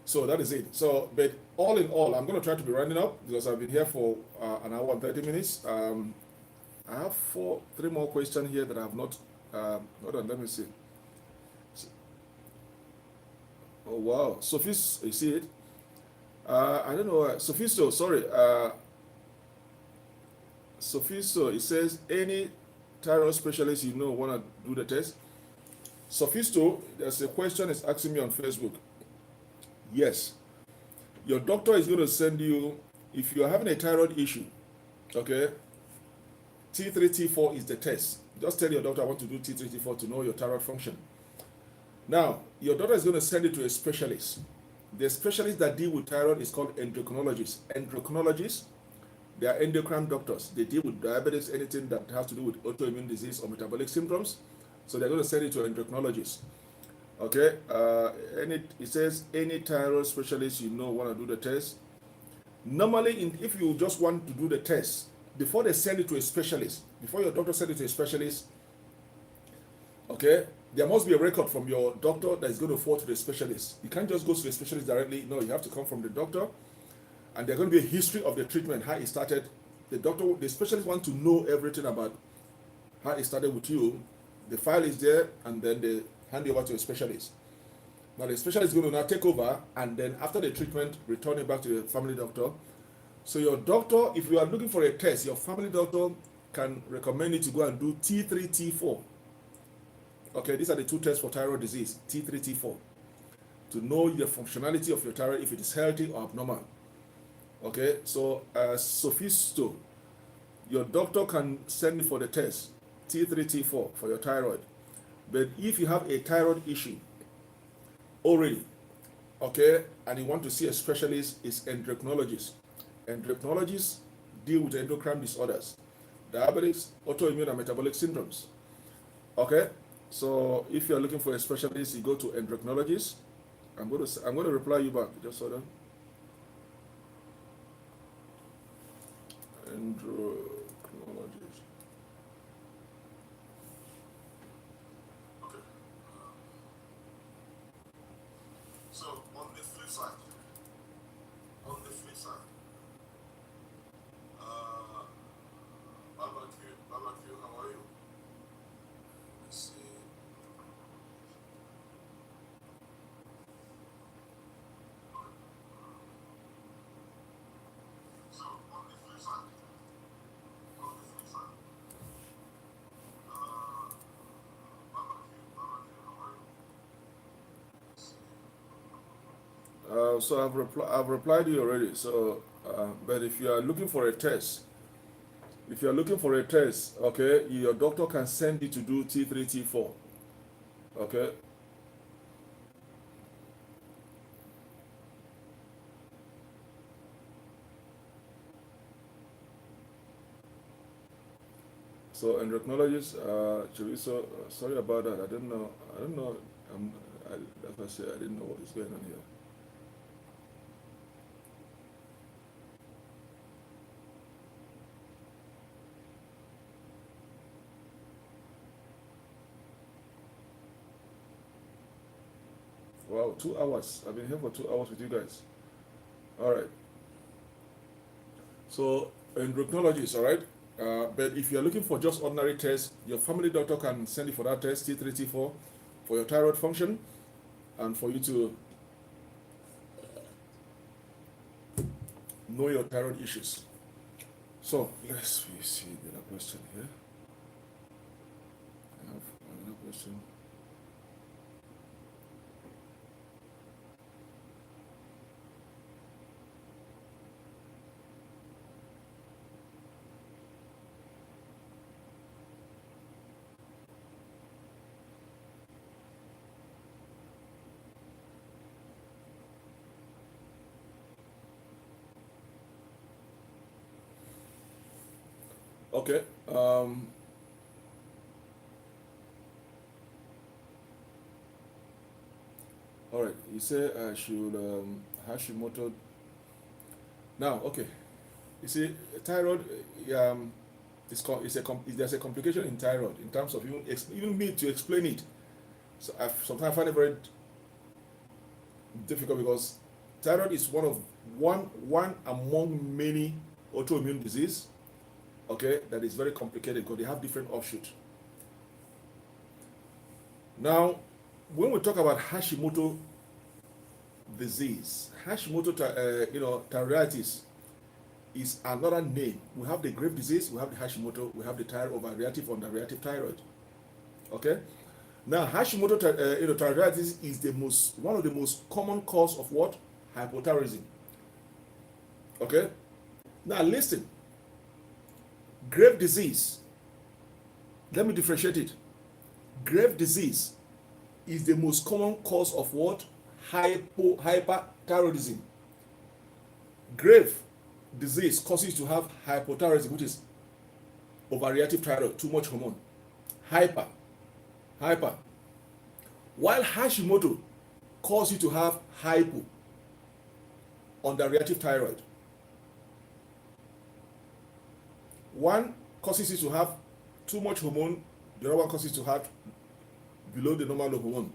So that is it. So, but all in all, I'm going to try to be rounding up because I've been here for an hour and 30 minutes. I have three more questions here that I have not. Hold on, let me see. Oh wow, Sophis, you see it? I don't know. Sophisto, sorry. Sophisto, it says any thyroid specialist you know want to do the test. Sophisto, there's a question is asking me on Facebook. Yes, your doctor is going to send you if you are having a thyroid issue. Okay, T3, T4 is the test. Just tell your doctor I want to do T3, T4 to know your thyroid function. Now, your doctor is going to send it to a specialist. The specialist that deal with thyroid is called endocrinologists. Endocrinologists, they are endocrine doctors. They deal with diabetes, anything that has to do with autoimmune disease or metabolic symptoms. So they're going to send it to endocrinologists. Okay, it says any thyroid specialist you know want to do the test. Normally, if you just want to do the test, before they send it to a specialist, before your doctor send it to a specialist, okay, there must be a record from your doctor that is going to forward to the specialist. You can't just go to the specialist directly. No, you have to come from the doctor, and there's going to be a history of the treatment, how it started. The specialist wants to know everything about how it started with you. The file is there, and then they hand it over to a specialist. Now the specialist is going to now take over, and then after the treatment, return it back to the family doctor. So your doctor, if you are looking for a test, your family doctor can recommend you to go and do T3, T4. Okay, these are the two tests for thyroid disease, T3, T4, to know the functionality of your thyroid, if it is healthy or abnormal. Okay, so Sophisto, your doctor can send you for the test, T3, T4 for your thyroid. But if you have a thyroid issue already, okay, and you want to see a specialist, is endocrinologist. Endocrinologists deal with endocrine disorders, diabetes, autoimmune and metabolic syndromes. Okay, so if you're looking for a specialist, you go to endocrinologist. I'm going to reply you back. Just hold on. Endocrinologist. Okay. So on the flip side, barbecue, how are you? Let's see. So on the flip side, barbecue, how are you? So I've replied to you already. So, but if you are looking for a test, okay, your doctor can send you to do T3, T4. Okay. So endocrinologist, Chorizo, sorry about that. I don't know. Like I said, I didn't know what is going on here. Wow, 2 hours. I've been here for 2 hours with you guys. All right. So endocrinologist, all right. But if you're looking for just ordinary tests, your family doctor can send you for that test, T3, T4, for your thyroid function, and for you to know your thyroid issues. So let's see the other question here. I have another question. Okay. All right. You say I should Hashimoto. Now, okay. You see, thyroid. There's a complication in thyroid in terms of even me to explain it. So I sometimes find it very difficult because thyroid is one among many autoimmune disease. Okay, that is very complicated because they have different offshoots. Now, when we talk about Hashimoto disease, thyroiditis is another name. We have the Graves' disease, we have the Hashimoto, we have the overreactive, underreactive thyroid. Okay. Now, Hashimoto thyroiditis is one of the most common cause of what? Hypothyroidism. Okay. Now, listen. Graves' disease. Let me differentiate it. Graves' disease is the most common cause of what? Hyperthyroidism. Graves' disease causes you to have hypothyroidism, which is overreactive thyroid, too much hormone. Hyper. While Hashimoto causes you to have hypo, underreactive thyroid. One causes you to have too much hormone, the other one causes you to have below the normal hormone.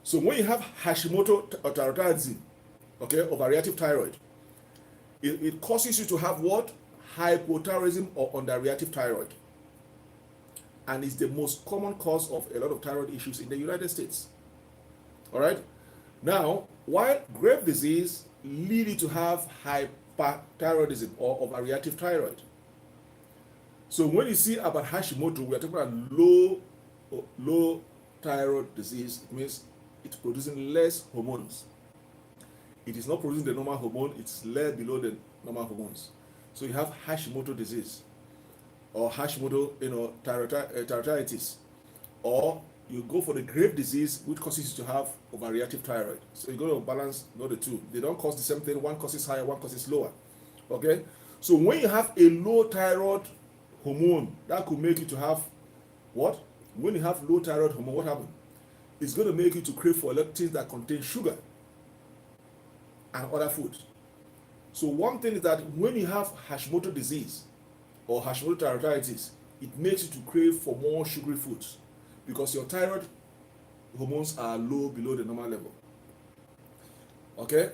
So when you have Hashimoto thyroidism, okay, overreactive thyroid, it causes you to have what? Hypothyroidism or underreactive thyroid. And it's the most common cause of a lot of thyroid issues in the United States. All right? Now, while Graves' disease leads you to have hyperthyroidism or overreactive thyroid. So when you see about Hashimoto, we are talking about low thyroid disease. It means it's producing less hormones. It is not producing the normal hormone, it's less below the normal hormones. So you have Hashimoto disease or Hashimoto thyroiditis, or you go for the Graves' disease, which causes you to have overreactive thyroid. So you're going to balance the two. They don't cause the same thing. One causes higher, one causes lower. Okay? So when you have a low thyroid hormone, that could make you to have what? When you have low thyroid hormone, what happens? It's going to make you to crave for things that contain sugar and other foods. So one thing is that when you have Hashimoto disease or Hashimoto thyroiditis, it makes you to crave for more sugary foods because your thyroid hormones are low below the normal level. Okay?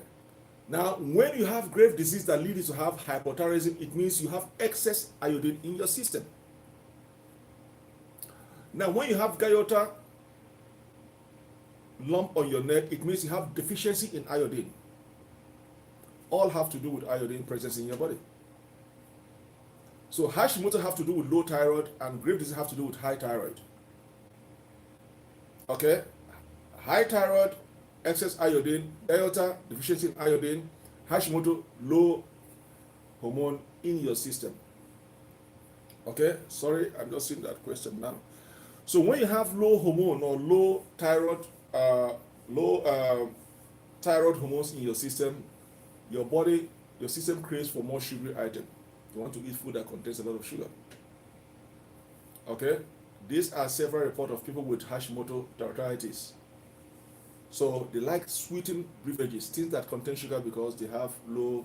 Now, when you have Graves' disease that leads you to have hypothyroidism, it means you have excess iodine in your system. Now, when you have Guyota lump on your neck, it means you have deficiency in iodine. All have to do with iodine presence in your body. So Hashimoto have to do with low thyroid and Graves' disease have to do with high thyroid. Okay? High thyroid, excess iodine, Guyota, deficiency in iodine, Hashimoto, low hormone in your system. Okay? Sorry, I'm just seeing that question now. So when you have low hormone or low thyroid hormones in your system, your system craves for more sugary item. You want to eat food that contains a lot of sugar. Okay, these are several reports of people with Hashimoto thyroiditis. So they like sweetened beverages, things that contain sugar because they have low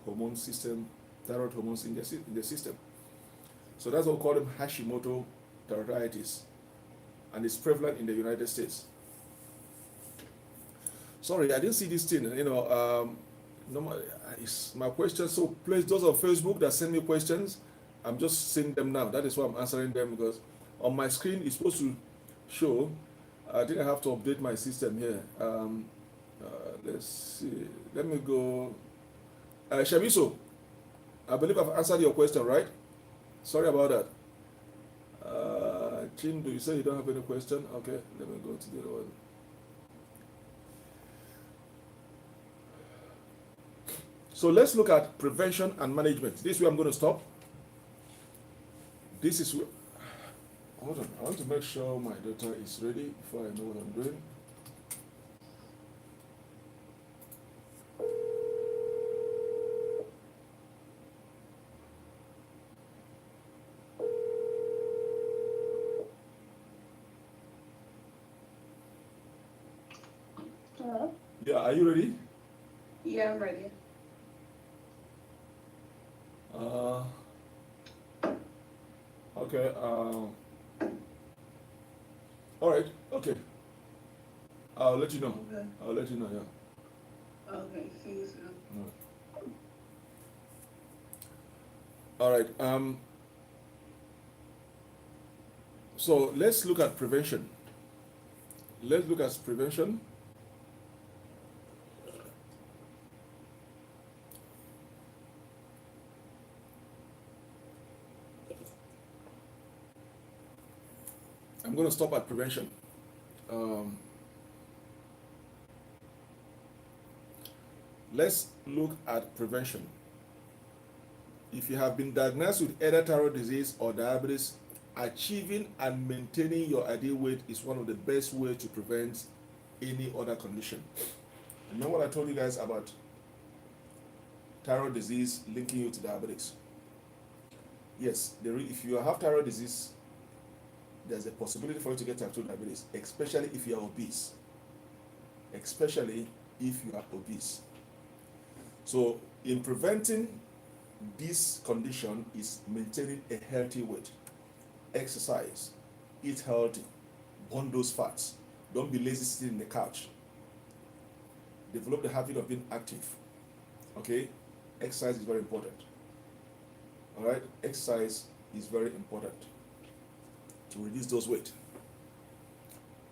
hormone system, thyroid hormones in the system. So that's what we call them Hashimoto thyroiditis, and it's prevalent in the United States. Sorry, I didn't see this thing. Normally, it's my question. So please, those on Facebook that send me questions, I'm just seeing them now. That is why I'm answering them, because on my screen it's supposed to show. I think I have to update my system here. Let's see. Let me go. Shamiso, I believe I've answered your question, right? Sorry about that. Chindu, you say you don't have any question? Okay, let me go to the other one. So let's look at prevention and management. This is where I'm going to stop. This is where, hold on, I want to make sure my data is ready before I know what I'm doing. Hello? Yeah, are you ready? Yeah, I'm ready. Okay. All right. Okay. I'll let you know. Okay. I'll let you know. Yeah. Okay, see you soon. All right. So let's look at prevention. Let's look at prevention. I'm going to stop at prevention. Let's look at prevention. If you have been diagnosed with either thyroid disease or diabetes, achieving and maintaining your ideal weight is one of the best ways to prevent any other condition. Remember what I told you guys about thyroid disease linking you to diabetes? Yes, if you have thyroid disease, there's a possibility for you to get type 2 diabetes, especially if you are obese. Especially if you are obese. So, in preventing this condition is maintaining a healthy weight. Exercise, eat healthy, burn those fats. Don't be lazy sitting in the couch. Develop the habit of being active. Okay? Exercise is very important. All right? Exercise is very important to reduce those weight.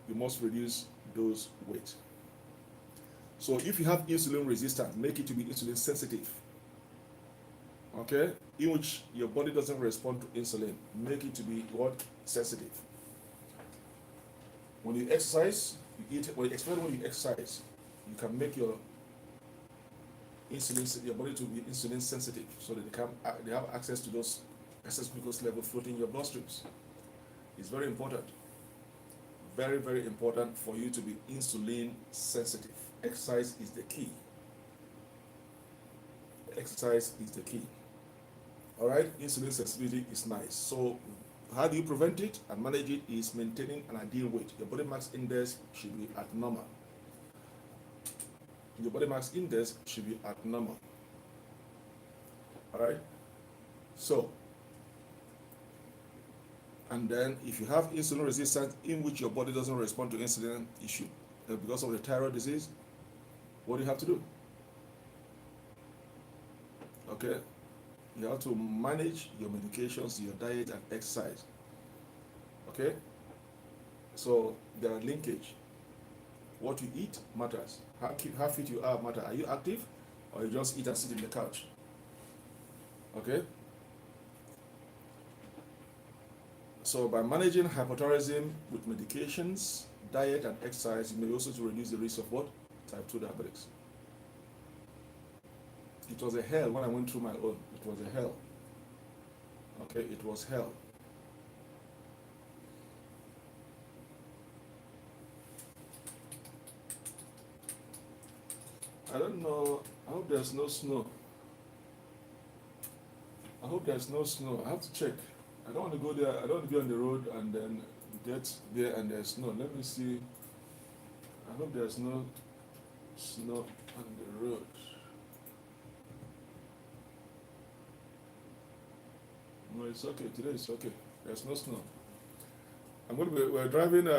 You must reduce those weight. So if you have insulin resistance, make it to be insulin sensitive. Okay? In which your body doesn't respond to insulin, make it to be what? Sensitive. When you exercise, especially when you exercise, you can make your body to be insulin sensitive, so that they have access to those excess glucose level floating in your bloodstreams. It's very important. Very, very important for you to be insulin sensitive. Exercise is the key. Exercise is the key. All right, insulin sensitivity is nice. So how do you prevent it and manage it? Is maintaining an ideal weight. Your body mass index should be at normal. Your body mass index should be at normal. All right. So, and then if you have insulin resistance in which your body doesn't respond to insulin, issue because of the thyroid disease, what do you have to do? Okay. You have to manage your medications, your diet, and exercise. Okay? So there are linkage. What you eat matters. How fit you are matters. Are you active, or you just eat and sit in the couch? Okay? So by managing hypothyroidism with medications, diet, and exercise, you may also to reduce the risk of what? Type 2 diabetics. It was a hell when I went through my own. It was a hell. Okay, it was hell. I don't know. I hope there's no snow. I hope there's no snow. I have to check. I don't want to go there. I don't want to be on the road and then get there and there's snow. Let me see. I hope there's no snow on the road. No, it's okay. Today it's okay. There's no snow. I'm going to be. We're driving.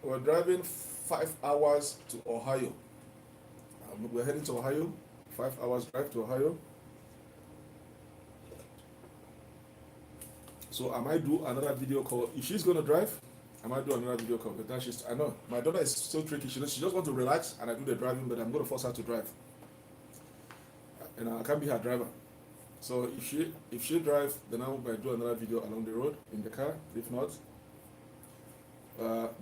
We're driving 5 hours to Ohio. We're heading to Ohio. 5 hours drive to Ohio. So I might do another video call. If she's going to drive, I might do another video call. But then I know my daughter is so tricky. She just wants to relax and I do the driving, but I'm going to force her to drive. And I can't be her driver. So if she drives, then I might do another video along the road in the car. If not,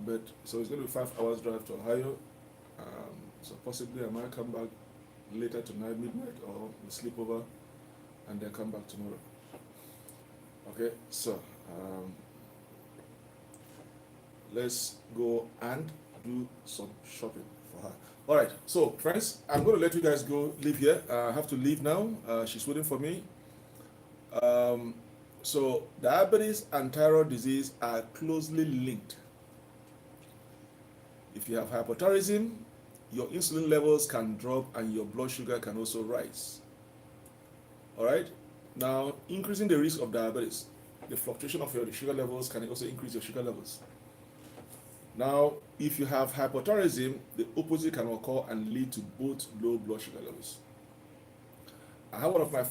but so it's going to be 5 hours drive to Ohio. So possibly I might come back later tonight, midnight, or we sleep over and then come back tomorrow. Okay, so let's go and do some shopping for her. All right, so friends, I'm going to let you guys go leave here. I have to leave now. She's waiting for me. So diabetes and thyroid disease are closely linked. If you have hypothyroidism, your insulin levels can drop and your blood sugar can also rise. All right. Now, increasing the risk of diabetes, the fluctuation of your sugar levels can also increase your sugar levels. Now, if you have hypothyroidism, the opposite can occur and lead to both low blood sugar levels. I have one of my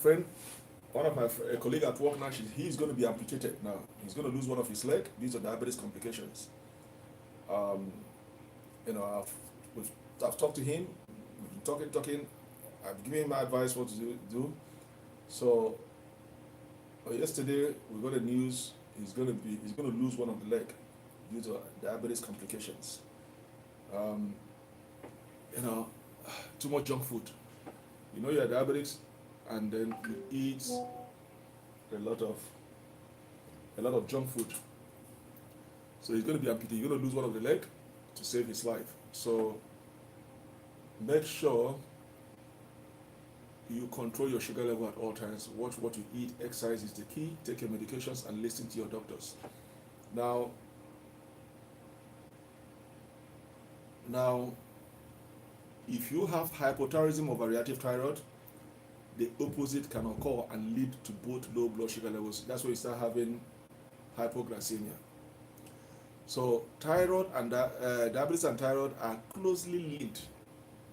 colleague at work now. He's going to be amputated now. He's going to lose one of his leg. These are diabetes complications. I've talked to him. We've been talking. I've given him my advice what to do. So yesterday we got the news he's going to lose one of the leg due to diabetes complications. Too much junk food. You're diabetics, and then you eat a lot of junk food. So he's going to be amputated. You're going to lose one of the leg to save his life. So make sure you control your sugar level at all times. Watch what you eat. Exercise is the key. Take your medications and listen to your doctors. Now, if you have hypothyroidism or overreactive thyroid, the opposite can occur and lead to both low blood sugar levels. That's where you start having hypoglycemia. So thyroid and diabetes and thyroid are closely linked.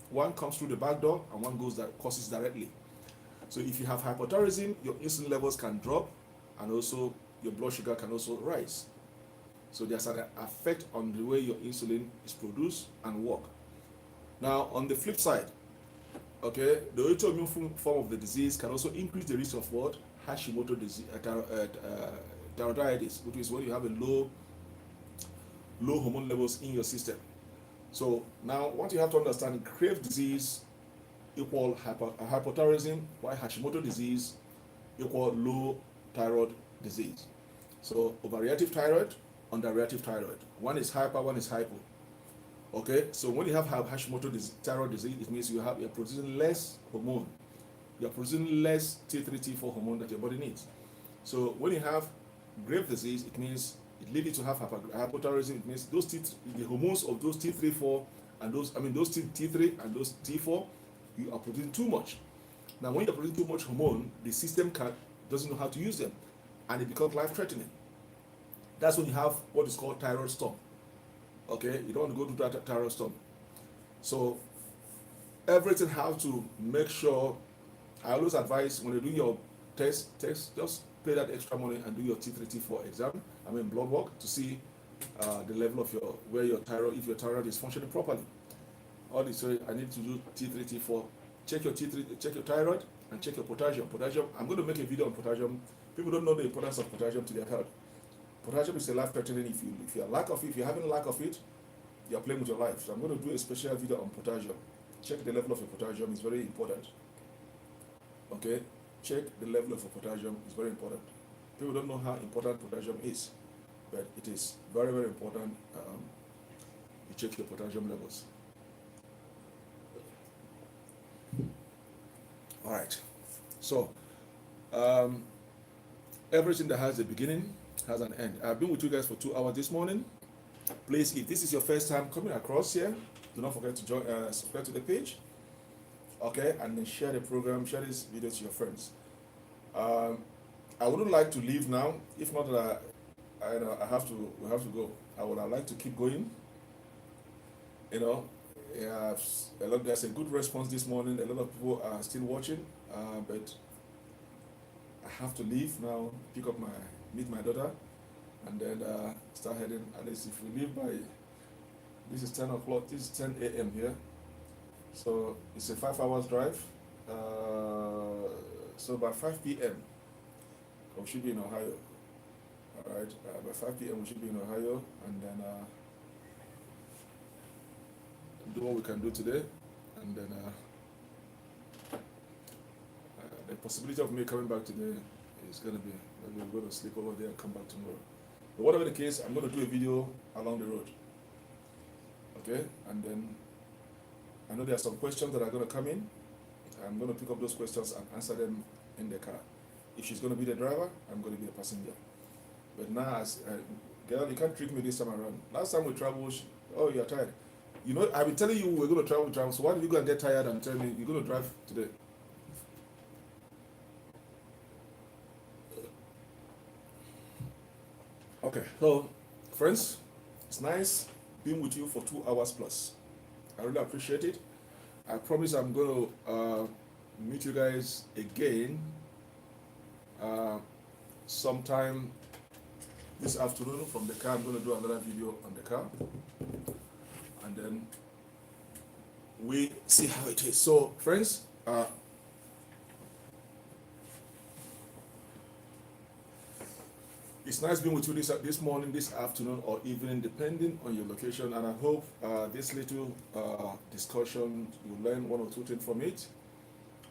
One comes through the back door and one causes directly. So if you have hypothyroidism, your insulin levels can drop and also your blood sugar can also rise. So there's an effect on the way your insulin is produced and work. Now on the flip side, okay, the autoimmune form of the disease can also increase the risk of what? Hashimoto disease, thyroiditis, which is when you have a low hormone levels in your system. So now what you have to understand, Graves' disease equal hypothyroidism, while Hashimoto disease equal low thyroid disease. So overreactive thyroid, underreactive thyroid. One is hyper, one is hypo. Okay, so when you have Hashimoto thyroid disease, it means you're producing less hormone. You're producing less T3, T4 hormone that your body needs. So when you have Graves' disease, it means it leads you to have hypothyroidism. It means the hormones of those T3, 4, and those T3 and those T4, you are producing too much. Now, when you're producing too much hormone, the system doesn't know how to use them, and it becomes life-threatening. That's when you have what is called thyroid storm. Okay, you don't want to go through that thyroid storm. So everything has to make sure. I always advise when you're doing your test, just pay that extra money and do your T3, T4 exam. Blood work to see the level of if your thyroid is functioning properly. All this, so I need to do T3, T4. Check your T3, check your thyroid, and check your potassium. Potassium. I'm going to make a video on potassium. People don't know the importance of potassium to their health. Potassium is a life-threatening. If you're having lack of it, you're playing with your life. So I'm going to do a special video on potassium. Check the level of your potassium. It's very important. Okay, check the level of your potassium. It's very important. People don't know how important potassium is, but it is very, very important. You check your potassium levels. All right. So everything that has a beginning has an end. I've been with you guys for 2 hours this morning. Please, if this is your first time coming across here, do not forget to join, subscribe to the page, okay, and then share the program, share this video to your friends. I wouldn't like to leave now. If not, we have to go. I would like to keep going. You know, yeah, there's a good response this morning. A lot of people are still watching, but I have to leave now. Meet my daughter, and then start heading. At least if we leave by, this is 10 o'clock. This is 10 a.m. here, so it's a 5 hours drive. So by 5 p.m. we should be in Ohio. All right, by 5 p.m. we should be in Ohio, and then do what we can do today, and then the possibility of me coming back today is going to be maybe I'm going to sleep over there and come back tomorrow. But whatever the case, I'm going to do a video along the road. Okay, and then I know there are some questions that are going to come in. I'm going to pick up those questions and answer them in the car. If she's going to be the driver, I'm going to be the passenger. But now, girl, you can't trick me this time around. Last time we traveled, oh, you're tired. You know, I've been telling you we're going to travel, so why did you go and get tired and tell me you're going to drive today? Okay, so, friends, it's nice being with you for 2 hours plus. I really appreciate it. I promise I'm going to meet you guys again sometime this afternoon from the car. I'm going to do another video on the car, and then we see how it is. So, friends, it's nice being with you this morning, this afternoon, or evening, depending on your location. And I hope this little discussion, you learn one or two things from it.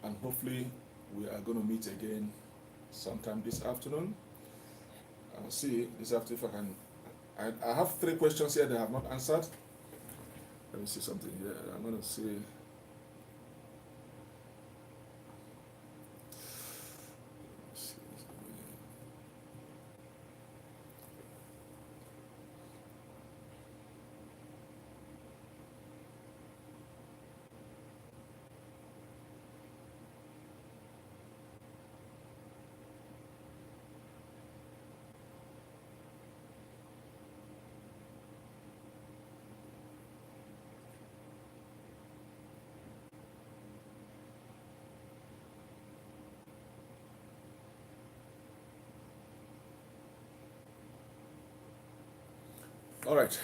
And hopefully, we are going to meet again sometime this afternoon. I'll see this afternoon if I can. I have 3 questions here that I have not answered. Let me see something here. I'm going to see. All right,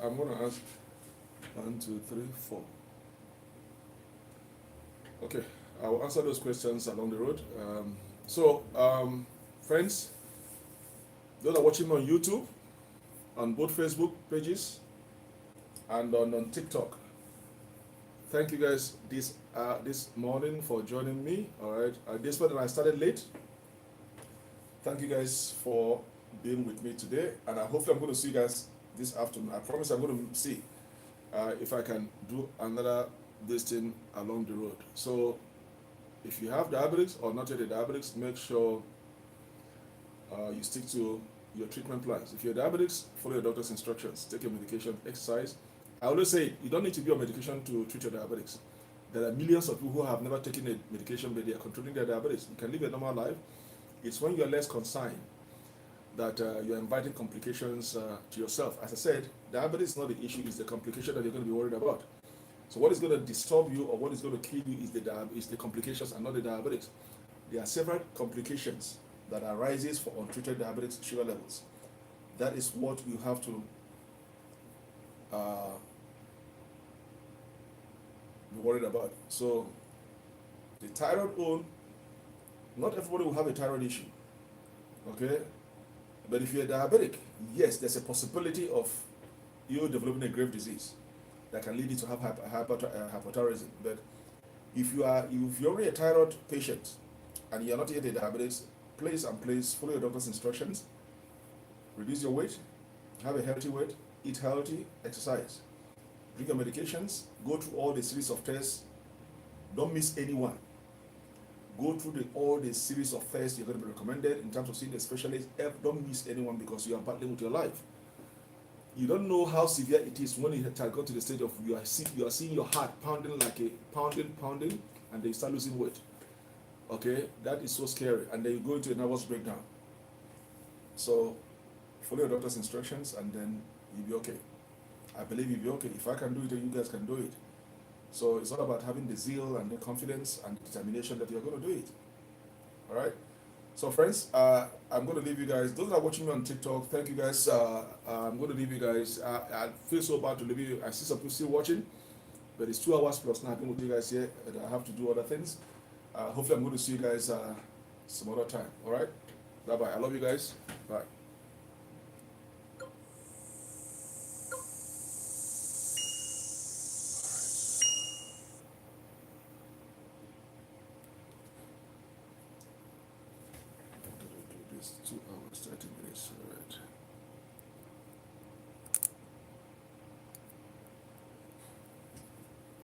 I'm going to ask 1, 2, 3, 4. Okay, I will answer those questions along the road. Friends, those are watching me on YouTube, on both Facebook pages, and on TikTok. Thank you guys this morning for joining me. All right, despite that I started late, thank you guys for being with me today, and hopefully I'm going to see you guys this afternoon. I promise I'm going to see if I can do another this thing along the road. So if you have diabetics or not yet a diabetics, make sure you stick to your treatment plans. If you're diabetics, follow your doctor's instructions, take your medication, exercise. I always say you don't need to be on medication to treat your diabetics. There are millions of people who have never taken a medication, but they are controlling their diabetes. You can live a normal life. It's when you're less concerned that you're inviting complications to yourself. As I said, diabetes is not the issue, it's the complication that you're going to be worried about. So what is going to disturb you or what is going to kill you is the complications and not the diabetes. There are several complications that arises for untreated diabetic sugar levels. That is what you have to be worried about. So the thyroid one, not everybody will have a thyroid issue, okay? But if you're diabetic, yes, there's a possibility of you developing a grave disease that can lead you to have hypothyroidism. But if you're already a thyroid patient and you're not yet a diabetic, please follow your doctor's instructions, reduce your weight, have a healthy weight, eat healthy, exercise, drink your medications, go through all the series of tests, don't miss anyone. Go through all the series of tests you're going to be recommended in terms of seeing a specialist. Don't miss anyone because you are battling with your life. You don't know how severe it is when it has got to the stage of you are seeing your heart pounding like a pounding, and then you start losing weight. Okay, that is so scary, and then you go into a nervous breakdown. So follow your doctor's instructions, and then you'll be okay. I believe you'll be okay. If I can do it, then you guys can do it. So it's all about having the zeal and the confidence and determination that you're going to do it. All right. So friends, I'm going to leave you guys. Those that are watching me on TikTok, thank you guys. I'm going to leave you guys. I feel so bad to leave you. I see some people still watching, but it's 2 hours plus now. I've been with you guys here, and I have to do other things. Hopefully, I'm going to see you guys some other time. All right. Bye bye. I love you guys. Bye. I'm going to do this 2 hours, 30 minutes. All right.